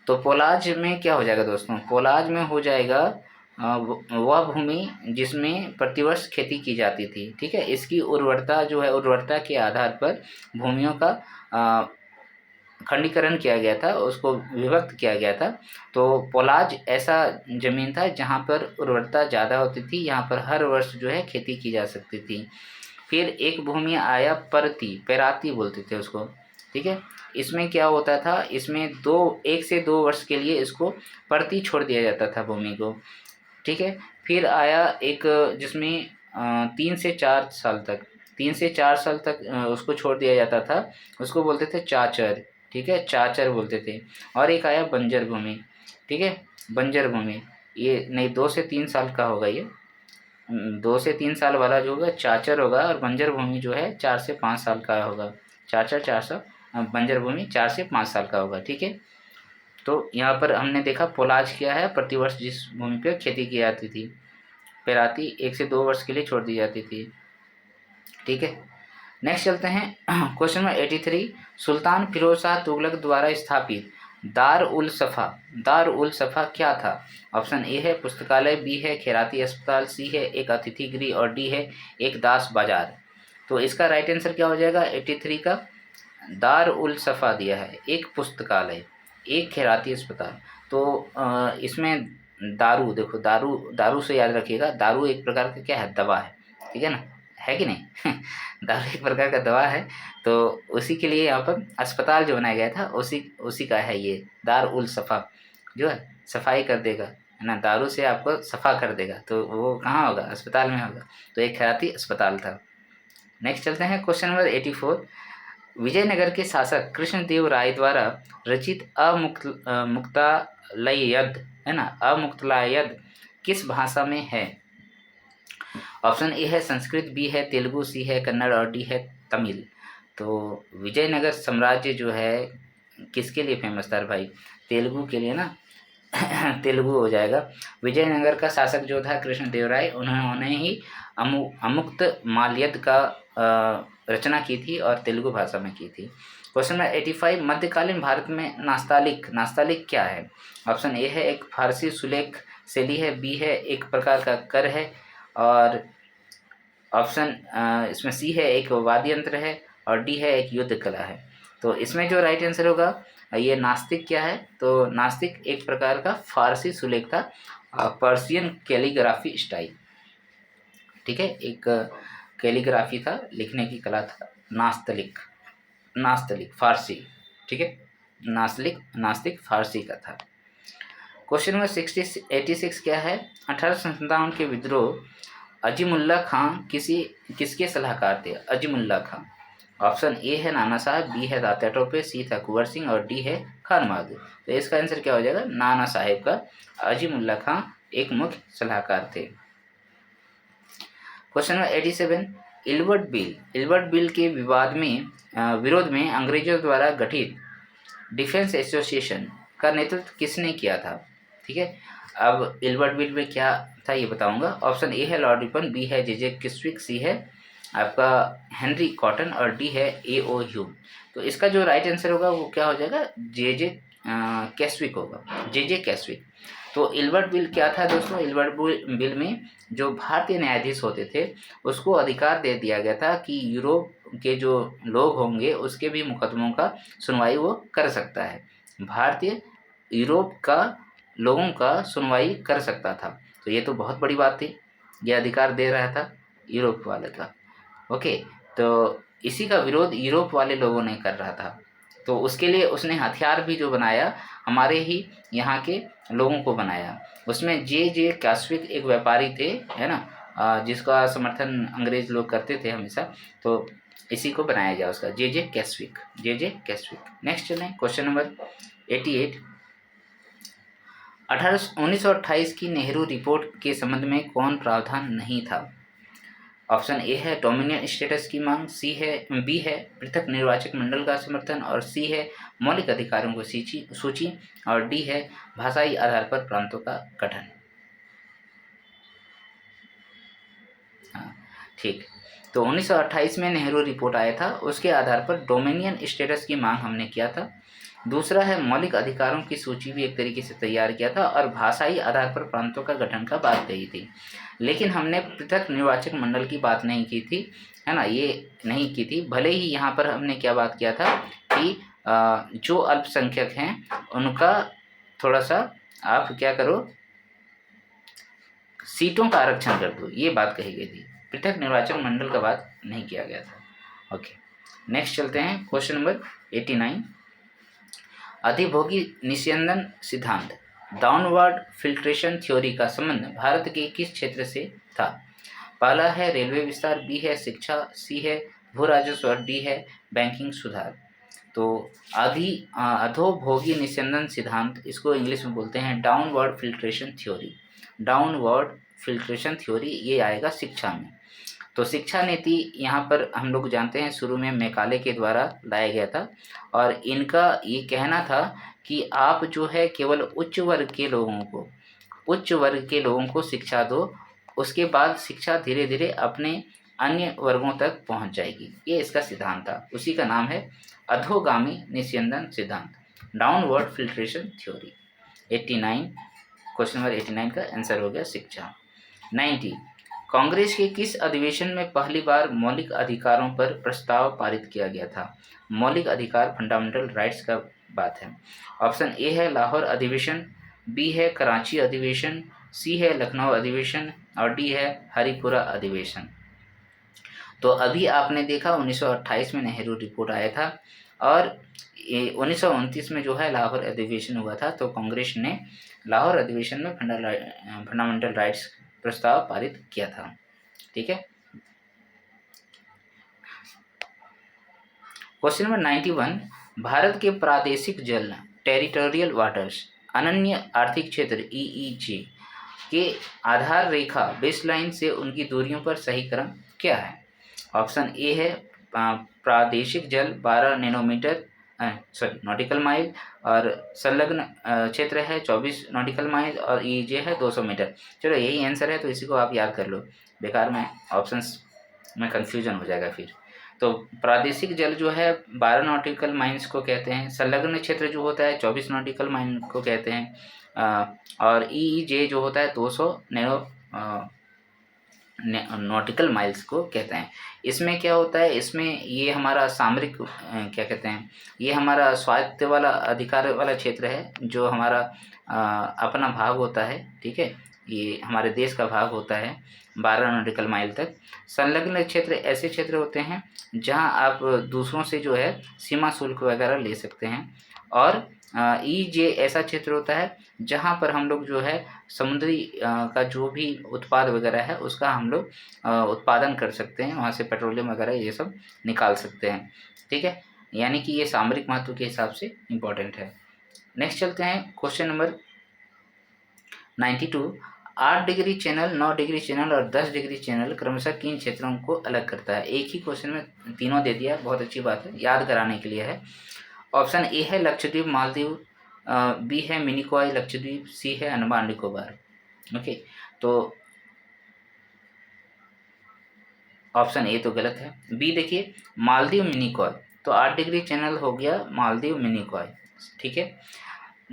तो पोलाज में क्या हो जाएगा दोस्तों, पोलाज में हो जाएगा वह भूमि जिसमें प्रतिवर्ष खेती की जाती थी। ठीक है, इसकी उर्वरता जो है, उर्वरता के आधार पर भूमियों का खंडीकरण किया गया था, उसको विभक्त किया गया था। तो पोलाज ऐसा जमीन था जहाँ पर उर्वरता ज़्यादा होती थी, यहाँ पर हर वर्ष जो है खेती की जा सकती थी। फिर एक भूमि आया परती, पैराती बोलते थे उसको। ठीक है, इसमें क्या होता था, इसमें 1 से 2 वर्ष के लिए इसको परती छोड़ दिया जाता था भूमि को। ठीक है, फिर आया एक जिसमें 3 से 4 साल तक, 3 से 4 साल तक उसको छोड़ दिया जाता था, उसको बोलते थे चाचर। ठीक है, चाचर बोलते थे। और एक आया बंजर भूमि। ठीक है, बंजर भूमि, ये नहीं 2 से 3 साल का होगा ये। 2 से 3 साल वाला जो होगा चाचर होगा, और बंजर भूमि जो है 4 से 5 साल का होगा। चाचर 400, बंजर भूमि 4 से 5 साल का होगा। ठीक है, तो यहाँ पर हमने देखा पोलाज क्या है, प्रतिवर्ष जिस भूमि पर खेती की जाती थी, पेराती 1 से 2 वर्ष के लिए छोड़ दी जाती थी। ठीक है, नेक्स्ट चलते हैं क्वेश्चन नंबर 83। सुल्तान फिरोज शाह तुगलक द्वारा स्थापित दार उल सफ़ा क्या था? ऑप्शन ए है पुस्तकालय, बी है खैराती अस्पताल, सी है एक अतिथि गृह, और डी है एक दास बाजार। तो इसका राइट आंसर क्या हो जाएगा 83 का? दार उल सफ़ा दिया है, एक पुस्तकालय, एक खैराती अस्पताल। तो इसमें दारू, देखो दारू से याद रखिएगा, दारू एक प्रकार का क्या है, दवा है। ठीक है ना, है कि नहीं दारू एक प्रकार का दवा है, तो उसी के लिए यहाँ पर अस्पताल जो बनाया गया था उसी का है ये दार उल सफ़ा, जो है सफाई कर देगा, है ना, दारू से आपको सफ़ा कर देगा, तो वो कहाँ होगा, अस्पताल में होगा। तो एक खैराती अस्पताल था। नेक्स्ट चलते हैं क्वेश्चन नंबर 84। विजयनगर के शासक कृष्णदेव राय द्वारा रचित मुक्तालयद, है ना, अमुक्तलायद किस भाषा में है? ऑप्शन ए है संस्कृत, बी है तेलुगु, सी है कन्नड़, और डी है तमिल। तो विजयनगर साम्राज्य जो है किसके लिए फेमस था भाई? तेलुगु के लिए ना तेलुगु हो जाएगा। विजयनगर का शासक जो था कृष्णदेव राय, उन्होंने ही अमुक्त माल्यद का रचना की थी और तेलुगु भाषा में की थी। Question number 85। मध्यकालीन भारत में नास्तालिक क्या है? ऑप्शन ए है एक फारसी सुलेख शैली है, बी है एक प्रकार का कर है, और ऑप्शन इसमें सी है एक वाद्य यंत्र है, और डी है एक युद्ध कला है। तो इसमें जो राइट आंसर होगा ये नास्तिक क्या है? तो नास्तिक एक प्रकार का फारसी सुलेख था, पर्शियन कैलीग्राफी स्टाइल। ठीक है, एक कैलीग्राफी था, लिखने की कला था। नास्तलिक फारसी। ठीक है, नास्तिक फारसी का था। क्वेश्चन नंबर 86 क्या है? 1857 के विद्रोह अजीमुल्ला खां किसके सलाहकार थे? अजीमुल्ला खां। ऑप्शन ए है नाना साहब, बी है तात्या टोपे, सी था कुंवर सिंह, और डी है खान बहादुर। तो इसका आंसर क्या हो जाएगा? नाना साहेब का। अजीमुल्ला खां एक मुख्य सलाहकार थे। Question number 87। इल्बर्ट बिल के विरोध में अंग्रेजों द्वारा गठित डिफेंस एसोसिएशन का नेतृत्व किसने किया था? ठीक है, अब इल्बर्ट बिल में क्या था ये बताऊंगा। ऑप्शन ए है लॉर्ड रिपन, बी है जे किस्विक, सी है आपका हेनरी कॉटन, और डी है A.O. ह्यूम। तो इसका जो राइट आंसर होगा वो क्या हो जाएगा? जे कैस्विक होगा, जे कैस्विक। तो इल्बर्ट बिल क्या था दोस्तों? इल्बर्ट बिल में जो भारतीय न्यायाधीश होते थे उसको अधिकार दे दिया गया था कि यूरोप के जो लोग होंगे उसके भी मुकदमों का सुनवाई वो कर सकता है। भारतीय यूरोप का लोगों का सुनवाई कर सकता था, तो ये तो बहुत बड़ी बात थी, ये अधिकार दे रहा था यूरोप वाले का। ओके, तो इसी का विरोध यूरोप वाले लोगों ने कर रहा था, तो उसके लिए उसने हथियार भी जो बनाया हमारे ही यहाँ के लोगों को बनाया। उसमें जे कैस्विक एक व्यापारी थे, है ना, जिसका समर्थन अंग्रेज लोग करते थे हमेशा, तो इसी को बनाया गया उसका जे कैस्विक। नेक्स्ट चलें क्वेश्चन नंबर 88। 1928 की नेहरू रिपोर्ट के संबंध में कौन प्रावधान नहीं था? ऑप्शन ए है डोमिनियन स्टेटस की मांग, बी है पृथक निर्वाचक मंडल का समर्थन, और सी है मौलिक अधिकारों की सूची, और डी है भाषाई आधार पर प्रांतों का गठन। हाँ, ठीक। तो 1928 में नेहरू रिपोर्ट आया था, उसके आधार पर डोमिनियन स्टेटस की मांग हमने किया था। दूसरा है मौलिक अधिकारों की सूची भी एक तरीके से तैयार किया था, और भाषाई आधार पर प्रांतों का गठन का बात कही थी। लेकिन हमने पृथक निर्वाचक मंडल की बात नहीं की थी, है ना, ये नहीं की थी। भले ही यहाँ पर हमने क्या बात किया था कि जो अल्पसंख्यक हैं उनका थोड़ा सा आप क्या करो, सीटों का आरक्षण कर दो, ये बात कही गई थी। पृथक निर्वाचन मंडल का बात नहीं किया गया था। ओके, नेक्स्ट चलते हैं क्वेश्चन नंबर 89। अधिभोगी निस्यंदन सिद्धांत डाउनवर्ड फिल्ट्रेशन थ्योरी का संबंध भारत के किस क्षेत्र से था? पहला है रेलवे विस्तार, बी है शिक्षा, सी है भू राजस्व, और डी है बैंकिंग सुधार। तो अधोभोगी निस्यंदन सिद्धांत, इसको इंग्लिश में बोलते हैं downward filtration theory. Downward filtration theory ये आएगा शिक्षा में। तो शिक्षा नीति यहाँ पर हम लोग जानते हैं शुरू में मैकाले के द्वारा लाया गया था, और इनका ये कहना था कि आप जो है केवल उच्च वर्ग के लोगों को शिक्षा दो, उसके बाद शिक्षा धीरे धीरे अपने अन्य वर्गों तक पहुँच जाएगी। ये इसका सिद्धांत था, उसी का नाम है अधोगामी निस्यंदन सिद्धांत, downward filtration theory. 89, question number 89 का आंसर हो गया शिक्षा। 90, कांग्रेस के किस अधिवेशन में पहली बार मौलिक अधिकारों पर प्रस्ताव पारित किया गया था? मौलिक अधिकार, फंडामेंटल राइट्स का बात है। ऑप्शन ए है लाहौर अधिवेशन, बी है कराची अधिवेशन, सी है लखनऊ अधिवेशन, और डी है हरिपुरा अधिवेशन। तो अभी आपने देखा 1928 में नेहरू रिपोर्ट आया था, और 1929 में जो है लाहौर अधिवेशन हुआ था। तो कांग्रेस ने लाहौर अधिवेशन में फंडामेंटल राइट्स प्रस्ताव पारित किया था। ठीक है। क्वेश्चन नंबर 91, भारत के प्रादेशिक जल टेरिटोरियल वाटर्स अनन्य आर्थिक क्षेत्र EEZ के आधार रेखा बेसलाइन से उनकी दूरियों पर सही क्रम क्या है? ऑप्शन ए है प्रादेशिक जल 12 नैनोमीटर नॉटिकल माइल, और संलग्न क्षेत्र है 24 नॉटिकल माइल, और EEZ है 200 मीटर। चलो यही आंसर है, तो इसी को आप याद कर लो, बेकार में ऑप्शंस में कन्फ्यूजन हो जाएगा फिर। तो प्रादेशिक जल जो है 12 नॉटिकल माइल्स को कहते हैं, संलग्न क्षेत्र जो होता है 24 नॉटिकल माइल को कहते हैं, और EEZ जो होता है 200 नॉटिकल माइल्स को कहते हैं। इसमें क्या होता है, इसमें ये हमारा सामरिक क्या कहते हैं, ये हमारा स्वायत्त वाला अधिकार वाला क्षेत्र है, जो हमारा अपना भाग होता है। ठीक है, ये हमारे देश का भाग होता है 12 नॉटिकल माइल तक। संलग्न क्षेत्र ऐसे क्षेत्र होते हैं जहां आप दूसरों से जो है सीमा शुल्क वगैरह ले सकते हैं, और EEZ ऐसा क्षेत्र होता है जहाँ पर हम लोग जो है समुद्री का जो भी उत्पाद वगैरह है उसका हम लोग उत्पादन कर सकते हैं, वहाँ से पेट्रोलियम वगैरह ये सब निकाल सकते हैं। ठीक है, यानी कि ये सामरिक महत्व के हिसाब से इम्पोर्टेंट है। नेक्स्ट चलते हैं question number 92, 8 degree channel, 9 degree channel और 10 डिग्री चैनल क्रमशः किन क्षेत्रों को अलग करता है? एक ही क्वेश्चन में तीनों दे दिया, बहुत अच्छी बात है, याद कराने के लिए है। ऑप्शन ए है लक्षद्वीप मालदीव, बी है मिनिकॉय लक्षद्वीप, सी है अंडमान निकोबार। ओके, तो ऑप्शन ए तो गलत है, बी देखिए मालदीव मिनिकॉय। तो 8 डिग्री चैनल हो गया मालदीव मिनिकॉय। ठीक है,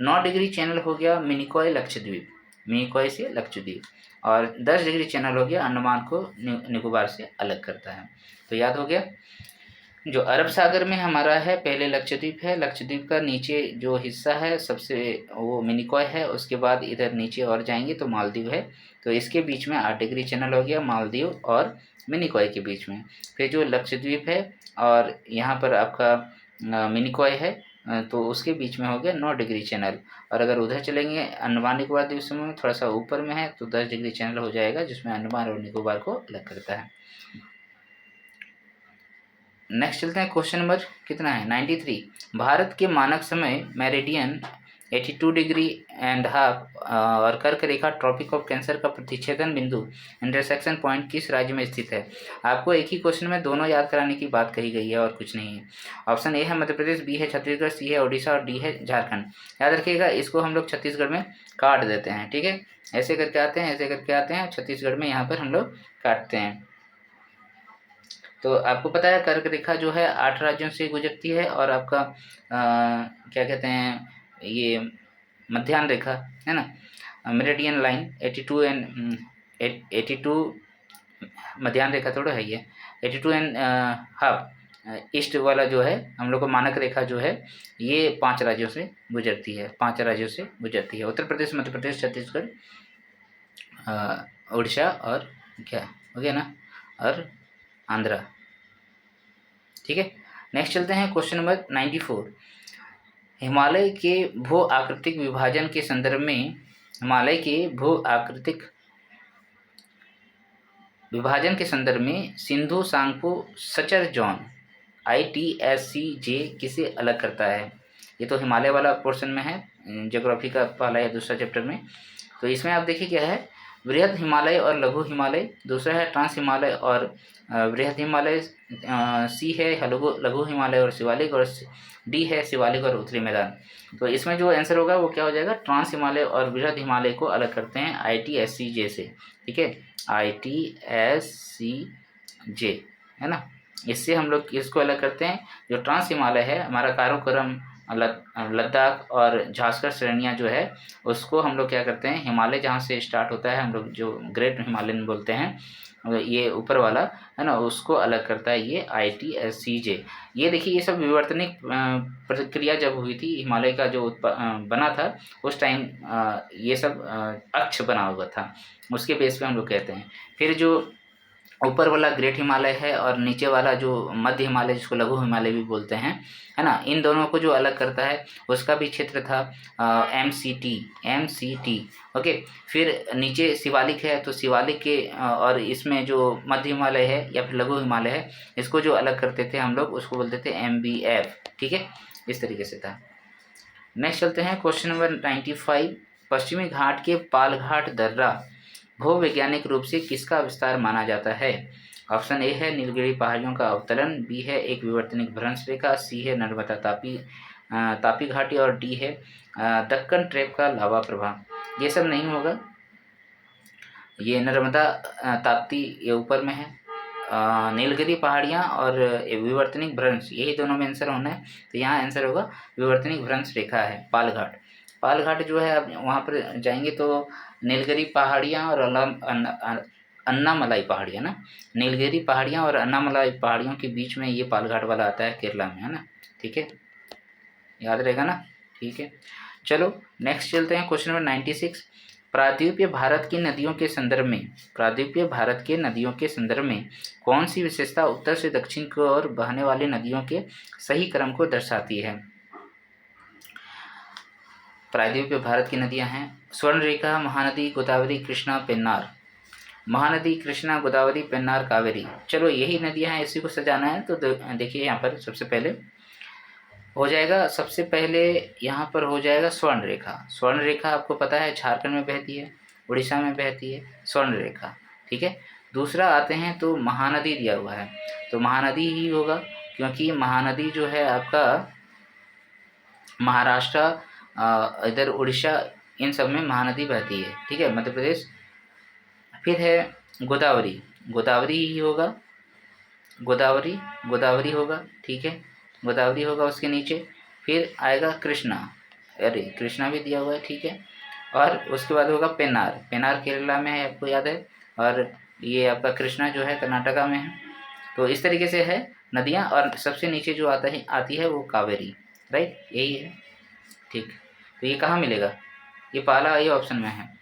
9 डिग्री चैनल हो गया मिनिकॉय लक्षद्वीप, मिनिकॉय से लक्षद्वीप, और 10 डिग्री चैनल हो गया अंडमान को निकोबार से अलग करता है। तो याद हो गया। जो अरब सागर में हमारा है पहले लक्षद्वीप है, लक्षद्वीप का नीचे जो हिस्सा है सबसे वो मिनिकॉय है, उसके बाद इधर नीचे और जाएंगे तो मालदीव है। तो इसके बीच में 8 डिग्री चैनल हो गया मालदीव और मिनिकॉय के बीच में। फिर जो लक्षद्वीप है और यहाँ पर आपका मिनिकॉय है, तो उसके बीच में हो गया 9 डिग्री चैनल। और अगर उधर चलेंगे अंडमान निकोबार द्वीप समूह में थोड़ा सा ऊपर में है तो 10 डिग्री चैनल हो जाएगा, जिसमें अंडमान और निकोबार को अलग करता है। नेक्स्ट चलते हैं क्वेश्चन नंबर कितना है 93, भारत के मानक समय मेरिडियन 82 डिग्री एंड हाफ और कर्क रेखा ट्रॉपिक ऑफ कैंसर का प्रतिच्छेदन बिंदु इंटरसेक्शन पॉइंट किस राज्य में स्थित है? आपको एक ही क्वेश्चन में दोनों याद कराने की बात कही गई है और कुछ नहीं है। ऑप्शन ए है मध्य प्रदेश, बी है छत्तीसगढ़, सी है उड़ीसा और डी है झारखंड। याद रखिएगा, इसको हम लोग छत्तीसगढ़ में काट देते हैं। ठीक है, ऐसे करके आते हैं, ऐसे करके आते हैं, छत्तीसगढ़ में यहाँ पर हम लोग काटते हैं। तो आपको पता है कर्क रेखा जो है 8 राज्यों से गुजरती है, और आपका क्या कहते हैं ये मध्यान्ह रेखा है ना, मेरिडियन लाइन 82 एंड 82 मध्यान्ह रेखा थोड़ा है ये 82 एंड हाफ ईस्ट वाला जो है हम लोग को मानक रेखा जो है ये 5 राज्यों से गुजरती है, 5 राज्यों से गुजरती है, उत्तर प्रदेश, मध्य प्रदेश, छत्तीसगढ़, उड़ीसा और क्या हो गया ना, और आंध्रा। ठीक है, नेक्स्ट चलते हैं क्वेश्चन नंबर 94, हिमालय के भू आकृतिक विभाजन के संदर्भ में, हिमालय के भू आकृतिक विभाजन के संदर्भ में Sindhu Tsangpo suture zone ITSCJ किसे अलग करता है? ये तो हिमालय वाला पोर्शन में है, ज्योग्राफी का पहला या दूसरा चैप्टर में। तो इसमें आप देखिए क्या है, बृहद हिमालय और लघु हिमालय, दूसरा है ट्रांस हिमालय और बृहद हिमालय, सी है लघु हिमालय और शिवालिक, और डी है शिवालिक और उत्तरी मैदान। तो इसमें जो आंसर होगा वो क्या हो जाएगा, ट्रांस हिमालय और बृहद हिमालय को अलग करते हैं ITSCJ से, ठीक है, ITSCJ, है ना। इससे हम लोग इसको अलग करते हैं। जो ट्रांस हिमालय है हमारा काराकोरम, लद्दाख और झांसकर श्रेणियाँ जो है उसको हम लोग क्या करते हैं, हिमालय जहाँ से स्टार्ट होता है हम लोग जो ग्रेट हिमालयन बोलते हैं, ये ऊपर वाला है ना, उसको अलग करता है ये ITSCJ। ये देखिए ये सब विवर्तनिक प्रक्रिया जब हुई थी, हिमालय का जो बना था उस टाइम ये सब अक्ष बना हुआ था, उसके बेस पे हम लोग कहते हैं। फिर जो ऊपर वाला ग्रेट हिमालय है और नीचे वाला जो मध्य हिमालय जिसको लघु हिमालय भी बोलते हैं, है ना, इन दोनों को जो अलग करता है उसका भी क्षेत्र था MCT। ओके, फिर नीचे शिवालिक है, तो शिवालिक के और इसमें जो मध्य हिमालय है या फिर लघु हिमालय है, इसको जो अलग करते थे हम लोग उसको बोलते थे MBF, ठीक है, इस तरीके से था। नेक्स्ट चलते हैं क्वेश्चन नंबर 95। पश्चिमी घाट के पालघाट दर्रा भूवैज्ञानिक रूप से किसका विस्तार माना जाता है? ऑप्शन ए है नीलगिरी पहाड़ियों का अवतरण, बी है एक विवर्तनिक भ्रंश रेखा, सी है नर्मदा तापी घाटी, और डी है दक्कन ट्रैप का लावा प्रवाह। ये सब नहीं होगा, ये नर्मदा ताप्ती ये ऊपर में है, नीलगिरी पहाड़ियाँ और विवर्तनिक भ्रंश, यही दोनों में आंसर होना है। तो यहाँ आंसर होगा विवर्तनिक भ्रंश रेखा है पालघाट जो है, आप वहाँ पर जाएंगे तो नीलगिरी पहाड़ियाँ और अन्नामलाई पहाड़ियाँ ना, नीलगिरी पहाड़ियाँ और अन्नामलाई पहाड़ियों के बीच में ये पालघाट वाला आता है केरला में, है ना, ठीक है, याद रहेगा ना, ठीक है। चलो नेक्स्ट चलते हैं क्वेश्चन नंबर 96। प्रायद्वीपीय भारत की नदियों के संदर्भ में कौन सी विशेषता उत्तर से दक्षिण की ओर बहने वाली नदियों के सही क्रम को दर्शाती है? प्रायद्वीपीय भारत की नदियां हैं स्वर्णरेखा, महानदी, गोदावरी, कृष्णा, पेन्नार। महानदी, कृष्णा, गोदावरी, पेन्नार, कावेरी। चलो यही नदियां हैं, इसी को सजाना है। तो देखिए यहाँ पर सबसे पहले हो जाएगा, सबसे पहले यहाँ पर हो जाएगा स्वर्ण रेखा। स्वर्ण रेखा आपको पता है झारखंड में बहती है, उड़ीसा में बहती है स्वर्ण रेखा, ठीक है। दूसरा आते हैं तो महानदी दिया हुआ है, तो महानदी ही होगा, क्योंकि महानदी जो है आपका महाराष्ट्र, इधर उड़ीसा, इन सब में महानदी बहती है, ठीक है, मध्य प्रदेश। फिर है गोदावरी ही होगा, गोदावरी होगा, ठीक है, गोदावरी होगा। उसके नीचे फिर आएगा कृष्णा भी दिया हुआ है, ठीक है। और उसके बाद होगा पेन्नार केरला में है, आपको याद है, और ये आपका कृष्णा जो है कर्नाटका में है। तो इस तरीके से है नदियाँ, और सबसे नीचे जो आती है वो कावेरी, राइट, यही है, ठीक। तो ये कहाँ मिलेगा, ये पहला ये ऑप्शन में है,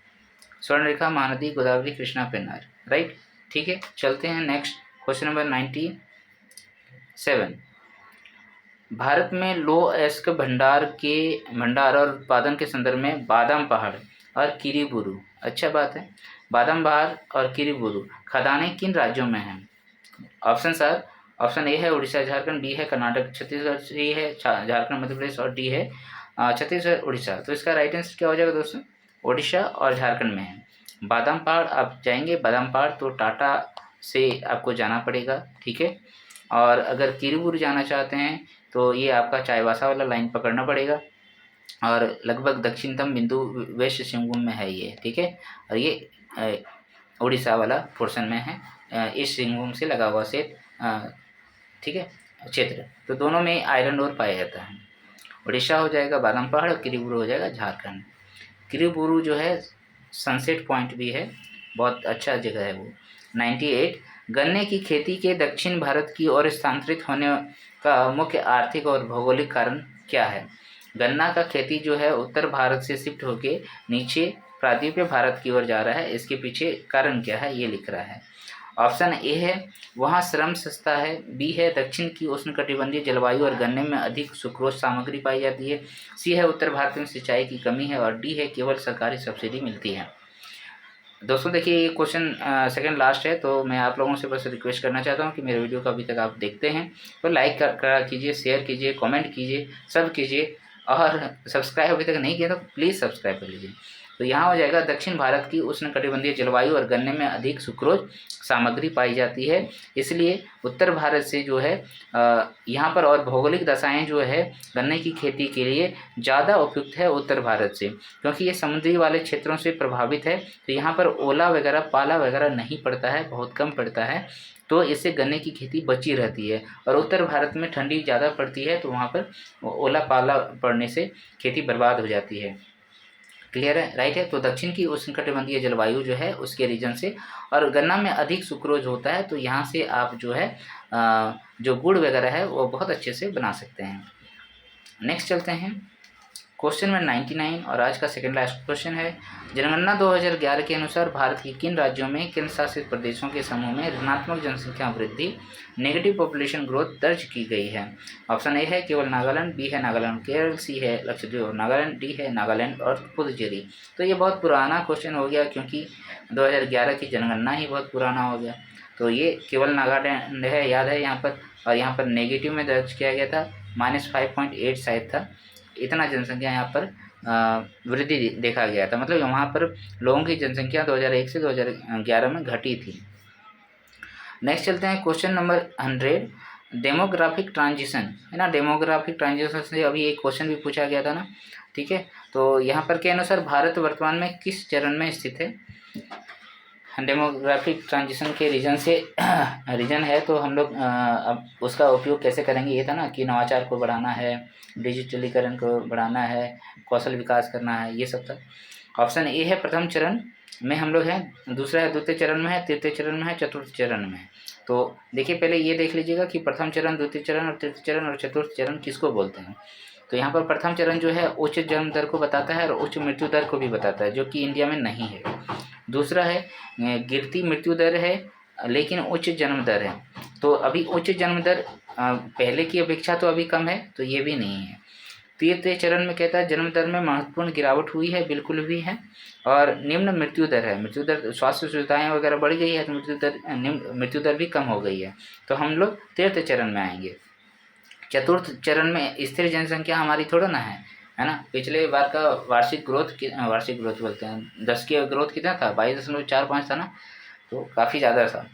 स्वर्णरेखा, महानदी, गोदावरी, कृष्णा, पेन्नार, राइट, ठीक है। चलते हैं नेक्स्ट क्वेश्चन नंबर 97। भारत में लो अयस्क भंडार और उत्पादन के संदर्भ में बादाम पहाड़ और किरीबुरू, अच्छा बात है, बादाम पहाड़ और किरीबुरू खदानें किन राज्यों में हैं? ऑप्शन ए है उड़ीसा झारखंड, बी है कर्नाटक छत्तीसगढ़, सी है झारखंड मध्य प्रदेश, और डी है छत्तीसगढ़ उड़ीसा। तो इसका राइट आंसर क्या हो जाएगा दोस्तों, उड़ीसा और झारखंड में है। बादाम पहाड़ आप जाएंगे, बादाम पहाड़ तो टाटा से आपको जाना पड़ेगा, ठीक है। और अगर किरीबुरू जाना चाहते हैं तो ये आपका चाईबासा वाला लाइन पकड़ना पड़ेगा, और लगभग दक्षिणतम बिंदु वेस्ट सिंहभूम में है ये, ठीक है। और ये उड़ीसा वाला पोर्शन में है, ईस्ट सिंहभूम से लगा हुआ से, ठीक है, क्षेत्र। तो दोनों में आयरन ओर पाया जाता है। उड़ीसा हो जाएगा बादाम पहाड़ और किरीबुरू हो जाएगा झारखंड। किरीबुरू जो है सनसेट पॉइंट भी है, बहुत अच्छा जगह है वो। 98। गन्ने की खेती के दक्षिण भारत की ओर स्थानांतरित होने का मुख्य आर्थिक और भौगोलिक कारण क्या है? गन्ना का खेती जो है उत्तर भारत से शिफ्ट होके नीचे प्रायद्वीपीय भारत की ओर जा रहा है, इसके पीछे कारण क्या है ये लिख रहा है। ऑप्शन ए है वहाँ श्रम सस्ता है, बी है दक्षिण की उष्णकटिबंधीय जलवायु और गन्ने में अधिक सुक्रोज सामग्री पाई जाती है, सी है उत्तर भारत में सिंचाई की कमी है, और डी है केवल सरकारी सब्सिडी मिलती है। दोस्तों देखिए ये क्वेश्चन सेकंड लास्ट है, तो मैं आप लोगों से बस रिक्वेस्ट करना चाहता हूँ कि मेरे वीडियो को अभी तक आप देखते हैं तो लाइक करा कीजिए, शेयर कीजिए, कमेंट कीजिए, सब कीजिए, और सब्सक्राइब अभी तक नहीं किया तो प्लीज़ सब्सक्राइब कर लीजिए। तो यहाँ हो जाएगा दक्षिण भारत की उष्णकटिबंधीय जलवायु और गन्ने में अधिक सुक्रोज सामग्री पाई जाती है, इसलिए उत्तर भारत से जो है यहाँ पर और भौगोलिक दशाएं जो है गन्ने की खेती के लिए ज़्यादा उपयुक्त है उत्तर भारत से, क्योंकि ये समुद्री वाले क्षेत्रों से प्रभावित है। तो यहाँ पर ओला वगैरह पाला वगैरह नहीं पड़ता है, बहुत कम पड़ता है, तो इससे गन्ने की खेती बची रहती है। और उत्तर भारत में ठंडी ज़्यादा पड़ती है, तो वहाँ पर ओला पाला पड़ने से खेती बर्बाद हो जाती है। क्लियर है, राइट है। तो दक्षिण की उष्णकटिबंधीय जलवायु जो है उसके रीजन से, और गन्ना में अधिक सुक्रोज होता है, तो यहाँ से आप जो है जो गुड़ वगैरह है वो बहुत अच्छे से बना सकते हैं। नेक्स्ट चलते हैं क्वेश्चन नंबर 99, और आज का सेकंड लास्ट क्वेश्चन है। जनगणना 2011 के अनुसार भारत के किन राज्यों में केंद्र शासित प्रदेशों के समूह में ऋणात्मक जनसंख्या वृद्धि नेगेटिव पॉपुलेशन ग्रोथ दर्ज की गई है? ऑप्शन ए है केवल नागालैंड, बी है नागालैंड केरल, सी है लक्षद्वीप और नागालैंड, डी है नागालैंड और पुदुचेरी। तो ये बहुत पुराना क्वेश्चन हो गया, क्योंकि 2011 की जनगणना ही बहुत पुराना हो गया। तो ये केवल नागालैंड है, याद है यहाँ पर, और यहाँ पर नेगेटिव में दर्ज किया गया था, -5.8 शायद था, इतना जनसंख्या यहाँ पर वृद्धि देखा गया था। मतलब वहाँ पर लोगों की जनसंख्या 2001 से 2011 में घटी थी। नेक्स्ट चलते हैं क्वेश्चन नंबर 100, डेमोग्राफिक ट्रांजिशन है ना। डेमोग्राफिक ट्रांजिशन से अभी एक क्वेश्चन भी पूछा गया था ना, ठीक है। तो यहाँ पर के अनुसार भारत वर्तमान में किस चरण में स्थित है? डेमोग्राफिक ट्रांजिशन के रीजन से रीजन है, तो हम लोग अब उसका उपयोग कैसे करेंगे, ये था ना कि नवाचार को बढ़ाना है, डिजिटलीकरण को बढ़ाना है, कौशल विकास करना है, ये सब था। ऑप्शन ए है प्रथम चरण में हम लोग हैं, दूसरा है द्वितीय चरण में है, तृतीय चरण में है, चतुर्थ चरण में है। तो देखिए पहले ये देख लीजिएगा कि प्रथम चरण, द्वितीय चरण और तृतीय चरण और चतुर्थ चरण किसको बोलते हैं। तो यहाँ पर प्रथम चरण जो है उच्च जन्म दर को बताता है और उच्च मृत्यु दर को भी बताता है, जो कि इंडिया में नहीं है। दूसरा है गिरती मृत्यु दर है लेकिन उच्च जन्म दर है। तो अभी उच्च जन्म दर पहले की अपेक्षा तो अभी कम है, तो ये भी नहीं है। तृतीय चरण में कहता है जन्म दर में महत्वपूर्ण गिरावट हुई है, बिल्कुल भी है, और निम्न मृत्यु दर है। मृत्यु दर, स्वास्थ्य सुविधाएं वगैरह बढ़ गई है, तो मृत्यु दर भी कम हो गई है। तो हम लोग तृतीय चरण में आएंगे। चतुर्थ चरण में स्थिर जनसंख्या हमारी थोड़ा ना है ना। पिछले बार का वार्षिक ग्रोथ बोलते हैं 10 की ग्रोथ कितना था, 22.45 था ना, तो काफ़ी ज़्यादा था।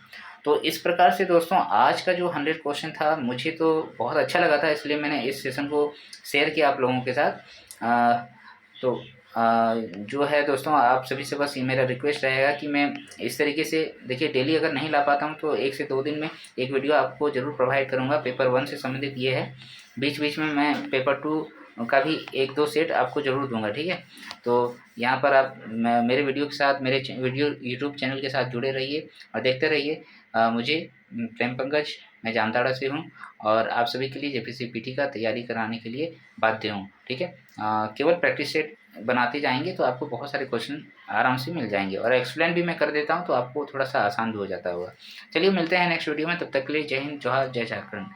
तो इस प्रकार से दोस्तों आज का जो 100 क्वेश्चन था मुझे तो बहुत अच्छा लगा था, इसलिए मैंने इस सेशन को शेयर किया आप लोगों के साथ। तो जो है दोस्तों आप सभी से बस ये मेरा रिक्वेस्ट रहेगा कि मैं इस तरीके से, देखिए डेली अगर नहीं ला पाता हूँ तो 1 से 2 दिन में एक वीडियो आपको ज़रूर प्रोवाइड करूँगा। पेपर 1 से संबंधित ये है, बीच बीच में मैं पेपर 2 का भी 1-2 सेट आपको ज़रूर दूंगा, ठीक है। तो यहाँ पर आप मेरे वीडियो के साथ, मेरे वीडियो यूट्यूब चैनल के साथ जुड़े रहिए और देखते रहिए। मुझे प्रेम पंकज, मैं जामताड़ा से हूँ और आप सभी के लिए जेपीसी पीटी का तैयारी कराने के लिए बाध्य हूँ, ठीक है। केवल प्रैक्टिस सेट बनाते जाएंगे तो आपको बहुत सारे क्वेश्चन आराम से मिल जाएंगे, और एक्सप्लेन भी मैं कर देता हूँ तो आपको थोड़ा सा आसान भी हो जाता होगा। चलिए मिलते हैं नेक्स्ट वीडियो में, तब तक के लिए जय हिंद, जोहार, जय झारखंड।